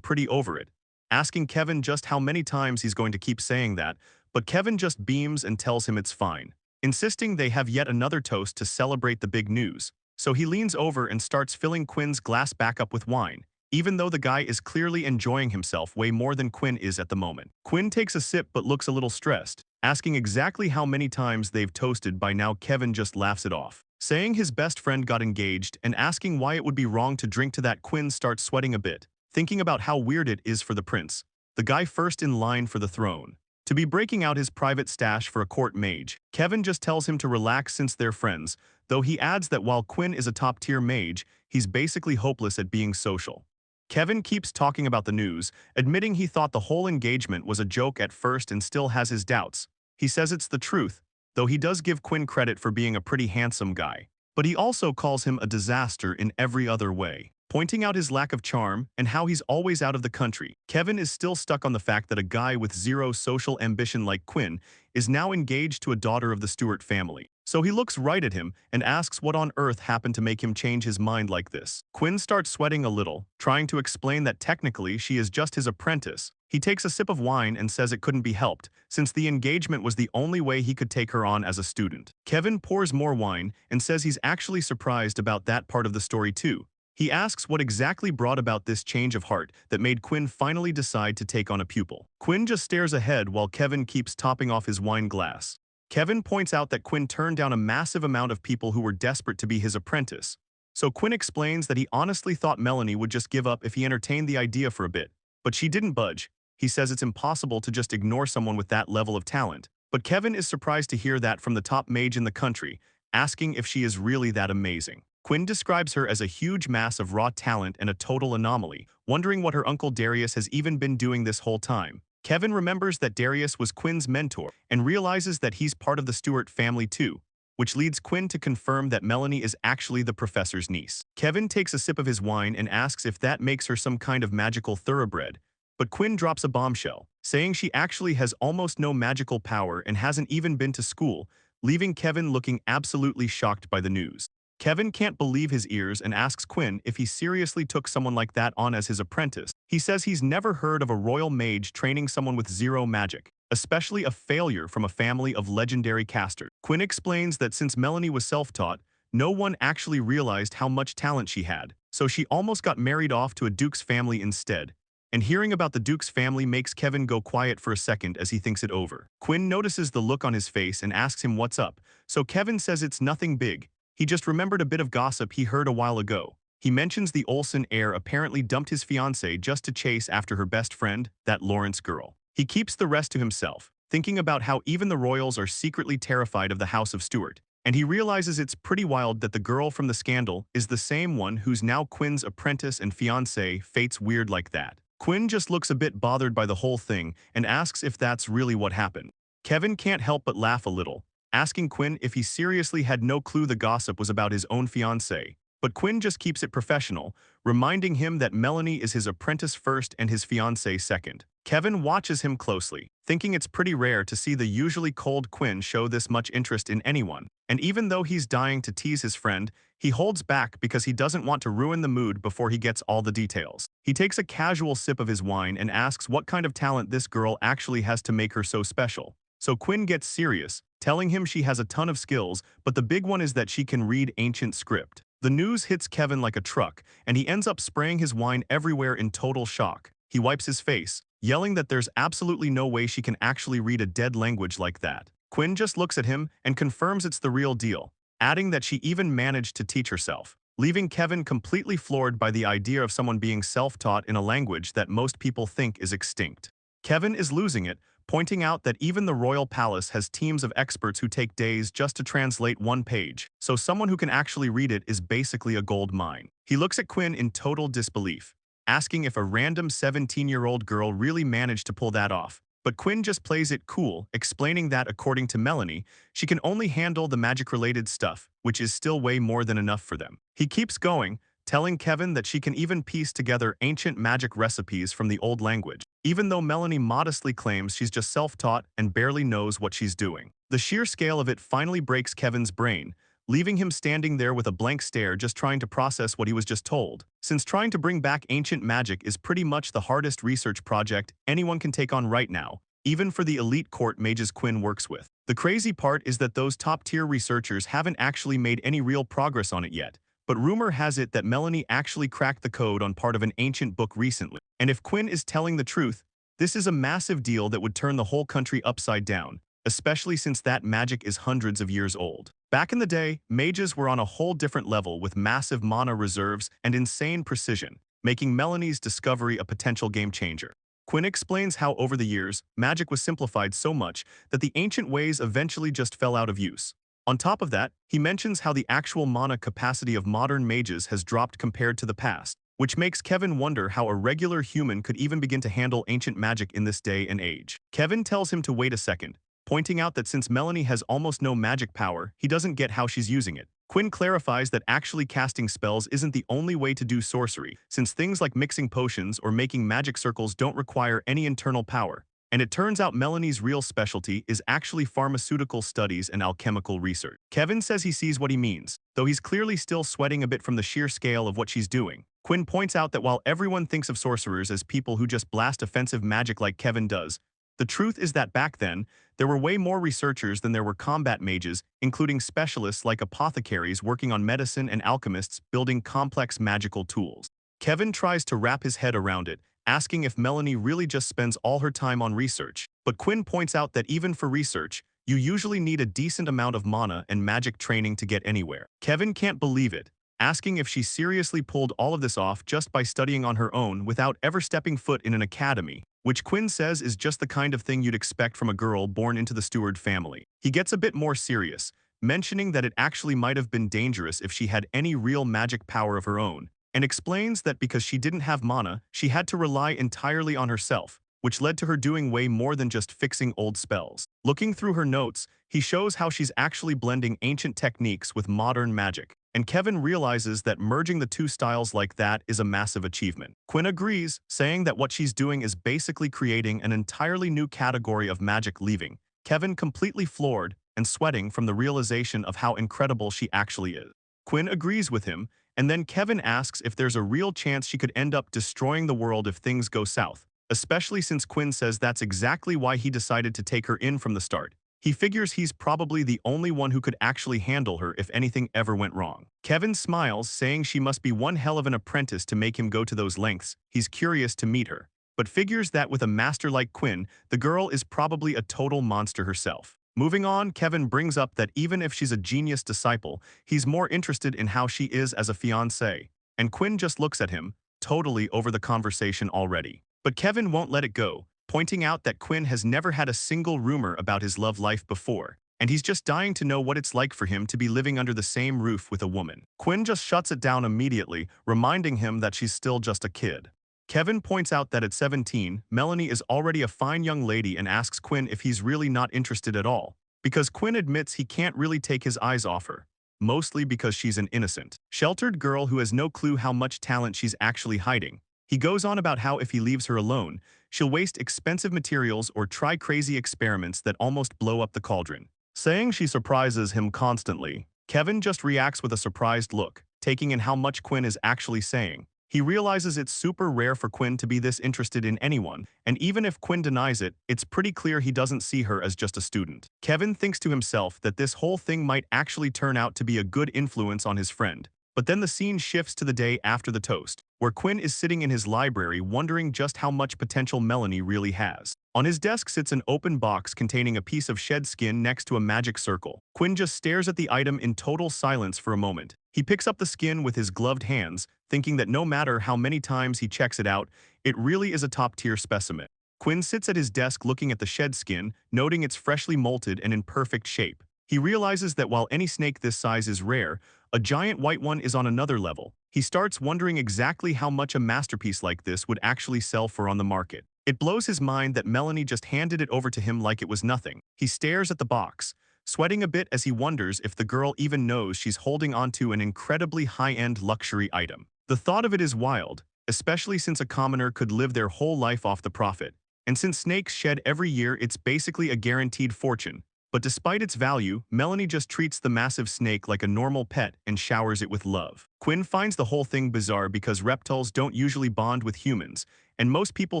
pretty over it, asking Kevin just how many times he's going to keep saying that, but Kevin just beams and tells him it's fine, insisting they have yet another toast to celebrate the big news. So he leans over and starts filling Quinn's glass back up with wine, even though the guy is clearly enjoying himself way more than Quinn is at the moment. Quinn takes a sip but looks a little stressed, asking exactly how many times they've toasted. By now Kevin just laughs it off, saying his best friend got engaged and asking why it would be wrong to drink to that. Quinn starts sweating a bit, thinking about how weird it is for the prince, the guy first in line for the throne, to be breaking out his private stash for a court mage. Kevin just tells him to relax since they're friends, though he adds that while Quinn is a top-tier mage, he's basically hopeless at being social. Kevin keeps talking about the news, admitting he thought the whole engagement was a joke at first and still has his doubts. He says it's the truth, though he does give Quinn credit for being a pretty handsome guy. But he also calls him a disaster in every other way, pointing out his lack of charm and how he's always out of the country. Kevin is still stuck on the fact that a guy with zero social ambition like Quinn is now engaged to a daughter of the Stewart family. So he looks right at him and asks what on earth happened to make him change his mind like this. Quinn starts sweating a little, trying to explain that technically she is just his apprentice. He takes a sip of wine and says it couldn't be helped, since the engagement was the only way he could take her on as a student. Kevin pours more wine and says he's actually surprised about that part of the story too. He asks what exactly brought about this change of heart that made Quinn finally decide to take on a pupil. Quinn just stares ahead while Kevin keeps topping off his wine glass. Kevin points out that Quinn turned down a massive amount of people who were desperate to be his apprentice. So Quinn explains that he honestly thought Melanie would just give up if he entertained the idea for a bit, but she didn't budge. He says it's impossible to just ignore someone with that level of talent. But Kevin is surprised to hear that from the top mage in the country, asking if she is really that amazing. Quinn describes her as a huge mass of raw talent and a total anomaly, wondering what her uncle Darius has even been doing this whole time. Kevin remembers that Darius was Quinn's mentor and realizes that he's part of the Stewart family too, which leads Quinn to confirm that Melanie is actually the professor's niece. Kevin takes a sip of his wine and asks if that makes her some kind of magical thoroughbred, but Quinn drops a bombshell, saying she actually has almost no magical power and hasn't even been to school, leaving Kevin looking absolutely shocked by the news. Kevin can't believe his ears and asks Quinn if he seriously took someone like that on as his apprentice. He says he's never heard of a royal mage training someone with zero magic, especially a failure from a family of legendary casters. Quinn explains that since Melanie was self-taught, no one actually realized how much talent she had, so she almost got married off to a duke's family instead. And hearing about the duke's family makes Kevin go quiet for a second as he thinks it over. Quinn notices the look on his face and asks him what's up, so Kevin says it's nothing big. He just remembered a bit of gossip he heard a while ago. He mentions the Olsen heir apparently dumped his fiancée just to chase after her best friend, that Lawrence girl. He keeps the rest to himself, thinking about how even the royals are secretly terrified of the House of Stewart. And he realizes it's pretty wild that the girl from the scandal is the same one who's now Quinn's apprentice and fiancée. Fate's weird like that. Quinn just looks a bit bothered by the whole thing and asks if that's really what happened. Kevin can't help but laugh a little, asking Quinn if he seriously had no clue the gossip was about his own fiancée. But Quinn just keeps it professional, reminding him that Melanie is his apprentice first and his fiancée second. Kevin watches him closely, thinking it's pretty rare to see the usually cold Quinn show this much interest in anyone. And even though he's dying to tease his friend, he holds back because he doesn't want to ruin the mood before he gets all the details. He takes a casual sip of his wine and asks what kind of talent this girl actually has to make her so special. So Quinn gets serious, telling him she has a ton of skills, but the big one is that she can read ancient script. The news hits Kevin like a truck, and he ends up spraying his wine everywhere in total shock. He wipes his face, yelling that there's absolutely no way she can actually read a dead language like that. Quinn just looks at him and confirms it's the real deal, adding that she even managed to teach herself, leaving Kevin completely floored by the idea of someone being self-taught in a language that most people think is extinct. Kevin is losing it, pointing out that even the royal palace has teams of experts who take days just to translate one page, so someone who can actually read it is basically a gold mine. He looks at Quinn in total disbelief, asking if a random 17-year-old girl really managed to pull that off. But Quinn just plays it cool, explaining that according to Melanie, she can only handle the magic-related stuff, which is still way more than enough for them. He keeps going, telling Kevin that she can even piece together ancient magic recipes from the old language, even though Melanie modestly claims she's just self-taught and barely knows what she's doing. The sheer scale of it finally breaks Kevin's brain, leaving him standing there with a blank stare just trying to process what he was just told, since trying to bring back ancient magic is pretty much the hardest research project anyone can take on right now, even for the elite court mages Quinn works with. The crazy part is that those top-tier researchers haven't actually made any real progress on it yet, but rumor has it that Melanie actually cracked the code on part of an ancient book recently. And if Quinn is telling the truth, this is a massive deal that would turn the whole country upside down, especially since that magic is hundreds of years old. Back in the day, mages were on a whole different level with massive mana reserves and insane precision, making Melanie's discovery a potential game-changer. Quinn explains how over the years, magic was simplified so much that the ancient ways eventually just fell out of use. On top of that, he mentions how the actual mana capacity of modern mages has dropped compared to the past, which makes Kevin wonder how a regular human could even begin to handle ancient magic in this day and age. Kevin tells him to wait a second, pointing out that since Melanie has almost no magic power, he doesn't get how she's using it. Quinn clarifies that actually casting spells isn't the only way to do sorcery, since things like mixing potions or making magic circles don't require any internal power. And it turns out Melanie's real specialty is actually pharmaceutical studies and alchemical research. Kevin says he sees what he means, though he's clearly still sweating a bit from the sheer scale of what she's doing. Quinn points out that while everyone thinks of sorcerers as people who just blast offensive magic like Kevin does, the truth is that back then, there were way more researchers than there were combat mages, including specialists like apothecaries working on medicine and alchemists building complex magical tools. Kevin tries to wrap his head around it, asking if Melanie really just spends all her time on research. But Quinn points out that even for research, you usually need a decent amount of mana and magic training to get anywhere. Kevin can't believe it, asking if she seriously pulled all of this off just by studying on her own without ever stepping foot in an academy, which Quinn says is just the kind of thing you'd expect from a girl born into the Steward family. He gets a bit more serious, mentioning that it actually might have been dangerous if she had any real magic power of her own, and explains that because she didn't have mana, she had to rely entirely on herself, which led to her doing way more than just fixing old spells. Looking through her notes, he shows how she's actually blending ancient techniques with modern magic, and Kevin realizes that merging the two styles like that is a massive achievement. Quinn agrees, saying that what she's doing is basically creating an entirely new category of magic, leaving Kevin completely floored and sweating from the realization of how incredible she actually is. Quinn agrees with him, and then Kevin asks if there's a real chance she could end up destroying the world if things go south, especially since Quinn says that's exactly why he decided to take her in from the start. He figures he's probably the only one who could actually handle her if anything ever went wrong. Kevin smiles, saying she must be one hell of an apprentice to make him go to those lengths. He's curious to meet her, but figures that with a master like Quinn, the girl is probably a total monster herself. Moving on, Kevin brings up that even if she's a genius disciple, he's more interested in how she is as a fiancée, and Quinn just looks at him, totally over the conversation already. But Kevin won't let it go, pointing out that Quinn has never had a single rumor about his love life before, and he's just dying to know what it's like for him to be living under the same roof with a woman. Quinn just shuts it down immediately, reminding him that she's still just a kid. Kevin points out that at 17, Melanie is already a fine young lady and asks Quinn if he's really not interested at all, because Quinn admits he can't really take his eyes off her, mostly because she's an innocent, sheltered girl who has no clue how much talent she's actually hiding. He goes on about how if he leaves her alone, she'll waste expensive materials or try crazy experiments that almost blow up the cauldron, saying she surprises him constantly. Kevin just reacts with a surprised look, taking in how much Quinn is actually saying. He realizes it's super rare for Quinn to be this interested in anyone, and even if Quinn denies it, it's pretty clear he doesn't see her as just a student. Kevin thinks to himself that this whole thing might actually turn out to be a good influence on his friend. But then the scene shifts to the day after the toast, where Quinn is sitting in his library wondering just how much potential Melanie really has. On his desk sits an open box containing a piece of shed skin next to a magic circle. Quinn just stares at the item in total silence for a moment. He picks up the skin with his gloved hands, thinking that no matter how many times he checks it out, it really is a top-tier specimen. Quinn sits at his desk looking at the shed skin, noting it's freshly molted and in perfect shape. He realizes that while any snake this size is rare, A giant white one is on another level. He starts wondering exactly how much a masterpiece like this would actually sell for on the market. It blows his mind that Melanie just handed it over to him like it was nothing. He stares at the box, sweating a bit as he wonders if the girl even knows she's holding onto an incredibly high-end luxury item. The thought of it is wild, especially since a commoner could live their whole life off the profit. And since snakes shed every year, it's basically a guaranteed fortune. But despite its value, Melanie just treats the massive snake like a normal pet and showers it with love. Quinn finds the whole thing bizarre because reptiles don't usually bond with humans, and most people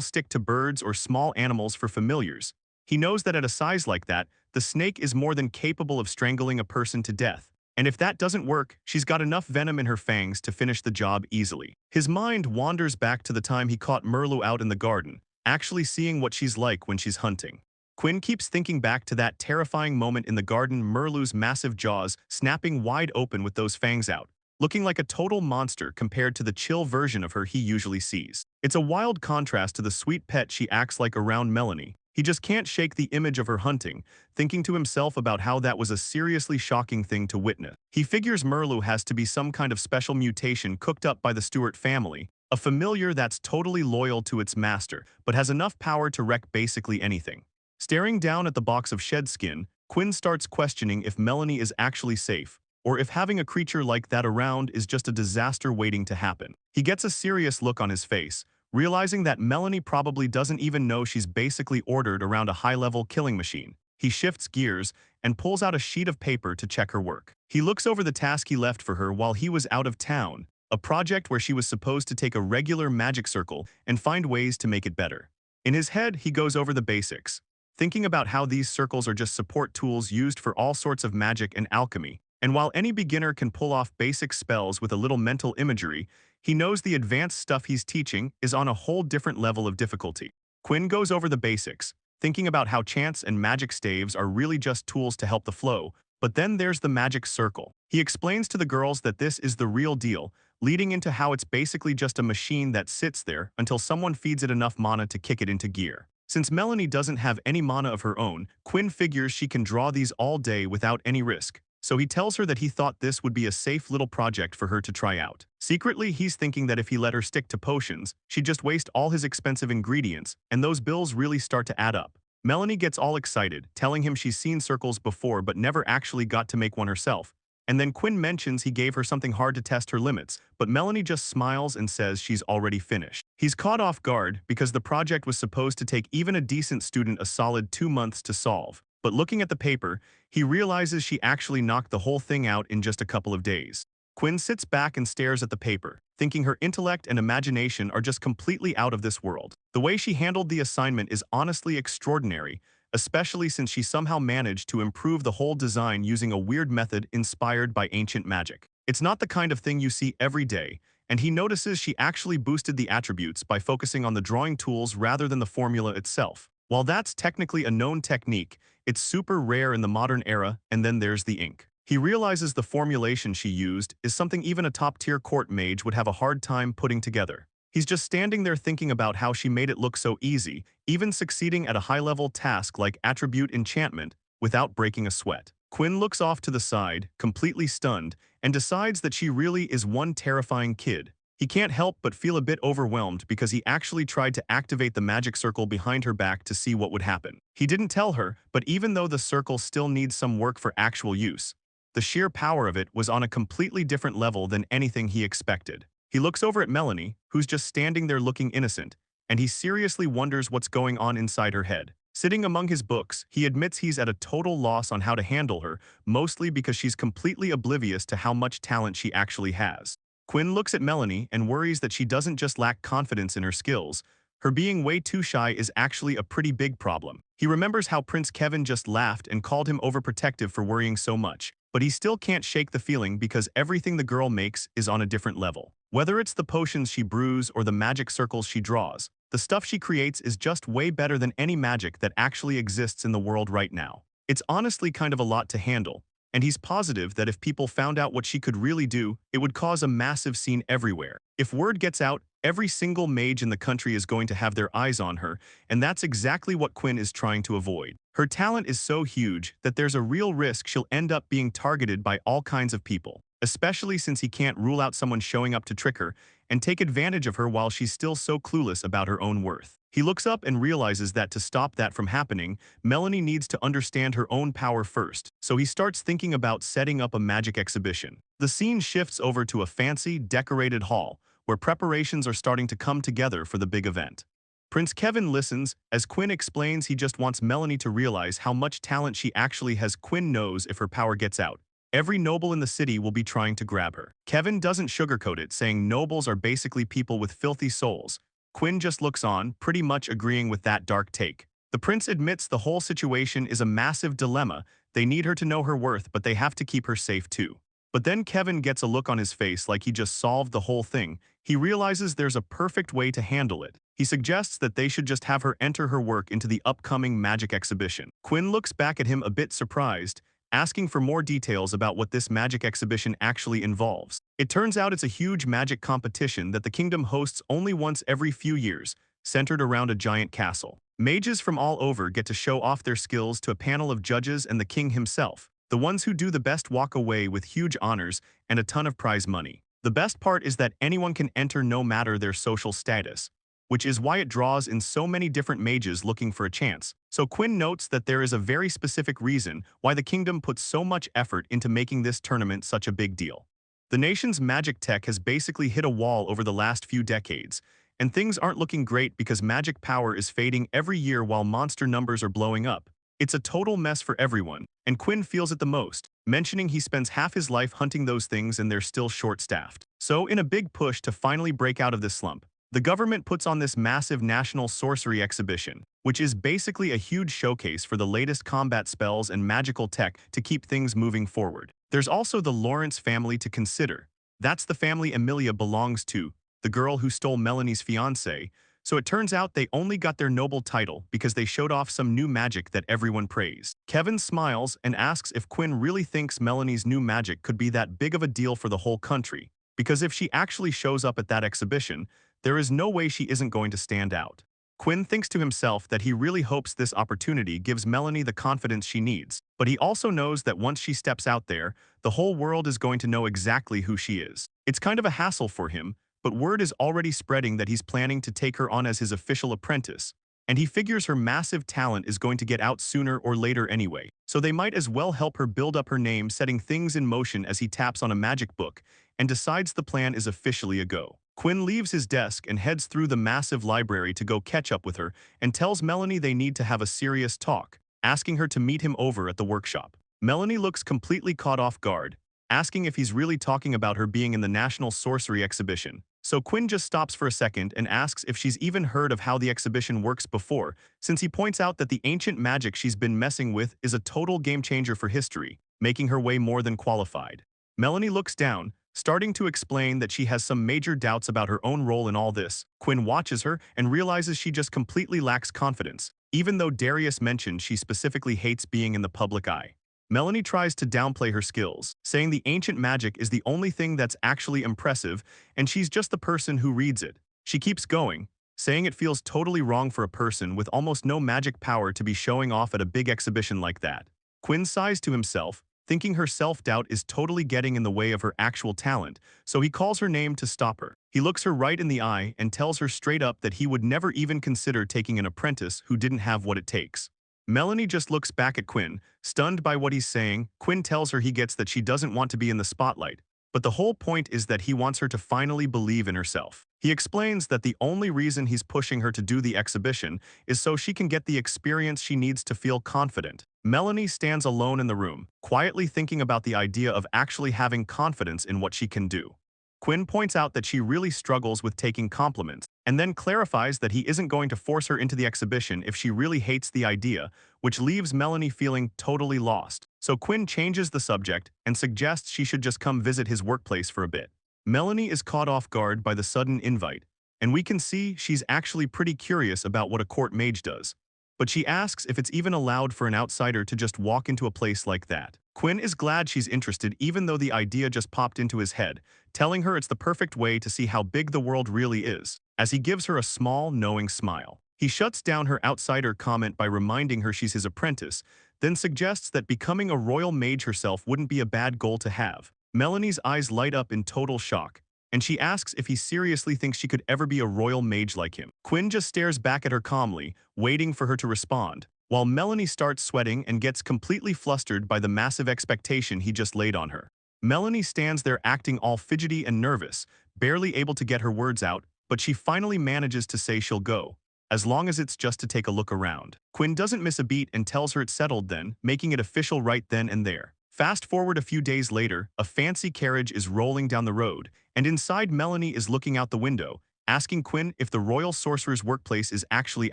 stick to birds or small animals for familiars. He knows that at a size like that, the snake is more than capable of strangling a person to death. And if that doesn't work, she's got enough venom in her fangs to finish the job easily. His mind wanders back to the time he caught Merlu out in the garden, actually seeing what she's like when she's hunting. Quinn keeps thinking back to that terrifying moment in the garden, Merlu's massive jaws snapping wide open with those fangs out, looking like a total monster compared to the chill version of her he usually sees. It's a wild contrast to the sweet pet she acts like around Melanie. He just can't shake the image of her hunting, thinking to himself about how that was a seriously shocking thing to witness. He figures Merlu has to be some kind of special mutation cooked up by the Stewart family, a familiar that's totally loyal to its master, but has enough power to wreck basically anything. Staring down at the box of shed skin, Quinn starts questioning if Melanie is actually safe, or if having a creature like that around is just a disaster waiting to happen. He gets a serious look on his face, realizing that Melanie probably doesn't even know she's basically ordered around a high-level killing machine. He shifts gears and pulls out a sheet of paper to check her work. He looks over the task he left for her while he was out of town, a project where she was supposed to take a regular magic circle and find ways to make it better. In his head, he goes over the basics, thinking about how these circles are just support tools used for all sorts of magic and alchemy. And while any beginner can pull off basic spells with a little mental imagery, he knows the advanced stuff he's teaching is on a whole different level of difficulty. Quinn goes over the basics, thinking about how chants and magic staves are really just tools to help the flow, but then there's the magic circle. He explains to the girls that this is the real deal, leading into how it's basically just a machine that sits there until someone feeds it enough mana to kick it into gear. Since Melanie doesn't have any mana of her own, Quinn figures she can draw these all day without any risk. So he tells her that he thought this would be a safe little project for her to try out. Secretly, he's thinking that if he let her stick to potions, she'd just waste all his expensive ingredients, and those bills really start to add up. Melanie gets all excited, telling him she's seen circles before but never actually got to make one herself. And then Quinn mentions he gave her something hard to test her limits, but Melanie just smiles and says she's already finished. He's caught off guard because the project was supposed to take even a decent student a solid 2 months to solve. But looking at the paper, he realizes she actually knocked the whole thing out in just a couple of days. Quinn sits back and stares at the paper, thinking her intellect and imagination are just completely out of this world. The way she handled the assignment is honestly extraordinary, especially since she somehow managed to improve the whole design using a weird method inspired by ancient magic. It's not the kind of thing you see every day, and he notices she actually boosted the attributes by focusing on the drawing tools rather than the formula itself. While that's technically a known technique, it's super rare in the modern era, and then there's the ink. He realizes the formulation she used is something even a top-tier court mage would have a hard time putting together. He's just standing there thinking about how she made it look so easy, even succeeding at a high-level task like attribute enchantment without breaking a sweat. Quinn looks off to the side, completely stunned, and decides that she really is one terrifying kid. He can't help but feel a bit overwhelmed because he actually tried to activate the magic circle behind her back to see what would happen. He didn't tell her, but even though the circle still needs some work for actual use, the sheer power of it was on a completely different level than anything he expected. He looks over at Melanie, who's just standing there looking innocent, and he seriously wonders what's going on inside her head. Sitting among his books, he admits he's at a total loss on how to handle her, mostly because she's completely oblivious to how much talent she actually has. Quinn looks at Melanie and worries that she doesn't just lack confidence in her skills. Her being way too shy is actually a pretty big problem. He remembers how Prince Kevin just laughed and called him overprotective for worrying so much, but he still can't shake the feeling because everything the girl makes is on a different level. Whether it's the potions she brews or the magic circles she draws, the stuff she creates is just way better than any magic that actually exists in the world right now. It's honestly kind of a lot to handle, and he's positive that if people found out what she could really do, it would cause a massive scene everywhere. If word gets out, every single mage in the country is going to have their eyes on her, and that's exactly what Quinn is trying to avoid. Her talent is so huge that there's a real risk she'll end up being targeted by all kinds of people, especially since he can't rule out someone showing up to trick her and take advantage of her while she's still so clueless about her own worth. He looks up and realizes that to stop that from happening, Melanie needs to understand her own power first, so he starts thinking about setting up a magic exhibition. The scene shifts over to a fancy, decorated hall, where preparations are starting to come together for the big event. Prince Kevin listens as Quinn explains he just wants Melanie to realize how much talent she actually has. Quinn knows if her power gets out, every noble in the city will be trying to grab her. Kevin doesn't sugarcoat it, saying nobles are basically people with filthy souls. Quinn just looks on, pretty much agreeing with that dark take. The prince admits the whole situation is a massive dilemma. They need her to know her worth, but they have to keep her safe too. But then Kevin gets a look on his face like he just solved the whole thing. He realizes there's a perfect way to handle it. He suggests that they should just have her enter her work into the upcoming magic exhibition. Quinn looks back at him a bit surprised, asking for more details about what this magic exhibition actually involves. It turns out it's a huge magic competition that the kingdom hosts only once every few years, centered around a giant castle. Mages from all over get to show off their skills to a panel of judges and the king himself. The ones who do the best walk away with huge honors and a ton of prize money. The best part is that anyone can enter no matter their social status, which is why it draws in so many different mages looking for a chance. So Quinn notes that there is a very specific reason why the kingdom puts so much effort into making this tournament such a big deal. The nation's magic tech has basically hit a wall over the last few decades, and things aren't looking great because magic power is fading every year while monster numbers are blowing up. It's a total mess for everyone, and Quinn feels it the most, mentioning he spends half his life hunting those things and they're still short-staffed. So in a big push to finally break out of this slump, the government puts on this massive national sorcery exhibition, which is basically a huge showcase for the latest combat spells and magical tech to keep things moving forward. There's also the Lawrence family to consider. That's the family Emilia belongs to, the girl who stole Melanie's fiancé, so it turns out they only got their noble title because they showed off some new magic that everyone praised. Kevin smiles and asks if Quinn really thinks Melanie's new magic could be that big of a deal for the whole country, because if she actually shows up at that exhibition, there is no way she isn't going to stand out. Quinn thinks to himself that he really hopes this opportunity gives Melanie the confidence she needs, but he also knows that once she steps out there, the whole world is going to know exactly who she is. It's kind of a hassle for him, but word is already spreading that he's planning to take her on as his official apprentice, and he figures her massive talent is going to get out sooner or later anyway, so they might as well help her build up her name, setting things in motion as he taps on a magic book and decides the plan is officially a go. Quinn leaves his desk and heads through the massive library to go catch up with her and tells Melanie they need to have a serious talk, asking her to meet him over at the workshop. Melanie looks completely caught off guard, asking if he's really talking about her being in the National Sorcery Exhibition. So Quinn just stops for a second and asks if she's even heard of how the exhibition works before, since he points out that the ancient magic she's been messing with is a total game changer for history, making her way more than qualified. Melanie looks down, starting to explain that she has some major doubts about her own role in all this. Quinn watches her and realizes she just completely lacks confidence, even though Darius mentioned she specifically hates being in the public eye. Melanie tries to downplay her skills, saying the ancient magic is the only thing that's actually impressive and she's just the person who reads it. She keeps going, saying it feels totally wrong for a person with almost no magic power to be showing off at a big exhibition like that. Quinn sighs to himself, thinking her self-doubt is totally getting in the way of her actual talent, so he calls her name to stop her. He looks her right in the eye and tells her straight up that he would never even consider taking an apprentice who didn't have what it takes. Melanie just looks back at Quinn, stunned by what he's saying. Quinn tells her he gets that she doesn't want to be in the spotlight, but the whole point is that he wants her to finally believe in herself. He explains that the only reason he's pushing her to do the exhibition is so she can get the experience she needs to feel confident. Melanie stands alone in the room, quietly thinking about the idea of actually having confidence in what she can do. Quinn points out that she really struggles with taking compliments, and then clarifies that he isn't going to force her into the exhibition if she really hates the idea, which leaves Melanie feeling totally lost. So Quinn changes the subject and suggests she should just come visit his workplace for a bit. Melanie is caught off guard by the sudden invite, and we can see she's actually pretty curious about what a court mage does. But she asks if it's even allowed for an outsider to just walk into a place like that. Quinn is glad she's interested even though the idea just popped into his head, telling her it's the perfect way to see how big the world really is, as he gives her a small, knowing smile. He shuts down her outsider comment by reminding her she's his apprentice, then suggests that becoming a royal mage herself wouldn't be a bad goal to have. Melanie's eyes light up in total shock, and she asks if he seriously thinks she could ever be a royal mage like him. Quinn just stares back at her calmly, waiting for her to respond, while Melanie starts sweating and gets completely flustered by the massive expectation he just laid on her. Melanie stands there acting all fidgety and nervous, barely able to get her words out, but she finally manages to say she'll go, as long as it's just to take a look around. Quinn doesn't miss a beat and tells her it's settled then, making it official right then and there. Fast forward a few days later, a fancy carriage is rolling down the road, and inside Melanie is looking out the window, asking Quinn if the royal sorcerer's workplace is actually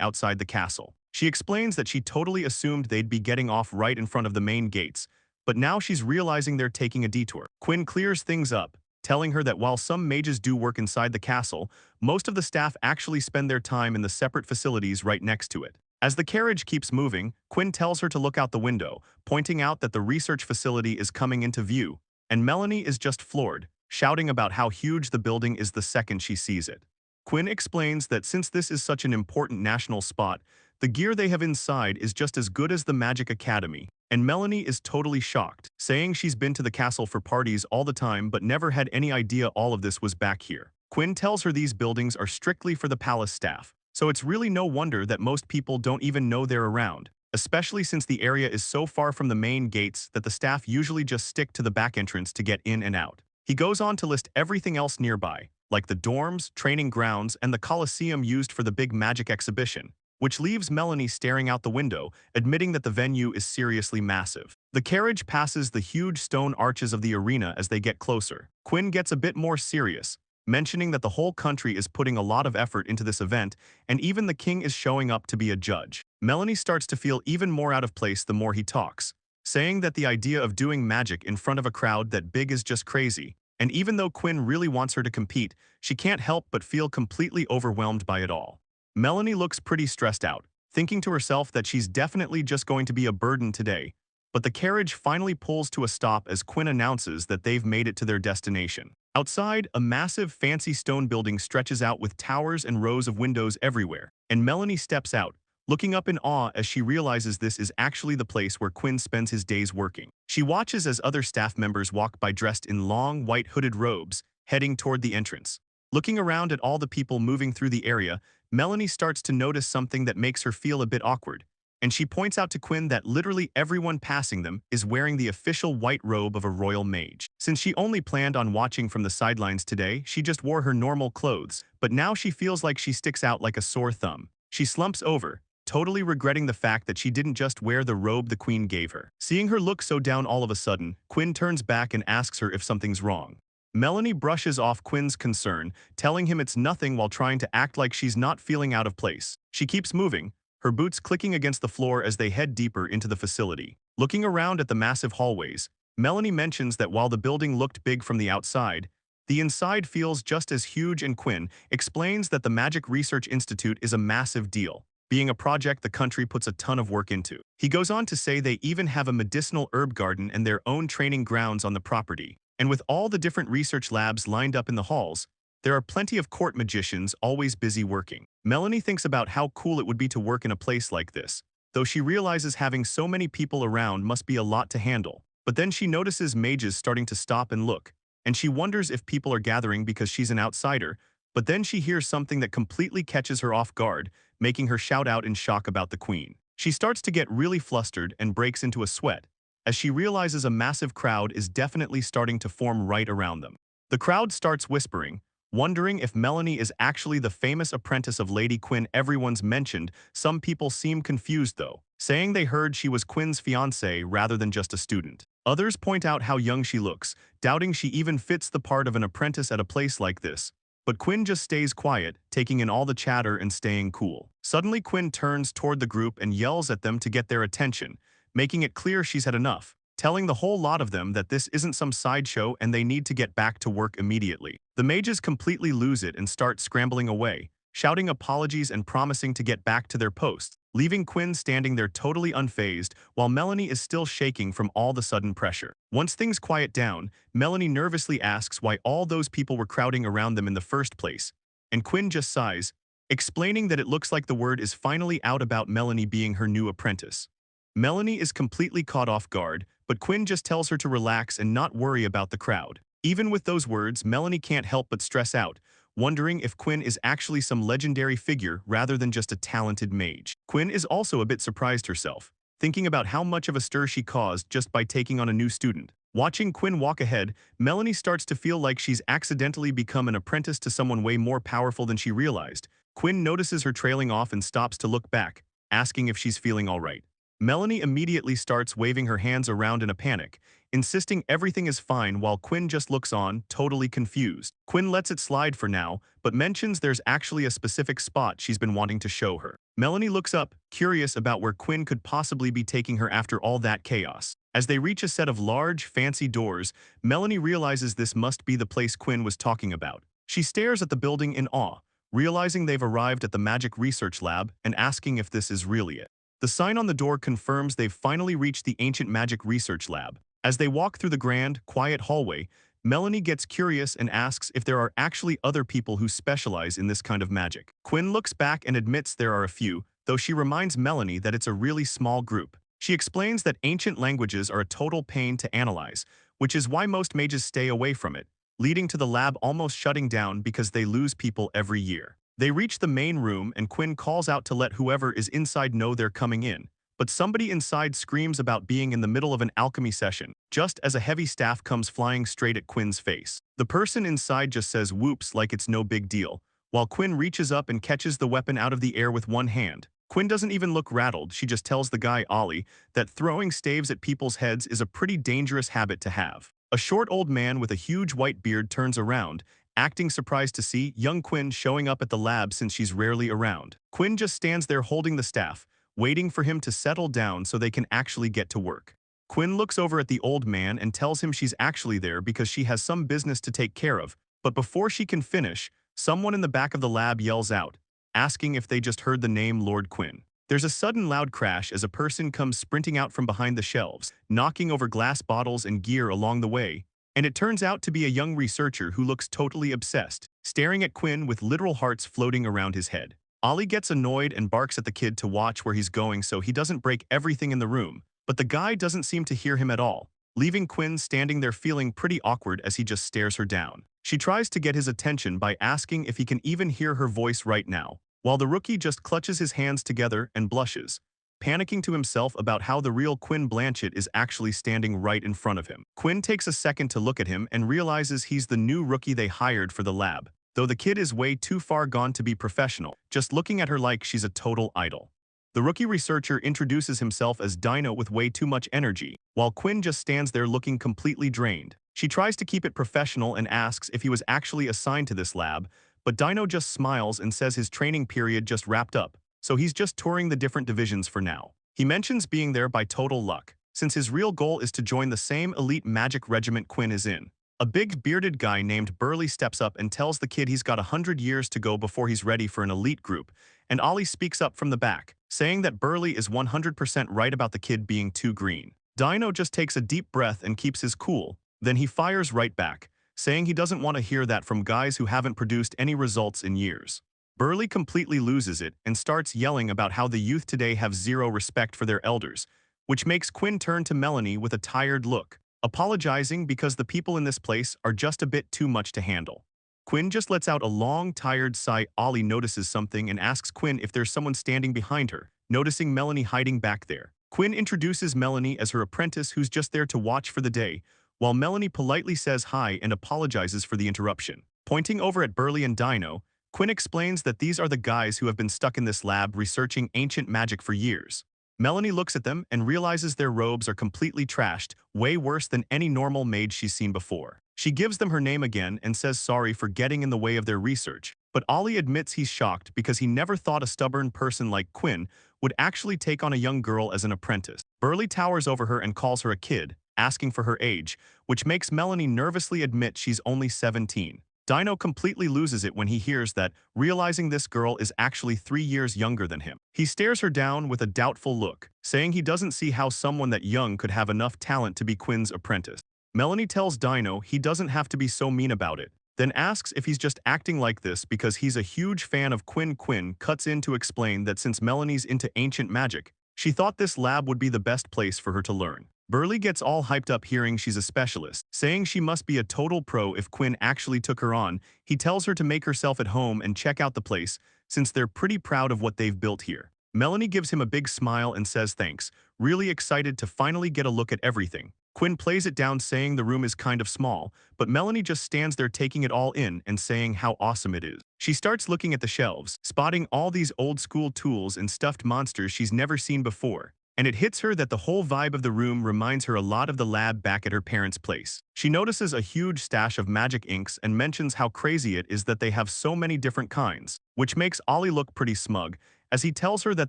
outside the castle. She explains that she totally assumed they'd be getting off right in front of the main gates, but now she's realizing they're taking a detour. Quinn clears things up, telling her that while some mages do work inside the castle, most of the staff actually spend their time in the separate facilities right next to it. As the carriage keeps moving, Quinn tells her to look out the window, pointing out that the research facility is coming into view, and Melanie is just floored, shouting about how huge the building is the second she sees it. Quinn explains that since this is such an important national spot, the gear they have inside is just as good as the Magic Academy, and Melanie is totally shocked, saying she's been to the castle for parties all the time but never had any idea all of this was back here. Quinn tells her these buildings are strictly for the palace staff, so it's really no wonder that most people don't even know they're around, especially since the area is so far from the main gates that the staff usually just stick to the back entrance to get in and out. He goes on to list everything else nearby, like the dorms, training grounds, and the coliseum used for the big magic exhibition, which leaves Melanie staring out the window, admitting that the venue is seriously massive. The carriage passes the huge stone arches of the arena as they get closer. Quinn gets a bit more serious, mentioning that the whole country is putting a lot of effort into this event, and even the king is showing up to be a judge. Melanie starts to feel even more out of place the more he talks, saying that the idea of doing magic in front of a crowd that big is just crazy, and even though Quinn really wants her to compete, she can't help but feel completely overwhelmed by it all. Melanie looks pretty stressed out, thinking to herself that she's definitely just going to be a burden today, but the carriage finally pulls to a stop as Quinn announces that they've made it to their destination. Outside, a massive fancy stone building stretches out with towers and rows of windows everywhere, and Melanie steps out, looking up in awe as she realizes this is actually the place where Quinn spends his days working. She watches as other staff members walk by dressed in long, white hooded robes, heading toward the entrance. Looking around at all the people moving through the area, Melanie starts to notice something that makes her feel a bit awkward, and she points out to Quinn that literally everyone passing them is wearing the official white robe of a royal mage. Since she only planned on watching from the sidelines today, she just wore her normal clothes, but now she feels like she sticks out like a sore thumb. She slumps over, totally regretting the fact that she didn't just wear the robe the queen gave her. Seeing her look so down all of a sudden, Quinn turns back and asks her if something's wrong. Melanie brushes off Quinn's concern, telling him it's nothing while trying to act like she's not feeling out of place. She keeps moving, her boots clicking against the floor as they head deeper into the facility. Looking around at the massive hallways, Melanie mentions that while the building looked big from the outside, the inside feels just as huge, and Quinn explains that the Magic Research Institute is a massive deal, being a project the country puts a ton of work into. He goes on to say they even have a medicinal herb garden and their own training grounds on the property. And with all the different research labs lined up in the halls, there are plenty of court magicians always busy working. Melanie thinks about how cool it would be to work in a place like this, though she realizes having so many people around must be a lot to handle. But then she notices mages starting to stop and look, and she wonders if people are gathering because she's an outsider, but then she hears something that completely catches her off guard, making her shout out in shock about the queen. She starts to get really flustered and breaks into a sweat, as she realizes a massive crowd is definitely starting to form right around them. The crowd starts whispering, wondering if Melanie is actually the famous apprentice of Lady Quinn everyone's mentioned. Some people seem confused though, saying they heard she was Quinn's fiancée rather than just a student. Others point out how young she looks, doubting she even fits the part of an apprentice at a place like this. But Quinn just stays quiet, taking in all the chatter and staying cool. Suddenly Quinn turns toward the group and yells at them to get their attention, making it clear she's had enough, telling the whole lot of them that this isn't some sideshow and they need to get back to work immediately. The mages completely lose it and start scrambling away, shouting apologies and promising to get back to their posts, leaving Quinn standing there totally unfazed while Melanie is still shaking from all the sudden pressure. Once things quiet down, Melanie nervously asks why all those people were crowding around them in the first place, and Quinn just sighs, explaining that it looks like the word is finally out about Melanie being her new apprentice. Melanie is completely caught off guard, but Quinn just tells her to relax and not worry about the crowd. Even with those words, Melanie can't help but stress out, wondering if Quinn is actually some legendary figure rather than just a talented mage. Quinn is also a bit surprised herself, thinking about how much of a stir she caused just by taking on a new student. Watching Quinn walk ahead, Melanie starts to feel like she's accidentally become an apprentice to someone way more powerful than she realized. Quinn notices her trailing off and stops to look back, asking if she's feeling all right. Melanie immediately starts waving her hands around in a panic, insisting everything is fine while Quinn just looks on, totally confused. Quinn lets it slide for now, but mentions there's actually a specific spot she's been wanting to show her. Melanie looks up, curious about where Quinn could possibly be taking her after all that chaos. As they reach a set of large, fancy doors, Melanie realizes this must be the place Quinn was talking about. She stares at the building in awe, realizing they've arrived at the magic research lab and asking if this is really it. The sign on the door confirms they've finally reached the ancient magic research lab. As they walk through the grand, quiet hallway, Melanie gets curious and asks if there are actually other people who specialize in this kind of magic. Quinn looks back and admits there are a few, though she reminds Melanie that it's a really small group. She explains that ancient languages are a total pain to analyze, which is why most mages stay away from it, leading to the lab almost shutting down because they lose people every year. They reach the main room and Quinn calls out to let whoever is inside know they're coming in. But somebody inside screams about being in the middle of an alchemy session, just as a heavy staff comes flying straight at Quinn's face. The person inside just says whoops like it's no big deal, while Quinn reaches up and catches the weapon out of the air with one hand. Quinn doesn't even look rattled, she just tells the guy Ollie that throwing staves at people's heads is a pretty dangerous habit to have. A short old man with a huge white beard turns around, acting surprised to see young Quinn showing up at the lab since she's rarely around. Quinn just stands there holding the staff, waiting for him to settle down so they can actually get to work. Quinn looks over at the old man and tells him she's actually there because she has some business to take care of, but before she can finish, someone in the back of the lab yells out, asking if they just heard the name Lord Quinn. There's a sudden loud crash as a person comes sprinting out from behind the shelves, knocking over glass bottles and gear along the way, and it turns out to be a young researcher who looks totally obsessed, staring at Quinn with literal hearts floating around his head. Ollie gets annoyed and barks at the kid to watch where he's going so he doesn't break everything in the room, but the guy doesn't seem to hear him at all, leaving Quinn standing there feeling pretty awkward as he just stares her down. She tries to get his attention by asking if he can even hear her voice right now, while the rookie just clutches his hands together and blushes, panicking to himself about how the real Quinn Blanchett is actually standing right in front of him. Quinn takes a second to look at him and realizes he's the new rookie they hired for the lab, though the kid is way too far gone to be professional, just looking at her like she's a total idol. The rookie researcher introduces himself as Dino with way too much energy, while Quinn just stands there looking completely drained. She tries to keep it professional and asks if he was actually assigned to this lab, but Dino just smiles and says his training period just wrapped up, so he's just touring the different divisions for now. He mentions being there by total luck, since his real goal is to join the same elite magic regiment Quinn is in. A big bearded guy named Burley steps up and tells the kid he's got 100 years to go before he's ready for an elite group, and Ollie speaks up from the back, saying that Burley is 100% right about the kid being too green. Dino just takes a deep breath and keeps his cool, then he fires right back, saying he doesn't want to hear that from guys who haven't produced any results in years. Burley completely loses it and starts yelling about how the youth today have zero respect for their elders, which makes Quinn turn to Melanie with a tired look, apologizing because the people in this place are just a bit too much to handle. Quinn just lets out a long, tired sigh. Ollie notices something and asks Quinn if there's someone standing behind her, noticing Melanie hiding back there. Quinn introduces Melanie as her apprentice who's just there to watch for the day, while Melanie politely says hi and apologizes for the interruption. Pointing over at Burley and Dino, Quinn explains that these are the guys who have been stuck in this lab researching ancient magic for years. Melanie looks at them and realizes their robes are completely trashed, way worse than any normal mage she's seen before. She gives them her name again and says sorry for getting in the way of their research, but Ollie admits he's shocked because he never thought a stubborn person like Quinn would actually take on a young girl as an apprentice. Burley towers over her and calls her a kid, asking for her age, which makes Melanie nervously admit she's only 17. Dino completely loses it when he hears that, realizing this girl is actually 3 years younger than him. He stares her down with a doubtful look, saying he doesn't see how someone that young could have enough talent to be Quinn's apprentice. Melanie tells Dino he doesn't have to be so mean about it, then asks if he's just acting like this because he's a huge fan of Quinn. Quinn cuts in to explain that since Melanie's into ancient magic, She thought this lab would be the best place for her to learn. Burley gets all hyped up hearing she's a specialist, saying she must be a total pro if Quinn actually took her on. He tells her to make herself at home and check out the place, since they're pretty proud of what they've built here. Melanie gives him a big smile and says thanks, really excited to finally get a look at everything. Quinn plays it down saying the room is kind of small, but Melanie just stands there taking it all in and saying how awesome it is. She starts looking at the shelves, spotting all these old-school tools and stuffed monsters she's never seen before. And it hits her that the whole vibe of the room reminds her a lot of the lab back at her parents' place. She notices a huge stash of magic inks and mentions how crazy it is that they have so many different kinds, which makes Ollie look pretty smug, as he tells her that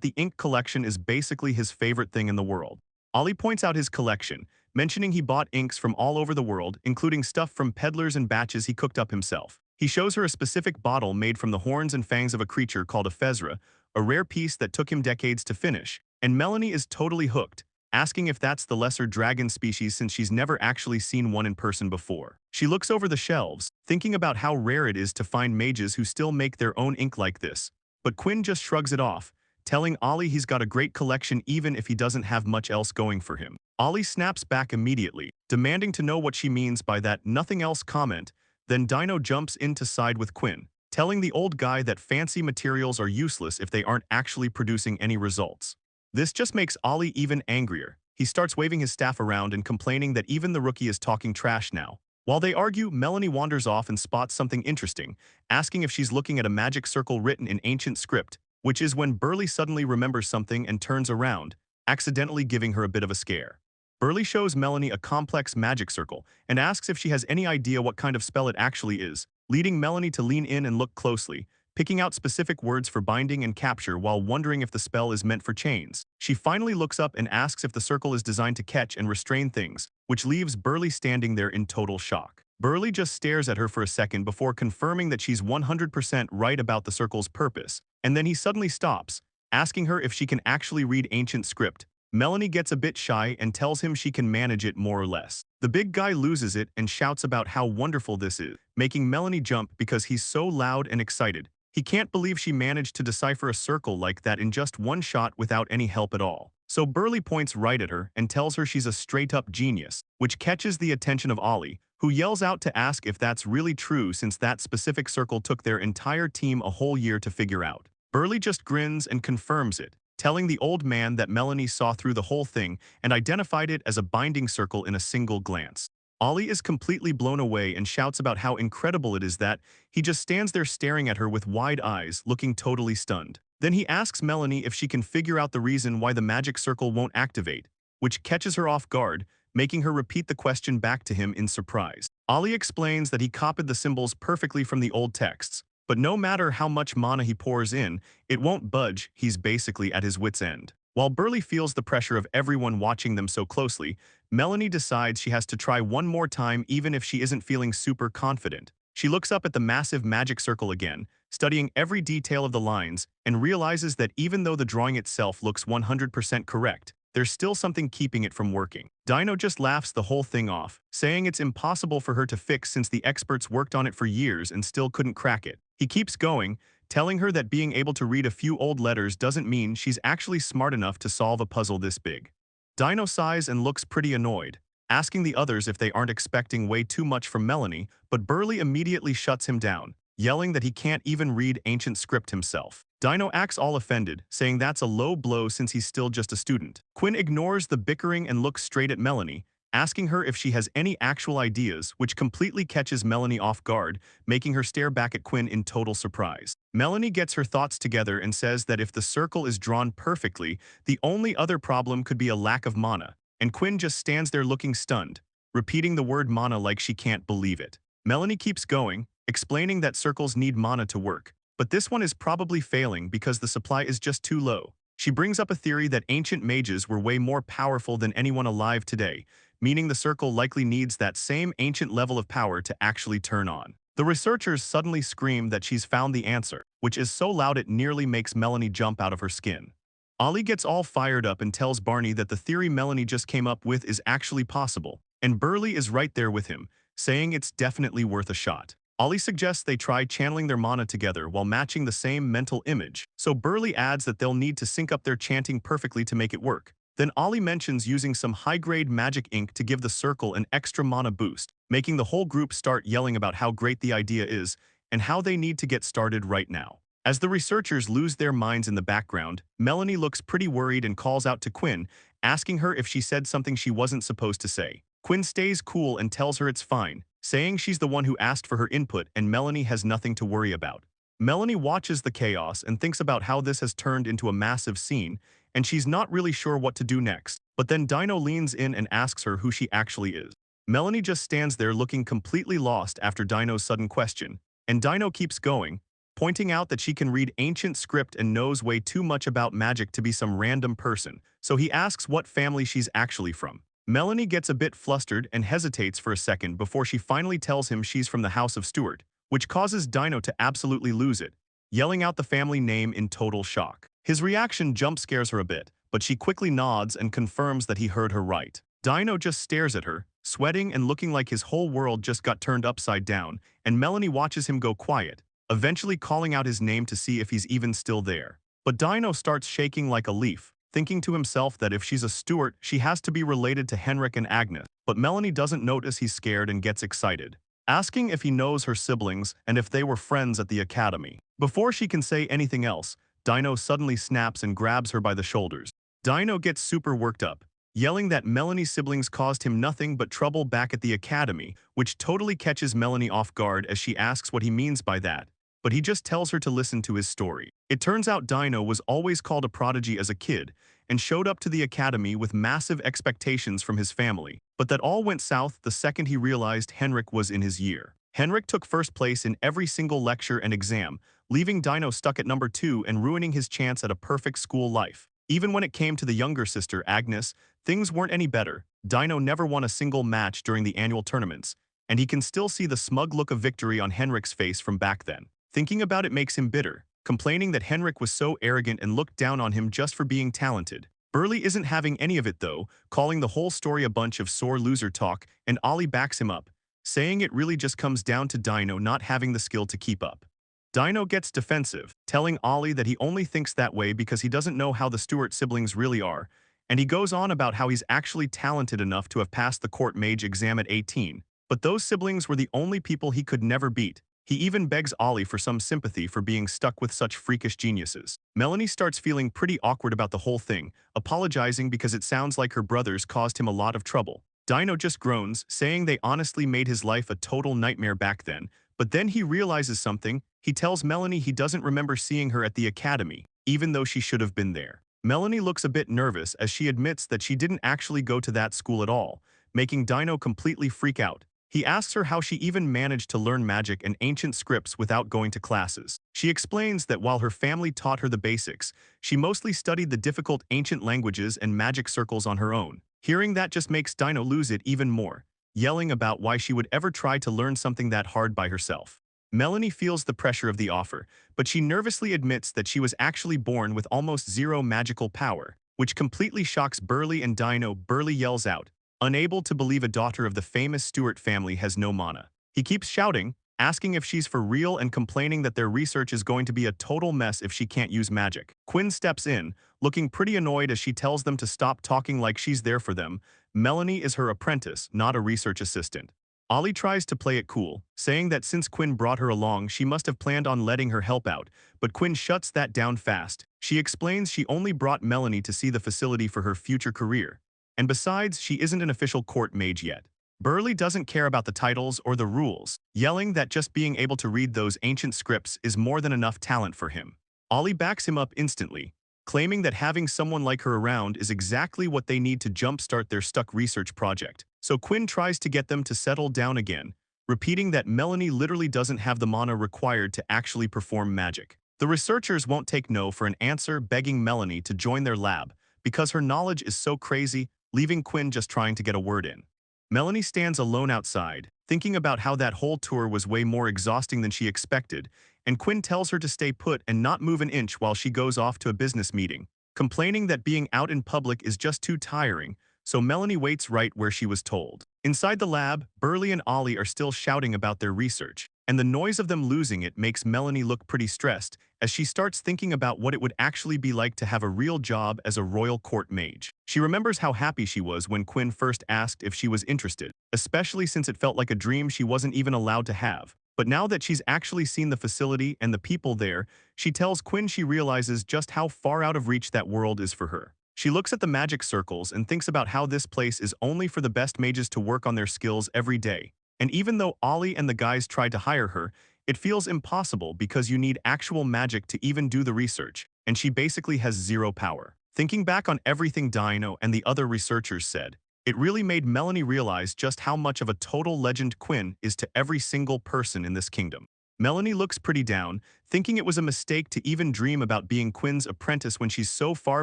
the ink collection is basically his favorite thing in the world. Ollie points out his collection, mentioning he bought inks from all over the world, including stuff from peddlers and batches he cooked up himself. He shows her a specific bottle made from the horns and fangs of a creature called a Fezra, a rare piece that took him decades to finish, and Melanie is totally hooked, asking if that's the lesser dragon species since she's never actually seen one in person before. She looks over the shelves, thinking about how rare it is to find mages who still make their own ink like this, but Quinn just shrugs it off, telling Ollie he's got a great collection even if he doesn't have much else going for him. Ollie snaps back immediately, demanding to know what she means by that nothing else comment. Then Dino jumps in to side with Quinn, telling the old guy that fancy materials are useless if they aren't actually producing any results. This just makes Ollie even angrier. He starts waving his staff around and complaining that even the rookie is talking trash now. While they argue, Melanie wanders off and spots something interesting, asking if she's looking at a magic circle written in ancient script, which is when Burley suddenly remembers something and turns around, accidentally giving her a bit of a scare. Burley shows Melanie a complex magic circle and asks if she has any idea what kind of spell it actually is, leading Melanie to lean in and look closely, picking out specific words for binding and capture while wondering if the spell is meant for chains. She finally looks up and asks if the circle is designed to catch and restrain things, which leaves Burley standing there in total shock. Burley just stares at her for a second before confirming that she's 100% right about the circle's purpose, and then he suddenly stops, asking her if she can actually read ancient script. Melanie gets a bit shy and tells him she can manage it more or less. The big guy loses it and shouts about how wonderful this is, making Melanie jump because he's so loud and excited. He can't believe she managed to decipher a circle like that in just one shot without any help at all. So Burley points right at her and tells her she's a straight-up genius, which catches the attention of Ollie, who yells out to ask if that's really true since that specific circle took their entire team a whole year to figure out. Burley just grins and confirms it, telling the old man that Melanie saw through the whole thing and identified it as a binding circle in a single glance. Ollie is completely blown away and shouts about how incredible it is that he just stands there staring at her with wide eyes, looking totally stunned. Then he asks Melanie if she can figure out the reason why the magic circle won't activate, which catches her off guard, making her repeat the question back to him in surprise. Ollie explains that he copied the symbols perfectly from the old texts, but no matter how much mana he pours in, it won't budge. He's basically at his wit's end. While Burley feels the pressure of everyone watching them so closely, Melanie decides she has to try one more time even if she isn't feeling super confident. She looks up at the massive magic circle again, studying every detail of the lines, and realizes that even though the drawing itself looks 100% correct, there's still something keeping it from working. Dino just laughs the whole thing off, saying it's impossible for her to fix since the experts worked on it for years and still couldn't crack it. He keeps going, telling her that being able to read a few old letters doesn't mean she's actually smart enough to solve a puzzle this big. Dino sighs and looks pretty annoyed, asking the others if they aren't expecting way too much from Melanie, but Burley immediately shuts him down, yelling that he can't even read ancient script himself. Dino acts all offended, saying that's a low blow since he's still just a student. Quinn ignores the bickering and looks straight at Melanie, asking her if she has any actual ideas, which completely catches Melanie off guard, making her stare back at Quinn in total surprise. Melanie gets her thoughts together and says that if the circle is drawn perfectly, the only other problem could be a lack of mana, and Quinn just stands there looking stunned, repeating the word mana like she can't believe it. Melanie keeps going, explaining that circles need mana to work, but this one is probably failing because the supply is just too low. She brings up a theory that ancient mages were way more powerful than anyone alive today, meaning the circle likely needs that same ancient level of power to actually turn on. The researchers suddenly scream that she's found the answer, which is so loud it nearly makes Melanie jump out of her skin. Ollie gets all fired up and tells Barney that the theory Melanie just came up with is actually possible, and Burley is right there with him, saying it's definitely worth a shot. Ollie suggests they try channeling their mana together while matching the same mental image, so Burley adds that they'll need to sync up their chanting perfectly to make it work. Then Ollie mentions using some high-grade magic ink to give the circle an extra mana boost, making the whole group start yelling about how great the idea is and how they need to get started right now. As the researchers lose their minds in the background, Melanie looks pretty worried and calls out to Quinn, asking her if she said something she wasn't supposed to say. Quinn stays cool and tells her it's fine, saying she's the one who asked for her input and Melanie has nothing to worry about. Melanie watches the chaos and thinks about how this has turned into a massive scene, and she's not really sure what to do next. But then Dino leans in and asks her who she actually is. Melanie just stands there looking completely lost after Dino's sudden question, and Dino keeps going, pointing out that she can read ancient script and knows way too much about magic to be some random person, so he asks what family she's actually from. Melanie gets a bit flustered and hesitates for a second before she finally tells him she's from the House of Stewart, which causes Dino to absolutely lose it, yelling out the family name in total shock. His reaction jump scares her a bit, but she quickly nods and confirms that he heard her right. Dino just stares at her, sweating and looking like his whole world just got turned upside down, and Melanie watches him go quiet, eventually calling out his name to see if he's even still there. But Dino starts shaking like a leaf, thinking to himself that if she's a Stewart, she has to be related to Henrik and Agnes. But Melanie doesn't notice he's scared and gets excited, asking if he knows her siblings and if they were friends at the academy. Before she can say anything else, Dino suddenly snaps and grabs her by the shoulders. Dino gets super worked up, yelling that Melanie's siblings caused him nothing but trouble back at the academy, which totally catches Melanie off guard as she asks what he means by that. But he just tells her to listen to his story. It turns out Dino was always called a prodigy as a kid and showed up to the academy with massive expectations from his family, but that all went south the second he realized Henrik was in his year. Henrik took first place in every single lecture and exam, leaving Dino stuck at number 2 and ruining his chance at a perfect school life. Even when it came to the younger sister, Agnes, things weren't any better. Dino never won a single match during the annual tournaments, and he can still see the smug look of victory on Henrik's face from back then. Thinking about it makes him bitter, complaining that Henrik was so arrogant and looked down on him just for being talented. Burley isn't having any of it though, calling the whole story a bunch of sore loser talk, and Ollie backs him up, saying it really just comes down to Dino not having the skill to keep up. Dino gets defensive, telling Ollie that he only thinks that way because he doesn't know how the Stewart siblings really are, and he goes on about how he's actually talented enough to have passed the court mage exam at 18, but those siblings were the only people he could never beat. He even begs Ollie for some sympathy for being stuck with such freakish geniuses. Melanie starts feeling pretty awkward about the whole thing, apologizing because it sounds like her brothers caused him a lot of trouble. Dino just groans, saying they honestly made his life a total nightmare back then, but then he realizes something. He tells Melanie he doesn't remember seeing her at the academy, even though she should have been there. Melanie looks a bit nervous as she admits that she didn't actually go to that school at all, making Dino completely freak out. He asks her how she even managed to learn magic and ancient scripts without going to classes. She explains that while her family taught her the basics, she mostly studied the difficult ancient languages and magic circles on her own. Hearing that just makes Dino lose it even more, yelling about why she would ever try to learn something that hard by herself. Melanie feels the pressure of the offer, but she nervously admits that she was actually born with almost zero magical power, which completely shocks Burley and Dino. Burley yells out, unable to believe a daughter of the famous Stewart family has no mana. He keeps shouting, asking if she's for real and complaining that their research is going to be a total mess if she can't use magic. Quinn steps in, looking pretty annoyed as she tells them to stop talking like she's there for them. Melanie is her apprentice, not a research assistant. Ollie tries to play it cool, saying that since Quinn brought her along she must have planned on letting her help out, but Quinn shuts that down fast. She explains she only brought Melanie to see the facility for her future career. And besides, she isn't an official court mage yet. Burley doesn't care about the titles or the rules, yelling that just being able to read those ancient scripts is more than enough talent for him. Ollie backs him up instantly, claiming that having someone like her around is exactly what they need to jumpstart their stuck research project. So Quinn tries to get them to settle down again, repeating that Melanie literally doesn't have the mana required to actually perform magic. The researchers won't take no for an answer, begging Melanie to join their lab because her knowledge is so crazy, leaving Quinn just trying to get a word in. Melanie stands alone outside, thinking about how that whole tour was way more exhausting than she expected, and Quinn tells her to stay put and not move an inch while she goes off to a business meeting, complaining that being out in public is just too tiring, so Melanie waits right where she was told. Inside the lab, Burley and Ollie are still shouting about their research, and the noise of them losing it makes Melanie look pretty stressed as she starts thinking about what it would actually be like to have a real job as a royal court mage. She remembers how happy she was when Quinn first asked if she was interested, especially since it felt like a dream she wasn't even allowed to have. But now that she's actually seen the facility and the people there, she tells Quinn she realizes just how far out of reach that world is for her. She looks at the magic circles and thinks about how this place is only for the best mages to work on their skills every day. And even though Ollie and the guys tried to hire her, it feels impossible because you need actual magic to even do the research, and she basically has zero power. Thinking back on everything Dino and the other researchers said, it really made Melanie realize just how much of a total legend Quinn is to every single person in this kingdom. Melanie looks pretty down, thinking it was a mistake to even dream about being Quinn's apprentice when she's so far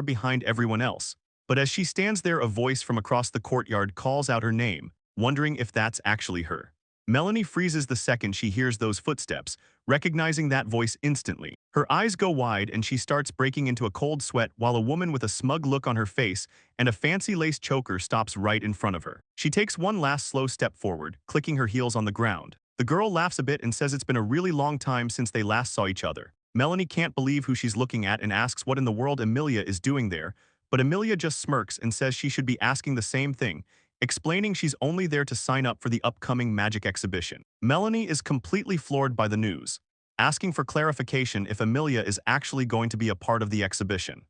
behind everyone else. But as she stands there, a voice from across the courtyard calls out her name, wondering if that's actually her. Melanie freezes the second she hears those footsteps, recognizing that voice instantly. Her eyes go wide and she starts breaking into a cold sweat while a woman with a smug look on her face and a fancy lace choker stops right in front of her. She takes one last slow step forward, clicking her heels on the ground. The girl laughs a bit and says it's been a really long time since they last saw each other. Melanie can't believe who she's looking at and asks what in the world Emilia is doing there, but Emilia just smirks and says she should be asking the same thing, explaining she's only there to sign up for the upcoming magic exhibition. Melanie is completely floored by the news, asking for clarification if Emilia is actually going to be a part of the exhibition.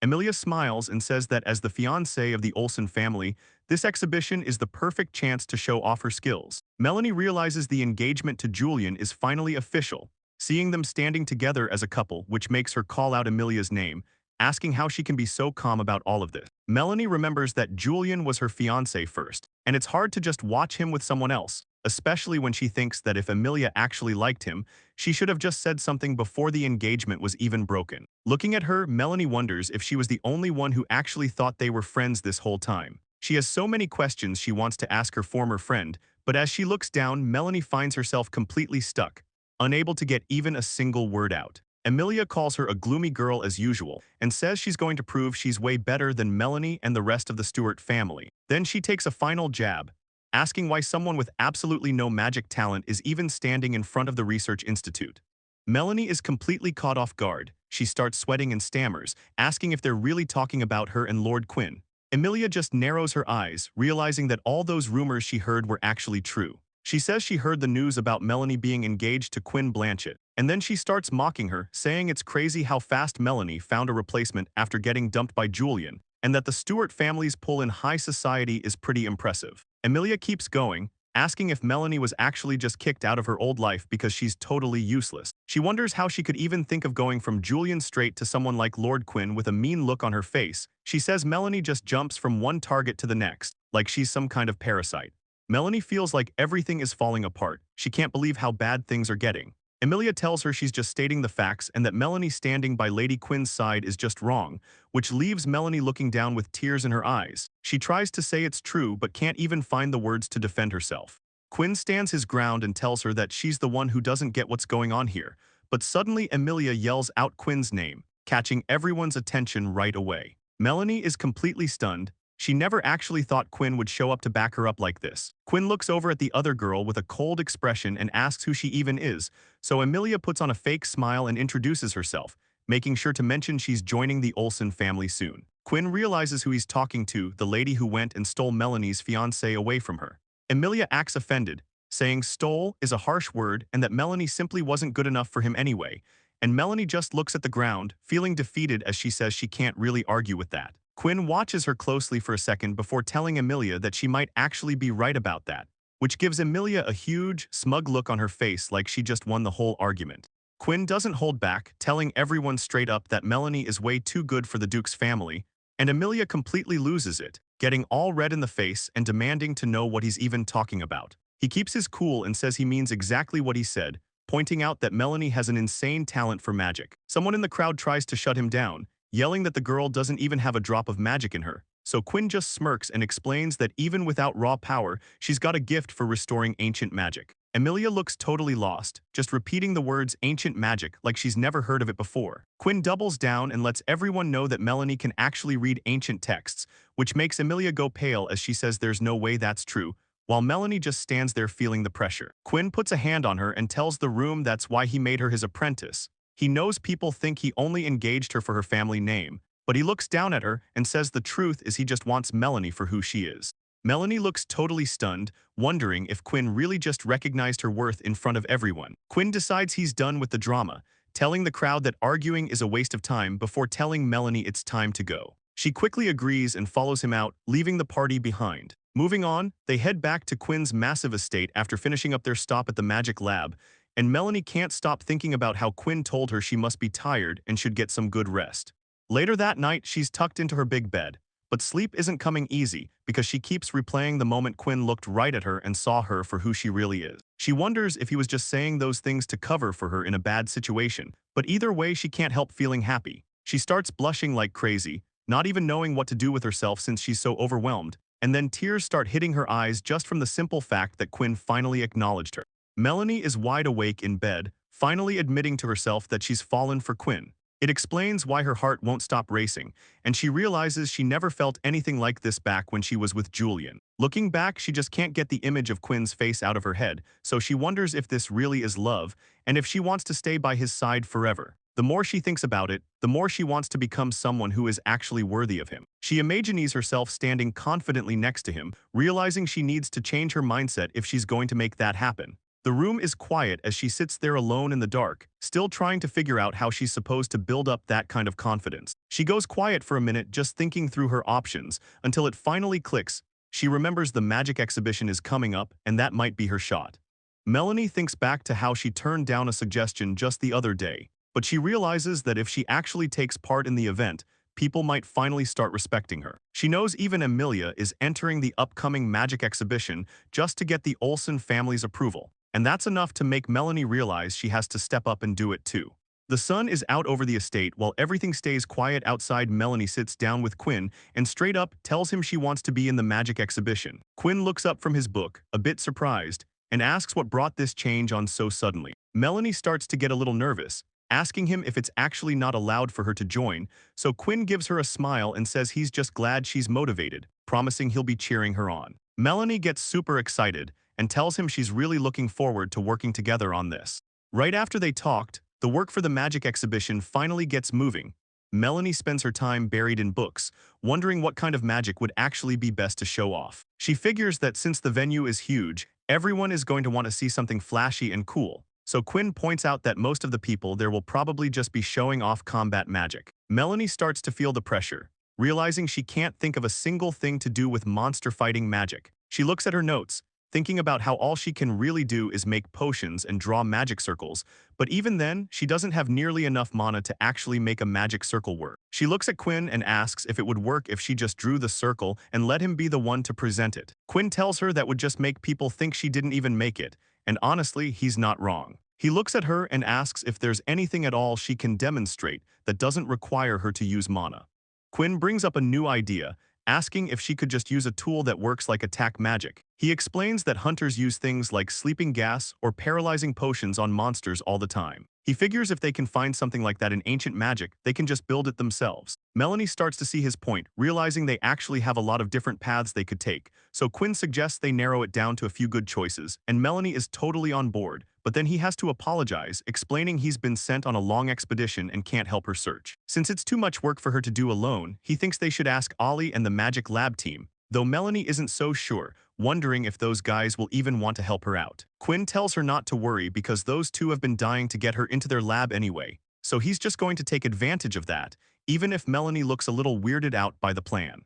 Emilia smiles and says that as the fiancée of the Olsen family, this exhibition is the perfect chance to show off her skills. Melanie realizes the engagement to Julian is finally official, seeing them standing together as a couple, which makes her call out Emilia's name, asking how she can be so calm about all of this. Melanie remembers that Julian was her fiancé first, and it's hard to just watch him with someone else, especially when she thinks that if Emilia actually liked him, she should have just said something before the engagement was even broken. Looking at her, Melanie wonders if she was the only one who actually thought they were friends this whole time. She has so many questions she wants to ask her former friend, but as she looks down, Melanie finds herself completely stuck, unable to get even a single word out. Emilia calls her a gloomy girl as usual and says she's going to prove she's way better than Melanie and the rest of the Stewart family. Then she takes a final jab, asking why someone with absolutely no magic talent is even standing in front of the research institute. Melanie is completely caught off guard. She starts sweating and stammers, asking if they're really talking about her and Lord Quinn. Emilia just narrows her eyes, realizing that all those rumors she heard were actually true. She says she heard the news about Melanie being engaged to Quinn Blanchett, and then she starts mocking her, saying it's crazy how fast Melanie found a replacement after getting dumped by Julian, and that the Stewart family's pull in high society is pretty impressive. Emilia keeps going, asking if Melanie was actually just kicked out of her old life because she's totally useless. She wonders how she could even think of going from Julian straight to someone like Lord Quinn with a mean look on her face. She says Melanie just jumps from one target to the next, like she's some kind of parasite. Melanie feels like everything is falling apart. She can't believe how bad things are getting. Emilia tells her she's just stating the facts and that Melanie standing by Lady Quinn's side is just wrong, which leaves Melanie looking down with tears in her eyes. She tries to say it's true but can't even find the words to defend herself. Quinn stands his ground and tells her that she's the one who doesn't get what's going on here, but suddenly Emilia yells out Quinn's name, catching everyone's attention right away. Melanie is completely stunned. She never actually thought Quinn would show up to back her up like this. Quinn looks over at the other girl with a cold expression and asks who she even is, so Emilia puts on a fake smile and introduces herself, making sure to mention she's joining the Olsen family soon. Quinn realizes who he's talking to, the lady who went and stole Melanie's fiancé away from her. Emilia acts offended, saying stole is a harsh word and that Melanie simply wasn't good enough for him anyway, and Melanie just looks at the ground, feeling defeated as she says she can't really argue with that. Quinn watches her closely for a second before telling Emilia that she might actually be right about that, which gives Emilia a huge, smug look on her face like she just won the whole argument. Quinn doesn't hold back, telling everyone straight up that Melanie is way too good for the Duke's family, and Emilia completely loses it, getting all red in the face and demanding to know what he's even talking about. He keeps his cool and says he means exactly what he said, pointing out that Melanie has an insane talent for magic. Someone in the crowd tries to shut him down, yelling that the girl doesn't even have a drop of magic in her, so Quinn just smirks and explains that even without raw power, she's got a gift for restoring ancient magic. Emilia looks totally lost, just repeating the words ancient magic like she's never heard of it before. Quinn doubles down and lets everyone know that Melanie can actually read ancient texts, which makes Emilia go pale as she says there's no way that's true, while Melanie just stands there feeling the pressure. Quinn puts a hand on her and tells the room that's why he made her his apprentice. He knows people think he only engaged her for her family name, but he looks down at her and says the truth is he just wants Melanie for who she is. Melanie looks totally stunned, wondering if Quinn really just recognized her worth in front of everyone. Quinn decides he's done with the drama, telling the crowd that arguing is a waste of time before telling Melanie it's time to go. She quickly agrees and follows him out, leaving the party behind. Moving on, they head back to Quinn's massive estate after finishing up their stop at the magic lab, and Melanie can't stop thinking about how Quinn told her she must be tired and should get some good rest. Later that night, she's tucked into her big bed, but sleep isn't coming easy because she keeps replaying the moment Quinn looked right at her and saw her for who she really is. She wonders if he was just saying those things to cover for her in a bad situation, but either way she can't help feeling happy. She starts blushing like crazy, not even knowing what to do with herself since she's so overwhelmed, and then tears start hitting her eyes just from the simple fact that Quinn finally acknowledged her. Melanie is wide awake in bed, finally admitting to herself that she's fallen for Quinn. It explains why her heart won't stop racing, and she realizes she never felt anything like this back when she was with Julian. Looking back, she just can't get the image of Quinn's face out of her head, so she wonders if this really is love, and if she wants to stay by his side forever. The more she thinks about it, the more she wants to become someone who is actually worthy of him. She imagines herself standing confidently next to him, realizing she needs to change her mindset if she's going to make that happen. The room is quiet as she sits there alone in the dark, still trying to figure out how she's supposed to build up that kind of confidence. She goes quiet for a minute just thinking through her options, until it finally clicks. She remembers the magic exhibition is coming up and that might be her shot. Melanie thinks back to how she turned down a suggestion just the other day, but she realizes that if she actually takes part in the event, people might finally start respecting her. She knows even Emilia is entering the upcoming magic exhibition just to get the Olsen family's approval. And that's enough to make Melanie realize she has to step up and do it too. The sun is out over the estate while everything stays quiet outside. Melanie sits down with Quinn and straight up tells him she wants to be in the magic exhibition. Quinn looks up from his book, a bit surprised, and asks what brought this change on so suddenly. Melanie starts to get a little nervous, asking him if it's actually not allowed for her to join, so Quinn gives her a smile and says he's just glad she's motivated, promising he'll be cheering her on. Melanie gets super excited and tells him she's really looking forward to working together on this. Right after they talked, the work for the magic exhibition finally gets moving. Melanie spends her time buried in books, wondering what kind of magic would actually be best to show off. She figures that since the venue is huge, everyone is going to want to see something flashy and cool, so Quinn points out that most of the people there will probably just be showing off combat magic. Melanie starts to feel the pressure, realizing she can't think of a single thing to do with monster fighting magic. She looks at her notes, thinking about how all she can really do is make potions and draw magic circles, but even then, she doesn't have nearly enough mana to actually make a magic circle work. She looks at Quinn and asks if it would work if she just drew the circle and let him be the one to present it. Quinn tells her that would just make people think she didn't even make it, and honestly, he's not wrong. He looks at her and asks if there's anything at all she can demonstrate that doesn't require her to use mana. Quinn brings up a new idea, asking if she could just use a tool that works like attack magic. He explains that hunters use things like sleeping gas or paralyzing potions on monsters all the time. He figures if they can find something like that in ancient magic, they can just build it themselves. Melanie starts to see his point, realizing they actually have a lot of different paths they could take, so Quinn suggests they narrow it down to a few good choices, and Melanie is totally on board, but then he has to apologize, explaining he's been sent on a long expedition and can't help her search. Since it's too much work for her to do alone, he thinks they should ask Ollie and the magic lab team, though Melanie isn't so sure, wondering if those guys will even want to help her out. Quinn tells her not to worry because those two have been dying to get her into their lab anyway, so he's just going to take advantage of that, even if Melanie looks a little weirded out by the plan.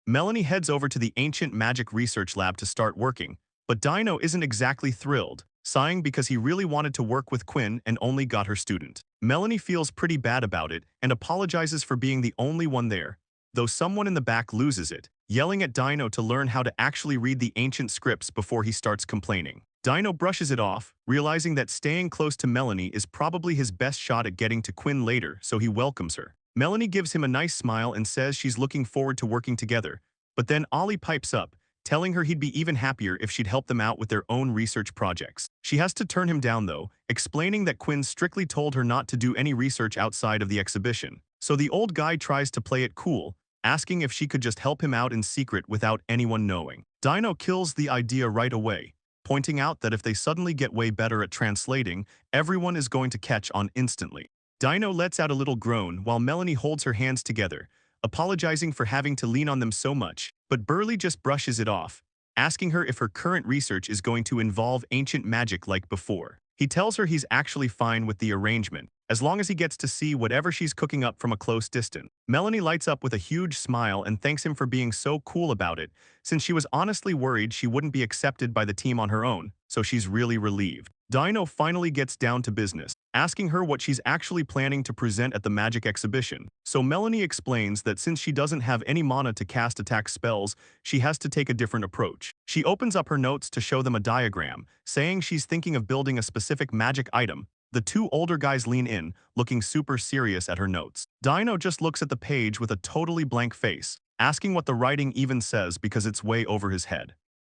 Melanie heads over to the ancient magic research lab to start working, but Dino isn't exactly thrilled, sighing because he really wanted to work with Quinn and only got her student. Melanie feels pretty bad about it and apologizes for being the only one there, though someone in the back loses it, yelling at Dino to learn how to actually read the ancient scripts before he starts complaining. Dino brushes it off, realizing that staying close to Melanie is probably his best shot at getting to Quinn later, so he welcomes her. Melanie gives him a nice smile and says she's looking forward to working together, but then Ollie pipes up, telling her he'd be even happier if she'd help them out with their own research projects. She has to turn him down though, explaining that Quinn strictly told her not to do any research outside of the exhibition. So the old guy tries to play it cool, asking if she could just help him out in secret without anyone knowing. Dino kills the idea right away, pointing out that if they suddenly get way better at translating, everyone is going to catch on instantly. Dino lets out a little groan while Melanie holds her hands together, apologizing for having to lean on them so much, but Burley just brushes it off, asking her if her current research is going to involve ancient magic like before. He tells her he's actually fine with the arrangement, as long as he gets to see whatever she's cooking up from a close distance. Melanie lights up with a huge smile and thanks him for being so cool about it, since she was honestly worried she wouldn't be accepted by the team on her own, so she's really relieved. Dino finally gets down to business, asking her what she's actually planning to present at the magic exhibition. So Melanie explains that since she doesn't have any mana to cast attack spells, she has to take a different approach. She opens up her notes to show them a diagram, saying she's thinking of building a specific magic item. The two older guys lean in, looking super serious at her notes. Dino just looks at the page with a totally blank face, asking what the writing even says because it's way over his head.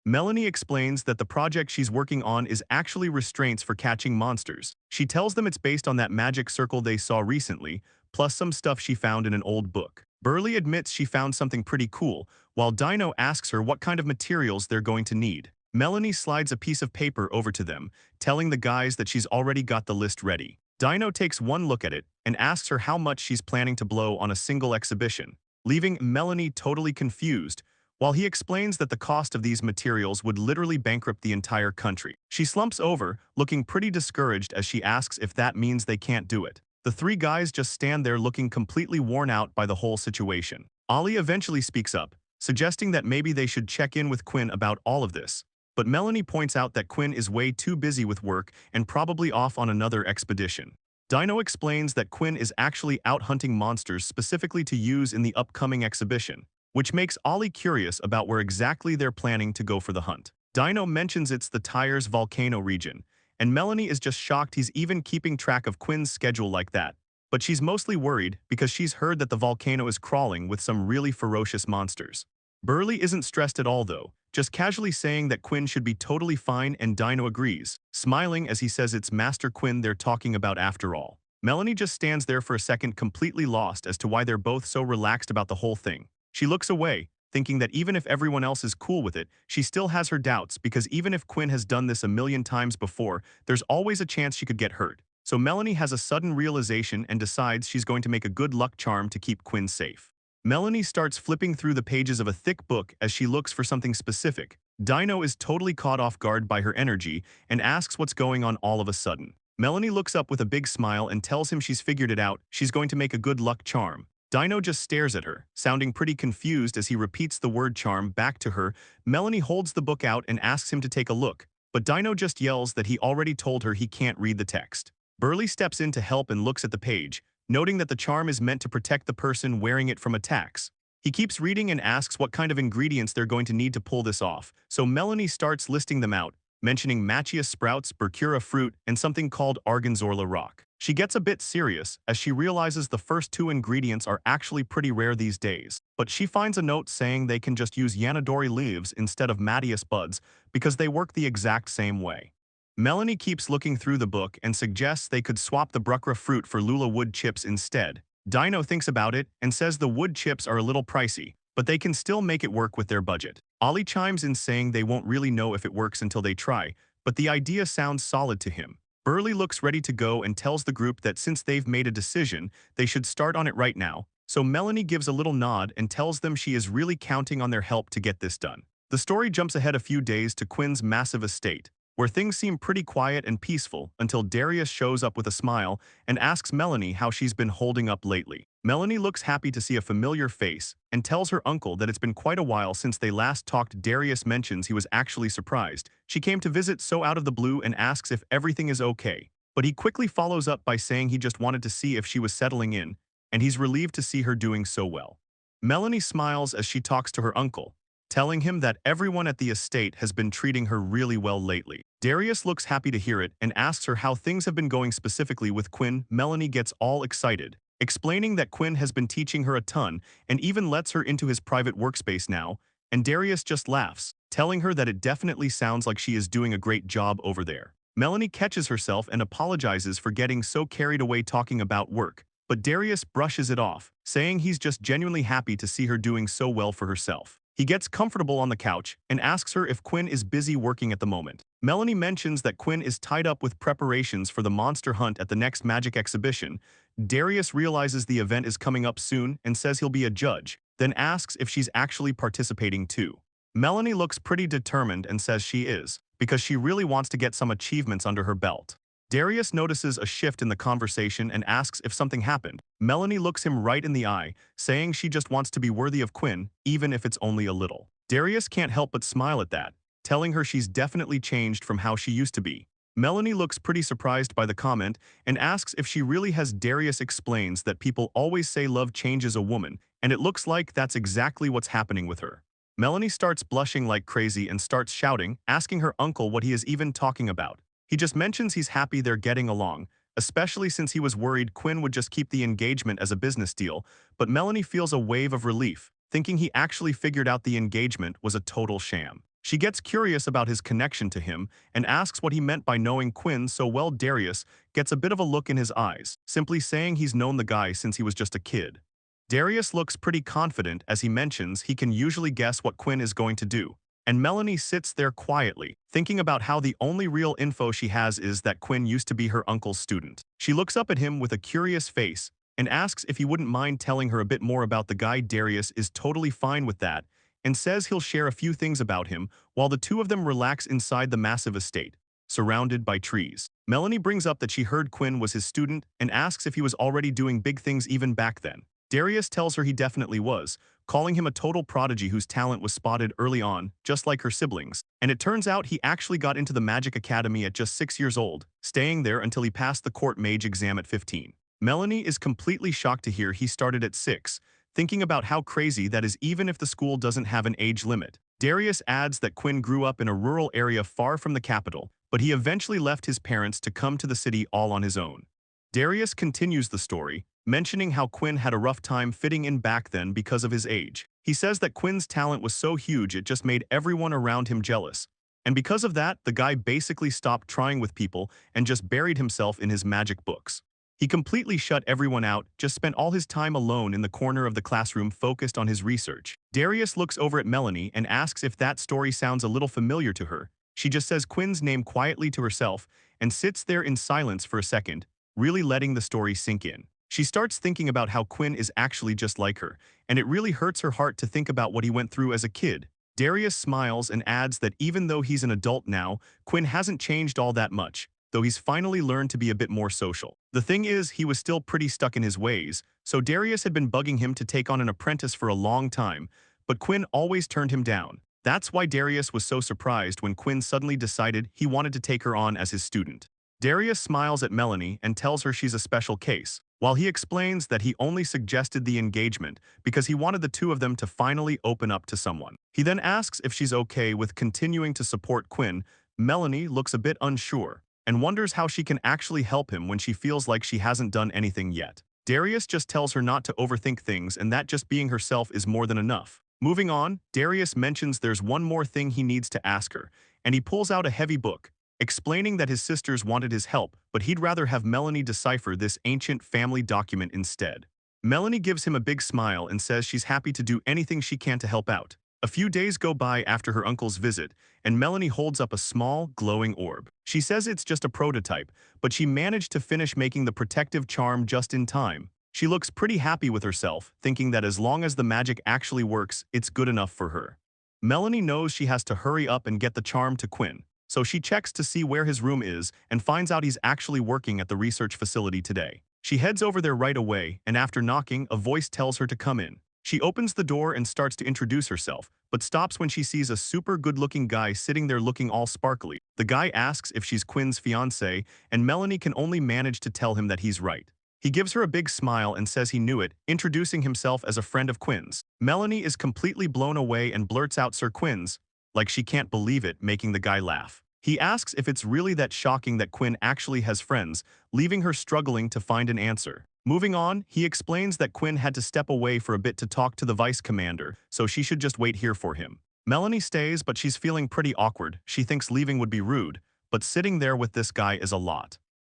Melanie explains that the project she's working on is actually restraints for catching monsters. She tells them it's based on that magic circle they saw recently, plus some stuff she found in an old book. Burley admits she found something pretty cool, while Dino asks her what kind of materials they're going to need. Melanie slides a piece of paper over to them, telling the guys that she's already got the list ready. Dino takes one look at it and asks her how much she's planning to blow on a single exhibition, leaving Melanie totally confused, while he explains that the cost of these materials would literally bankrupt the entire country. She slumps over, looking pretty discouraged as she asks if that means they can't do it. The three guys just stand there looking completely worn out by the whole situation. Ollie eventually speaks up, suggesting that maybe they should check in with Quinn about all of this. But Melanie points out that Quinn is way too busy with work and probably off on another expedition. Dino explains that Quinn is actually out hunting monsters specifically to use in the upcoming exhibition, which makes Ollie curious about where exactly they're planning to go for the hunt. Dino mentions it's the Tyres volcano region, and Melanie is just shocked he's even keeping track of Quinn's schedule like that. But she's mostly worried because she's heard that the volcano is crawling with some really ferocious monsters. Burley isn't stressed at all though, just casually saying that Quinn should be totally fine, and Dino agrees, smiling as he says it's Master Quinn they're talking about after all. Melanie just stands there for a second completely lost as to why they're both so relaxed about the whole thing. She looks away, thinking that even if everyone else is cool with it, she still has her doubts because even if Quinn has done this a million times before, there's always a chance she could get hurt. So Melanie has a sudden realization and decides she's going to make a good luck charm to keep Quinn safe. Melanie starts flipping through the pages of a thick book as she looks for something specific. Dino is totally caught off guard by her energy and asks what's going on all of a sudden. Melanie looks up with a big smile and tells him she's figured it out, she's going to make a good luck charm. Dino just stares at her, sounding pretty confused as he repeats the word charm back to her. Melanie holds the book out and asks him to take a look, but Dino just yells that he already told her he can't read the text. Burley steps in to help and looks at the page, noting that the charm is meant to protect the person wearing it from attacks. He keeps reading and asks what kind of ingredients they're going to need to pull this off, so Melanie starts listing them out, mentioning Machia sprouts, Bercura fruit, and something called Arganzorla rock. She gets a bit serious as she realizes the first two ingredients are actually pretty rare these days, but she finds a note saying they can just use Yanadori leaves instead of Matias buds because they work the exact same way. Melanie keeps looking through the book and suggests they could swap the Brucra fruit for Lula wood chips instead. Dino thinks about it and says the wood chips are a little pricey, but they can still make it work with their budget. Ollie chimes in saying they won't really know if it works until they try, but the idea sounds solid to him. Burley looks ready to go and tells the group that since they've made a decision, they should start on it right now, so Melanie gives a little nod and tells them she is really counting on their help to get this done. The story jumps ahead a few days to Quinn's massive estate, where things seem pretty quiet and peaceful until Darius shows up with a smile and asks Melanie how she's been holding up lately. Melanie looks happy to see a familiar face and tells her uncle that it's been quite a while since they last talked. Darius mentions he was actually surprised she came to visit so out of the blue and asks if everything is okay, but he quickly follows up by saying he just wanted to see if she was settling in, and he's relieved to see her doing so well. Melanie smiles as she talks to her uncle, telling him that everyone at the estate has been treating her really well lately. Darius looks happy to hear it and asks her how things have been going specifically with Quinn. Melanie gets all excited, explaining that Quinn has been teaching her a ton and even lets her into his private workspace now, and Darius just laughs, telling her that it definitely sounds like she is doing a great job over there. Melanie catches herself and apologizes for getting so carried away talking about work, but Darius brushes it off, saying he's just genuinely happy to see her doing so well for herself. He gets comfortable on the couch and asks her if Quinn is busy working at the moment. Melanie mentions that Quinn is tied up with preparations for the monster hunt at the next magic exhibition. Darius realizes the event is coming up soon and says he'll be a judge, then asks if she's actually participating too. Melanie looks pretty determined and says she is, because she really wants to get some achievements under her belt. Darius notices a shift in the conversation and asks if something happened. Melanie looks him right in the eye, saying she just wants to be worthy of Quinn, even if it's only a little. Darius can't help but smile at that, telling her she's definitely changed from how she used to be. Melanie looks pretty surprised by the comment and asks if she really has. Darius explains that people always say love changes a woman, and it looks like that's exactly what's happening with her. Melanie starts blushing like crazy and starts shouting, asking her uncle what he is even talking about. He just mentions he's happy they're getting along, especially since he was worried Quinn would just keep the engagement as a business deal, but Melanie feels a wave of relief, thinking he actually figured out the engagement was a total sham. She gets curious about his connection to him and asks what he meant by knowing Quinn so well. Darius gets a bit of a look in his eyes, simply saying he's known the guy since he was just a kid. Darius looks pretty confident as he mentions he can usually guess what Quinn is going to do. And Melanie sits there quietly, thinking about how the only real info she has is that Quinn used to be her uncle's student. She looks up at him with a curious face and asks if he wouldn't mind telling her a bit more about the guy. Darius is totally fine with that and says he'll share a few things about him while the two of them relax inside the massive estate, surrounded by trees. Melanie brings up that she heard Quinn was his student and asks if he was already doing big things even back then. Darius tells her he definitely was, calling him a total prodigy whose talent was spotted early on, just like her siblings. And it turns out he actually got into the Magic Academy at just 6 years old, staying there until he passed the court mage exam at 15. Melanie is completely shocked to hear he started at 6, thinking about how crazy that is even if the school doesn't have an age limit. Darius adds that Quinn grew up in a rural area far from the capital, but he eventually left his parents to come to the city all on his own. Darius continues the story, mentioning how Quinn had a rough time fitting in back then because of his age. He says that Quinn's talent was so huge it just made everyone around him jealous. And because of that, the guy basically stopped trying with people and just buried himself in his magic books. He completely shut everyone out, just spent all his time alone in the corner of the classroom focused on his research. Darius looks over at Melanie and asks if that story sounds a little familiar to her. She just says Quinn's name quietly to herself and sits there in silence for a second, really letting the story sink in. She starts thinking about how Quinn is actually just like her, and it really hurts her heart to think about what he went through as a kid. Darius smiles and adds that even though he's an adult now, Quinn hasn't changed all that much, though he's finally learned to be a bit more social. The thing is, he was still pretty stuck in his ways, so Darius had been bugging him to take on an apprentice for a long time, but Quinn always turned him down. That's why Darius was so surprised when Quinn suddenly decided he wanted to take her on as his student. Darius smiles at Melanie and tells her she's a special case, while he explains that he only suggested the engagement because he wanted the two of them to finally open up to someone. He then asks if she's okay with continuing to support Quinn. Melanie looks a bit unsure and wonders how she can actually help him when she feels like she hasn't done anything yet. Darius just tells her not to overthink things and that just being herself is more than enough. Moving on, Darius mentions there's one more thing he needs to ask her, and he pulls out a heavy book, explaining that his sisters wanted his help, but he'd rather have Melanie decipher this ancient family document instead. Melanie gives him a big smile and says she's happy to do anything she can to help out. A few days go by after her uncle's visit, and Melanie holds up a small, glowing orb. She says it's just a prototype, but she managed to finish making the protective charm just in time. She looks pretty happy with herself, thinking that as long as the magic actually works, it's good enough for her. Melanie knows she has to hurry up and get the charm to Quinn, so she checks to see where his room is and finds out he's actually working at the research facility today. She heads over there right away, and after knocking, a voice tells her to come in. She opens the door and starts to introduce herself, but stops when she sees a super good-looking guy sitting there looking all sparkly. The guy asks if she's Quinn's fiancé, and Melanie can only manage to tell him that he's right. He gives her a big smile and says he knew it, introducing himself as a friend of Quinn's. Melanie is completely blown away and blurts out Sir Quinn's, like she can't believe it, making the guy laugh. He asks if it's really that shocking that Quinn actually has friends, leaving her struggling to find an answer. Moving on, he explains that Quinn had to step away for a bit to talk to the vice commander, so she should just wait here for him. Melanie stays, but she's feeling pretty awkward. She thinks leaving would be rude, but sitting there with this guy is a lot.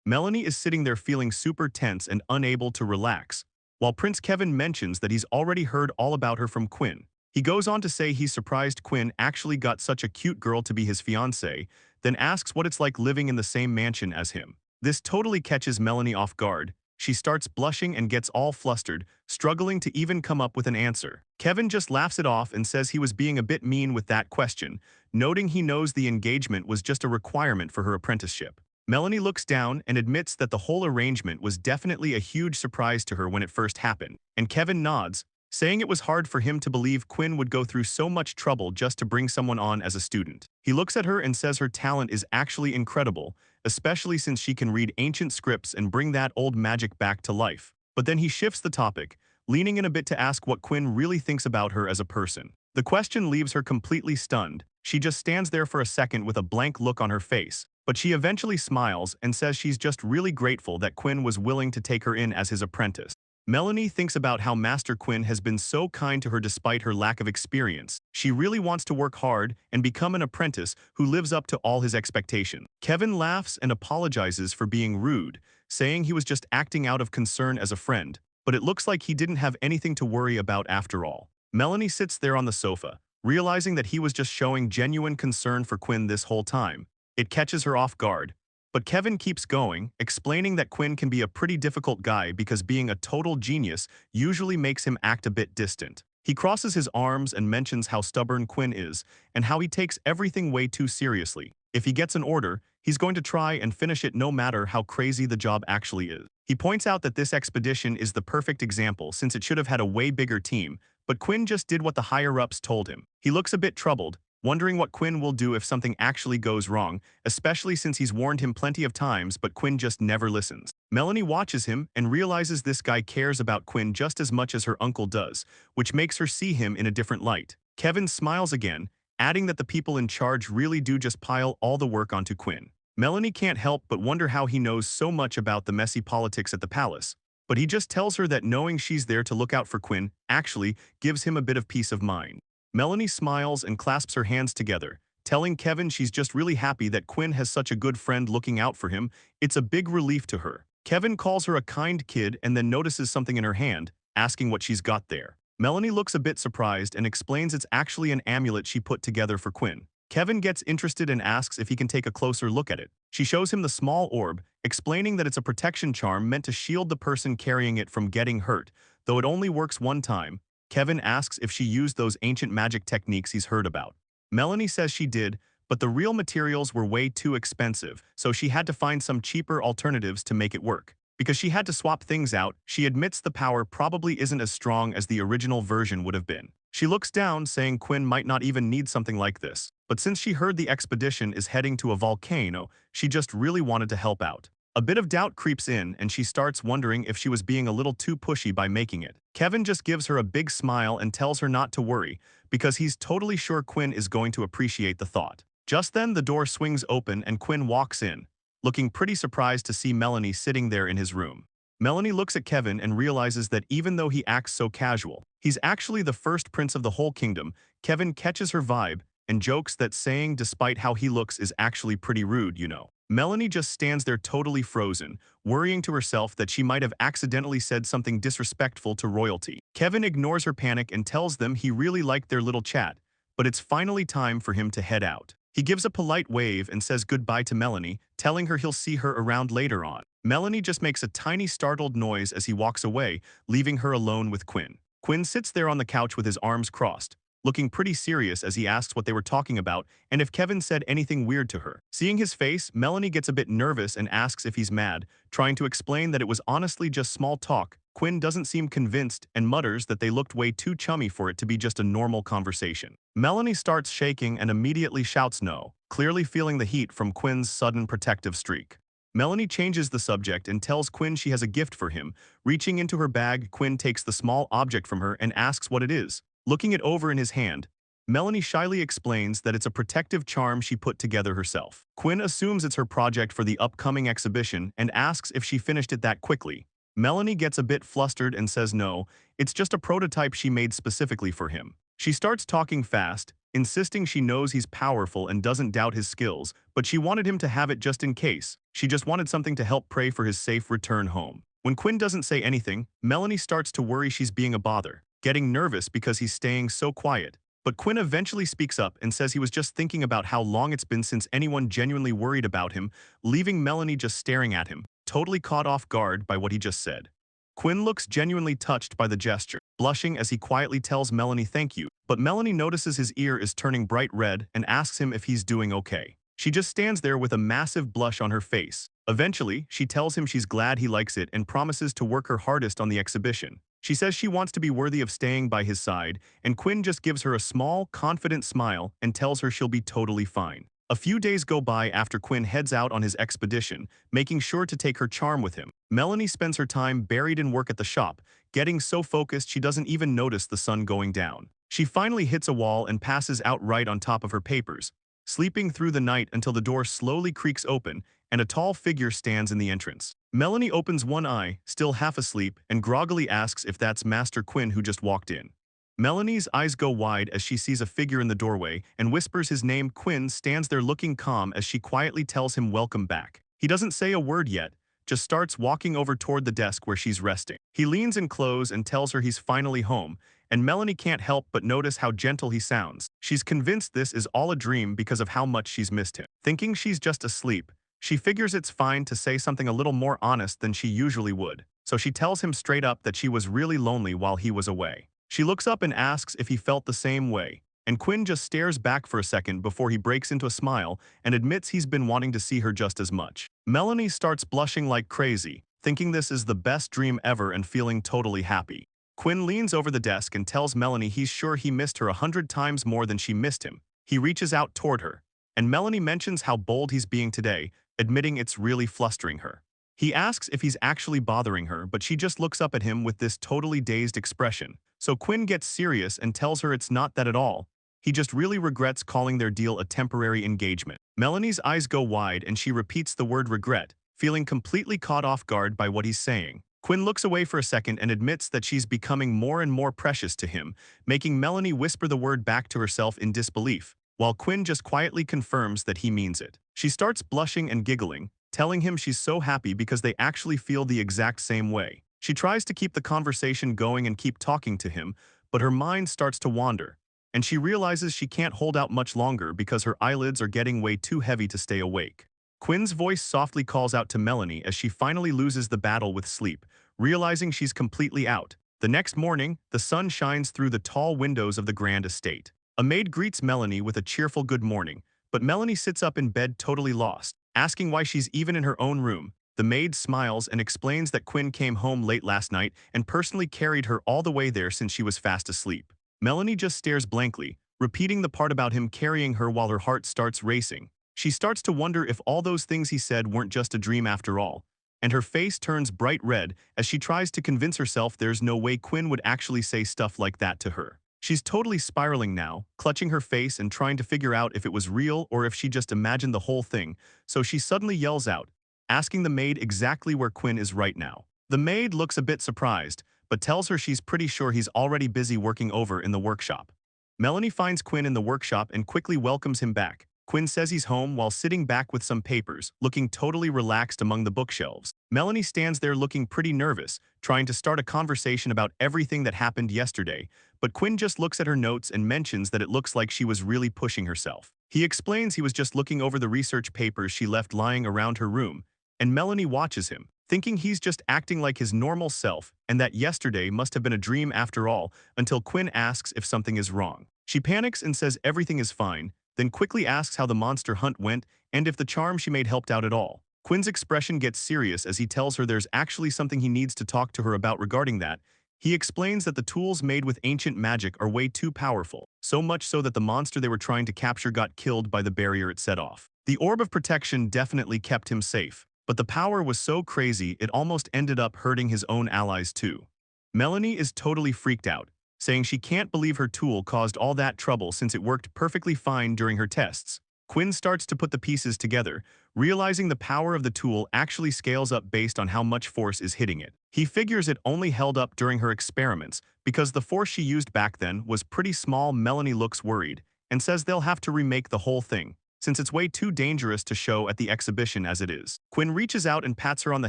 Melanie is sitting there feeling super tense and unable to relax, while Prince Kevin mentions that he's already heard all about her from Quinn. He goes on to say he's surprised Quinn actually got such a cute girl to be his fiancée, then asks what it's like living in the same mansion as him. This totally catches Melanie off guard. She starts blushing and gets all flustered, struggling to even come up with an answer. Kevin just laughs it off and says he was being a bit mean with that question, noting he knows the engagement was just a requirement for her apprenticeship. Melanie looks down and admits that the whole arrangement was definitely a huge surprise to her when it first happened, and Kevin nods, saying it was hard for him to believe Quinn would go through so much trouble just to bring someone on as a student. He looks at her and says her talent is actually incredible, especially since she can read ancient scripts and bring that old magic back to life. But then he shifts the topic, leaning in a bit to ask what Quinn really thinks about her as a person. The question leaves her completely stunned. She just stands there for a second with a blank look on her face, but she eventually smiles and says she's just really grateful that Quinn was willing to take her in as his apprentice. Melanie thinks about how Master Quinn has been so kind to her despite her lack of experience. She really wants to work hard and become an apprentice who lives up to all his expectations. Kevin laughs and apologizes for being rude, saying he was just acting out of concern as a friend, but it looks like he didn't have anything to worry about after all. Melanie sits there on the sofa, realizing that he was just showing genuine concern for Quinn this whole time. It catches her off guard. But Kevin keeps going, explaining that Quinn can be a pretty difficult guy because being a total genius usually makes him act a bit distant. He crosses his arms and mentions how stubborn Quinn is and how he takes everything way too seriously. If he gets an order, he's going to try and finish it no matter how crazy the job actually is. He points out that this expedition is the perfect example since it should have had a way bigger team, but Quinn just did what the higher-ups told him. He looks a bit troubled, wondering what Quinn will do if something actually goes wrong, especially since he's warned him plenty of times but Quinn just never listens. Melanie watches him and realizes this guy cares about Quinn just as much as her uncle does, which makes her see him in a different light. Kevin smiles again, adding that the people in charge really do just pile all the work onto Quinn. Melanie can't help but wonder how he knows so much about the messy politics at the palace, but he just tells her that knowing she's there to look out for Quinn actually gives him a bit of peace of mind. Melanie smiles and clasps her hands together, telling Kevin she's just really happy that Quinn has such a good friend looking out for him. It's a big relief to her. Kevin calls her a kind kid and then notices something in her hand, asking what she's got there. Melanie looks a bit surprised and explains it's actually an amulet she put together for Quinn. Kevin gets interested and asks if he can take a closer look at it. She shows him the small orb, explaining that it's a protection charm meant to shield the person carrying it from getting hurt, though it only works one time. Kevin asks if she used those ancient magic techniques he's heard about. Melanie says she did, but the real materials were way too expensive, so she had to find some cheaper alternatives to make it work. Because she had to swap things out, she admits the power probably isn't as strong as the original version would have been. She looks down, saying Quinn might not even need something like this. But since she heard the expedition is heading to a volcano, she just really wanted to help out. A bit of doubt creeps in and she starts wondering if she was being a little too pushy by making it. Kevin just gives her a big smile and tells her not to worry, because he's totally sure Quinn is going to appreciate the thought. Just then the door swings open and Quinn walks in, looking pretty surprised to see Melanie sitting there in his room. Melanie looks at Kevin and realizes that even though he acts so casual, he's actually the first prince of the whole kingdom. Kevin catches her vibe and jokes that saying despite how he looks is actually pretty rude, you know. Melanie just stands there totally frozen, worrying to herself that she might have accidentally said something disrespectful to royalty. Kevin ignores her panic and tells them he really liked their little chat, but it's finally time for him to head out. He gives a polite wave and says goodbye to Melanie, telling her he'll see her around later on. Melanie just makes a tiny startled noise as he walks away, leaving her alone with Quinn. Quinn sits there on the couch with his arms crossed, looking pretty serious as he asks what they were talking about and if Kevin said anything weird to her. Seeing his face, Melanie gets a bit nervous and asks if he's mad, trying to explain that it was honestly just small talk. Quinn doesn't seem convinced and mutters that they looked way too chummy for it to be just a normal conversation. Melanie starts shaking and immediately shouts no, clearly feeling the heat from Quinn's sudden protective streak. Melanie changes the subject and tells Quinn she has a gift for him. Reaching into her bag, Quinn takes the small object from her and asks what it is. Looking it over in his hand, Melanie shyly explains that it's a protective charm she put together herself. Quinn assumes it's her project for the upcoming exhibition and asks if she finished it that quickly. Melanie gets a bit flustered and says no, it's just a prototype she made specifically for him. She starts talking fast, insisting she knows he's powerful and doesn't doubt his skills, but she wanted him to have it just in case. She just wanted something to help pray for his safe return home. When Quinn doesn't say anything, Melanie starts to worry she's being a bother, getting nervous because he's staying so quiet. But Quinn eventually speaks up and says he was just thinking about how long it's been since anyone genuinely worried about him, leaving Melanie just staring at him, totally caught off guard by what he just said. Quinn looks genuinely touched by the gesture, blushing as he quietly tells Melanie thank you, but Melanie notices his ear is turning bright red and asks him if he's doing okay. She just stands there with a massive blush on her face. Eventually, she tells him she's glad he likes it and promises to work her hardest on the exhibition. She says she wants to be worthy of staying by his side, and Quinn just gives her a small, confident smile and tells her she'll be totally fine. A few days go by after Quinn heads out on his expedition, making sure to take her charm with him. Melanie spends her time buried in work at the shop, getting so focused she doesn't even notice the sun going down. She finally hits a wall and passes out right on top of her papers, sleeping through the night until the door slowly creaks open and a tall figure stands in the entrance. Melanie opens one eye, still half asleep, and groggily asks if that's Master Quinn who just walked in. Melanie's eyes go wide as she sees a figure in the doorway and whispers his name. Quinn stands there looking calm as she quietly tells him welcome back. He doesn't say a word yet, just starts walking over toward the desk where she's resting. He leans in close and tells her he's finally home, and Melanie can't help but notice how gentle he sounds. She's convinced this is all a dream because of how much she's missed him. Thinking she's just asleep, she figures it's fine to say something a little more honest than she usually would, so she tells him straight up that she was really lonely while he was away. She looks up and asks if he felt the same way, and Quinn just stares back for a second before he breaks into a smile and admits he's been wanting to see her just as much. Melanie starts blushing like crazy, thinking this is the best dream ever and feeling totally happy. Quinn leans over the desk and tells Melanie he's sure he missed her 100 times more than she missed him. He reaches out toward her, and Melanie mentions how bold he's being today, admitting it's really flustering her. He asks if he's actually bothering her, but she just looks up at him with this totally dazed expression. So Quinn gets serious and tells her it's not that at all. He just really regrets calling their deal a temporary engagement. Melanie's eyes go wide and she repeats the word regret, feeling completely caught off guard by what he's saying. Quinn looks away for a second and admits that she's becoming more and more precious to him, making Melanie whisper the word back to herself in disbelief, while Quinn just quietly confirms that he means it. She starts blushing and giggling, telling him she's so happy because they actually feel the exact same way. She tries to keep the conversation going and keep talking to him, but her mind starts to wander, and she realizes she can't hold out much longer because her eyelids are getting way too heavy to stay awake. Quinn's voice softly calls out to Melanie as she finally loses the battle with sleep, realizing she's completely out. The next morning, the sun shines through the tall windows of the grand estate. A maid greets Melanie with a cheerful good morning, but Melanie sits up in bed totally lost, asking why she's even in her own room. The maid smiles and explains that Quinn came home late last night and personally carried her all the way there since she was fast asleep. Melanie just stares blankly, repeating the part about him carrying her while her heart starts racing. She starts to wonder if all those things he said weren't just a dream after all, and her face turns bright red as she tries to convince herself there's no way Quinn would actually say stuff like that to her. She's totally spiraling now, clutching her face and trying to figure out if it was real or if she just imagined the whole thing, so she suddenly yells out, asking the maid exactly where Quinn is right now. The maid looks a bit surprised, but tells her she's pretty sure he's already busy working over in the workshop. Melanie finds Quinn in the workshop and quickly welcomes him back. Quinn says he's home while sitting back with some papers, looking totally relaxed among the bookshelves. Melanie stands there looking pretty nervous, trying to start a conversation about everything that happened yesterday, but Quinn just looks at her notes and mentions that it looks like she was really pushing herself. He explains he was just looking over the research papers she left lying around her room, and Melanie watches him, thinking he's just acting like his normal self and that yesterday must have been a dream after all, until Quinn asks if something is wrong. She panics and says everything is fine, then quickly asks how the monster hunt went and if the charm she made helped out at all. Quinn's expression gets serious as he tells her there's actually something he needs to talk to her about regarding that. He explains that the tools made with ancient magic are way too powerful, so much so that the monster they were trying to capture got killed by the barrier it set off. The orb of protection definitely kept him safe, but the power was so crazy it almost ended up hurting his own allies too. Melanie is totally freaked out, saying she can't believe her tool caused all that trouble since it worked perfectly fine during her tests. Quinn starts to put the pieces together, realizing the power of the tool actually scales up based on how much force is hitting it. He figures it only held up during her experiments because the force she used back then was pretty small. Melanie looks worried, and says they'll have to remake the whole thing, since it's way too dangerous to show at the exhibition as it is. Quinn reaches out and pats her on the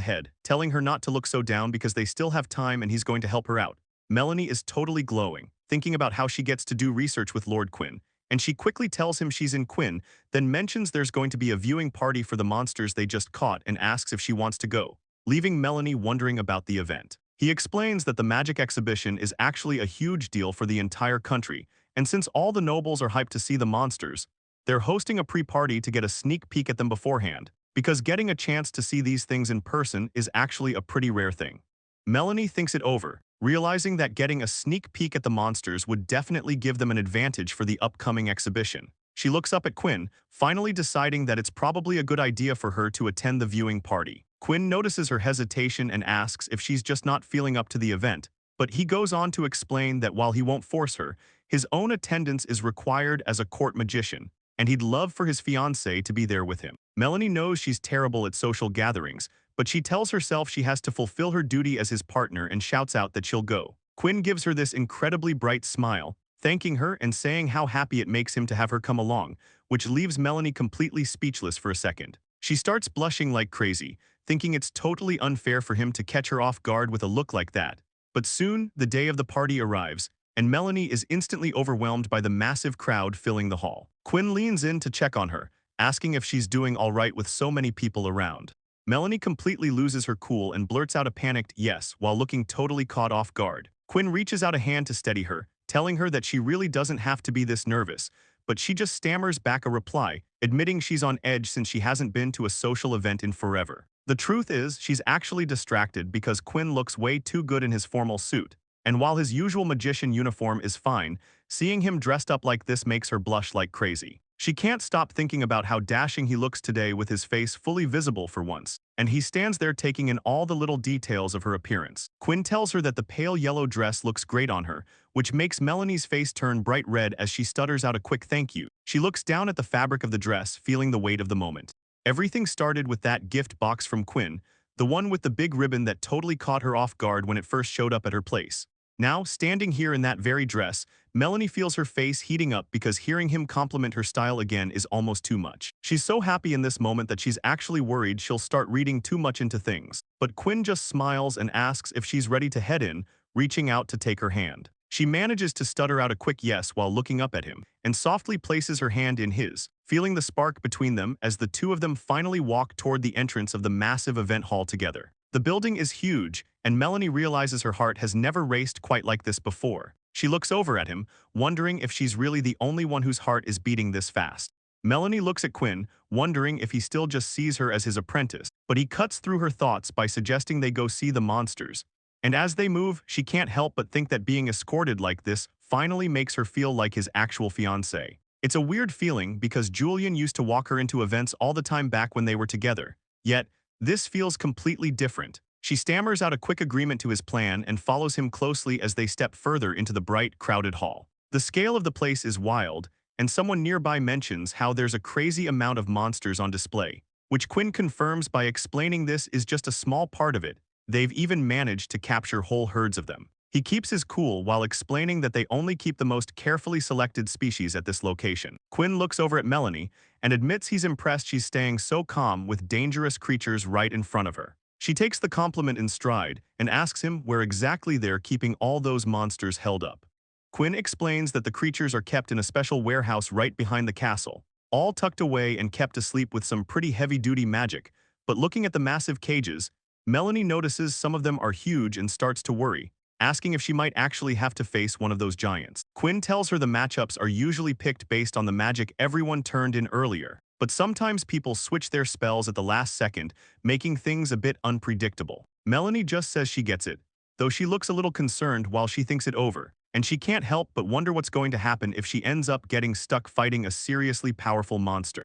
head, telling her not to look so down because they still have time and he's going to help her out. Melanie is totally glowing, thinking about how she gets to do research with Lord Quinn, and she quickly tells him she's in Quinn, then mentions there's going to be a viewing party for the monsters they just caught and asks if she wants to go, leaving Melanie wondering about the event. He explains that the magic exhibition is actually a huge deal for the entire country, and since all the nobles are hyped to see the monsters, they're hosting a pre-party to get a sneak peek at them beforehand, because getting a chance to see these things in person is actually a pretty rare thing. Melanie thinks it over, realizing that getting a sneak peek at the monsters would definitely give them an advantage for the upcoming exhibition. She looks up at Quinn, finally deciding that it's probably a good idea for her to attend the viewing party. Quinn notices her hesitation and asks if she's just not feeling up to the event, but he goes on to explain that while he won't force her, his own attendance is required as a court magician, and he'd love for his fiancée to be there with him. Melanie knows she's terrible at social gatherings, but she tells herself she has to fulfill her duty as his partner and shouts out that she'll go. Quinn gives her this incredibly bright smile, thanking her and saying how happy it makes him to have her come along, which leaves Melanie completely speechless for a second. She starts blushing like crazy, thinking it's totally unfair for him to catch her off guard with a look like that. But soon, the day of the party arrives, and Melanie is instantly overwhelmed by the massive crowd filling the hall. Quinn leans in to check on her, asking if she's doing all right with so many people around. Melanie completely loses her cool and blurts out a panicked yes while looking totally caught off guard. Quinn reaches out a hand to steady her, telling her that she really doesn't have to be this nervous, but she just stammers back a reply, admitting she's on edge since she hasn't been to a social event in forever. The truth is, she's actually distracted because Quinn looks way too good in his formal suit, and while his usual magician uniform is fine, seeing him dressed up like this makes her blush like crazy. She can't stop thinking about how dashing he looks today with his face fully visible for once, and he stands there taking in all the little details of her appearance. Quinn tells her that the pale yellow dress looks great on her, which makes Melanie's face turn bright red as she stutters out a quick thank you. She looks down at the fabric of the dress, feeling the weight of the moment. Everything started with that gift box from Quinn, the one with the big ribbon that totally caught her off guard when it first showed up at her place. Now, standing here in that very dress, Melanie feels her face heating up because hearing him compliment her style again is almost too much. She's so happy in this moment that she's actually worried she'll start reading too much into things. But Quinn just smiles and asks if she's ready to head in, reaching out to take her hand. She manages to stutter out a quick yes while looking up at him, and softly places her hand in his, feeling the spark between them as the two of them finally walk toward the entrance of the massive event hall together. The building is huge, and Melanie realizes her heart has never raced quite like this before. She looks over at him, wondering if she's really the only one whose heart is beating this fast. Melanie looks at Quinn, wondering if he still just sees her as his apprentice, but he cuts through her thoughts by suggesting they go see the monsters. And as they move, she can't help but think that being escorted like this finally makes her feel like his actual fiancé. It's a weird feeling because Julian used to walk her into events all the time back when they were together. Yet, this feels completely different. She stammers out a quick agreement to his plan and follows him closely as they step further into the bright, crowded hall. The scale of the place is wild, and someone nearby mentions how there's a crazy amount of monsters on display, which Quinn confirms by explaining this is just a small part of it. They've even managed to capture whole herds of them. He keeps his cool while explaining that they only keep the most carefully selected species at this location. Quinn looks over at Melanie and admits he's impressed she's staying so calm with dangerous creatures right in front of her. She takes the compliment in stride and asks him where exactly they're keeping all those monsters held up. Quinn explains that the creatures are kept in a special warehouse right behind the castle, all tucked away and kept asleep with some pretty heavy-duty magic, but looking at the massive cages, Melanie notices some of them are huge and starts to worry, asking if she might actually have to face one of those giants. Quinn tells her the matchups are usually picked based on the magic everyone turned in earlier, but sometimes people switch their spells at the last second, making things a bit unpredictable. Melanie just says she gets it, though she looks a little concerned while she thinks it over, and she can't help but wonder what's going to happen if she ends up getting stuck fighting a seriously powerful monster.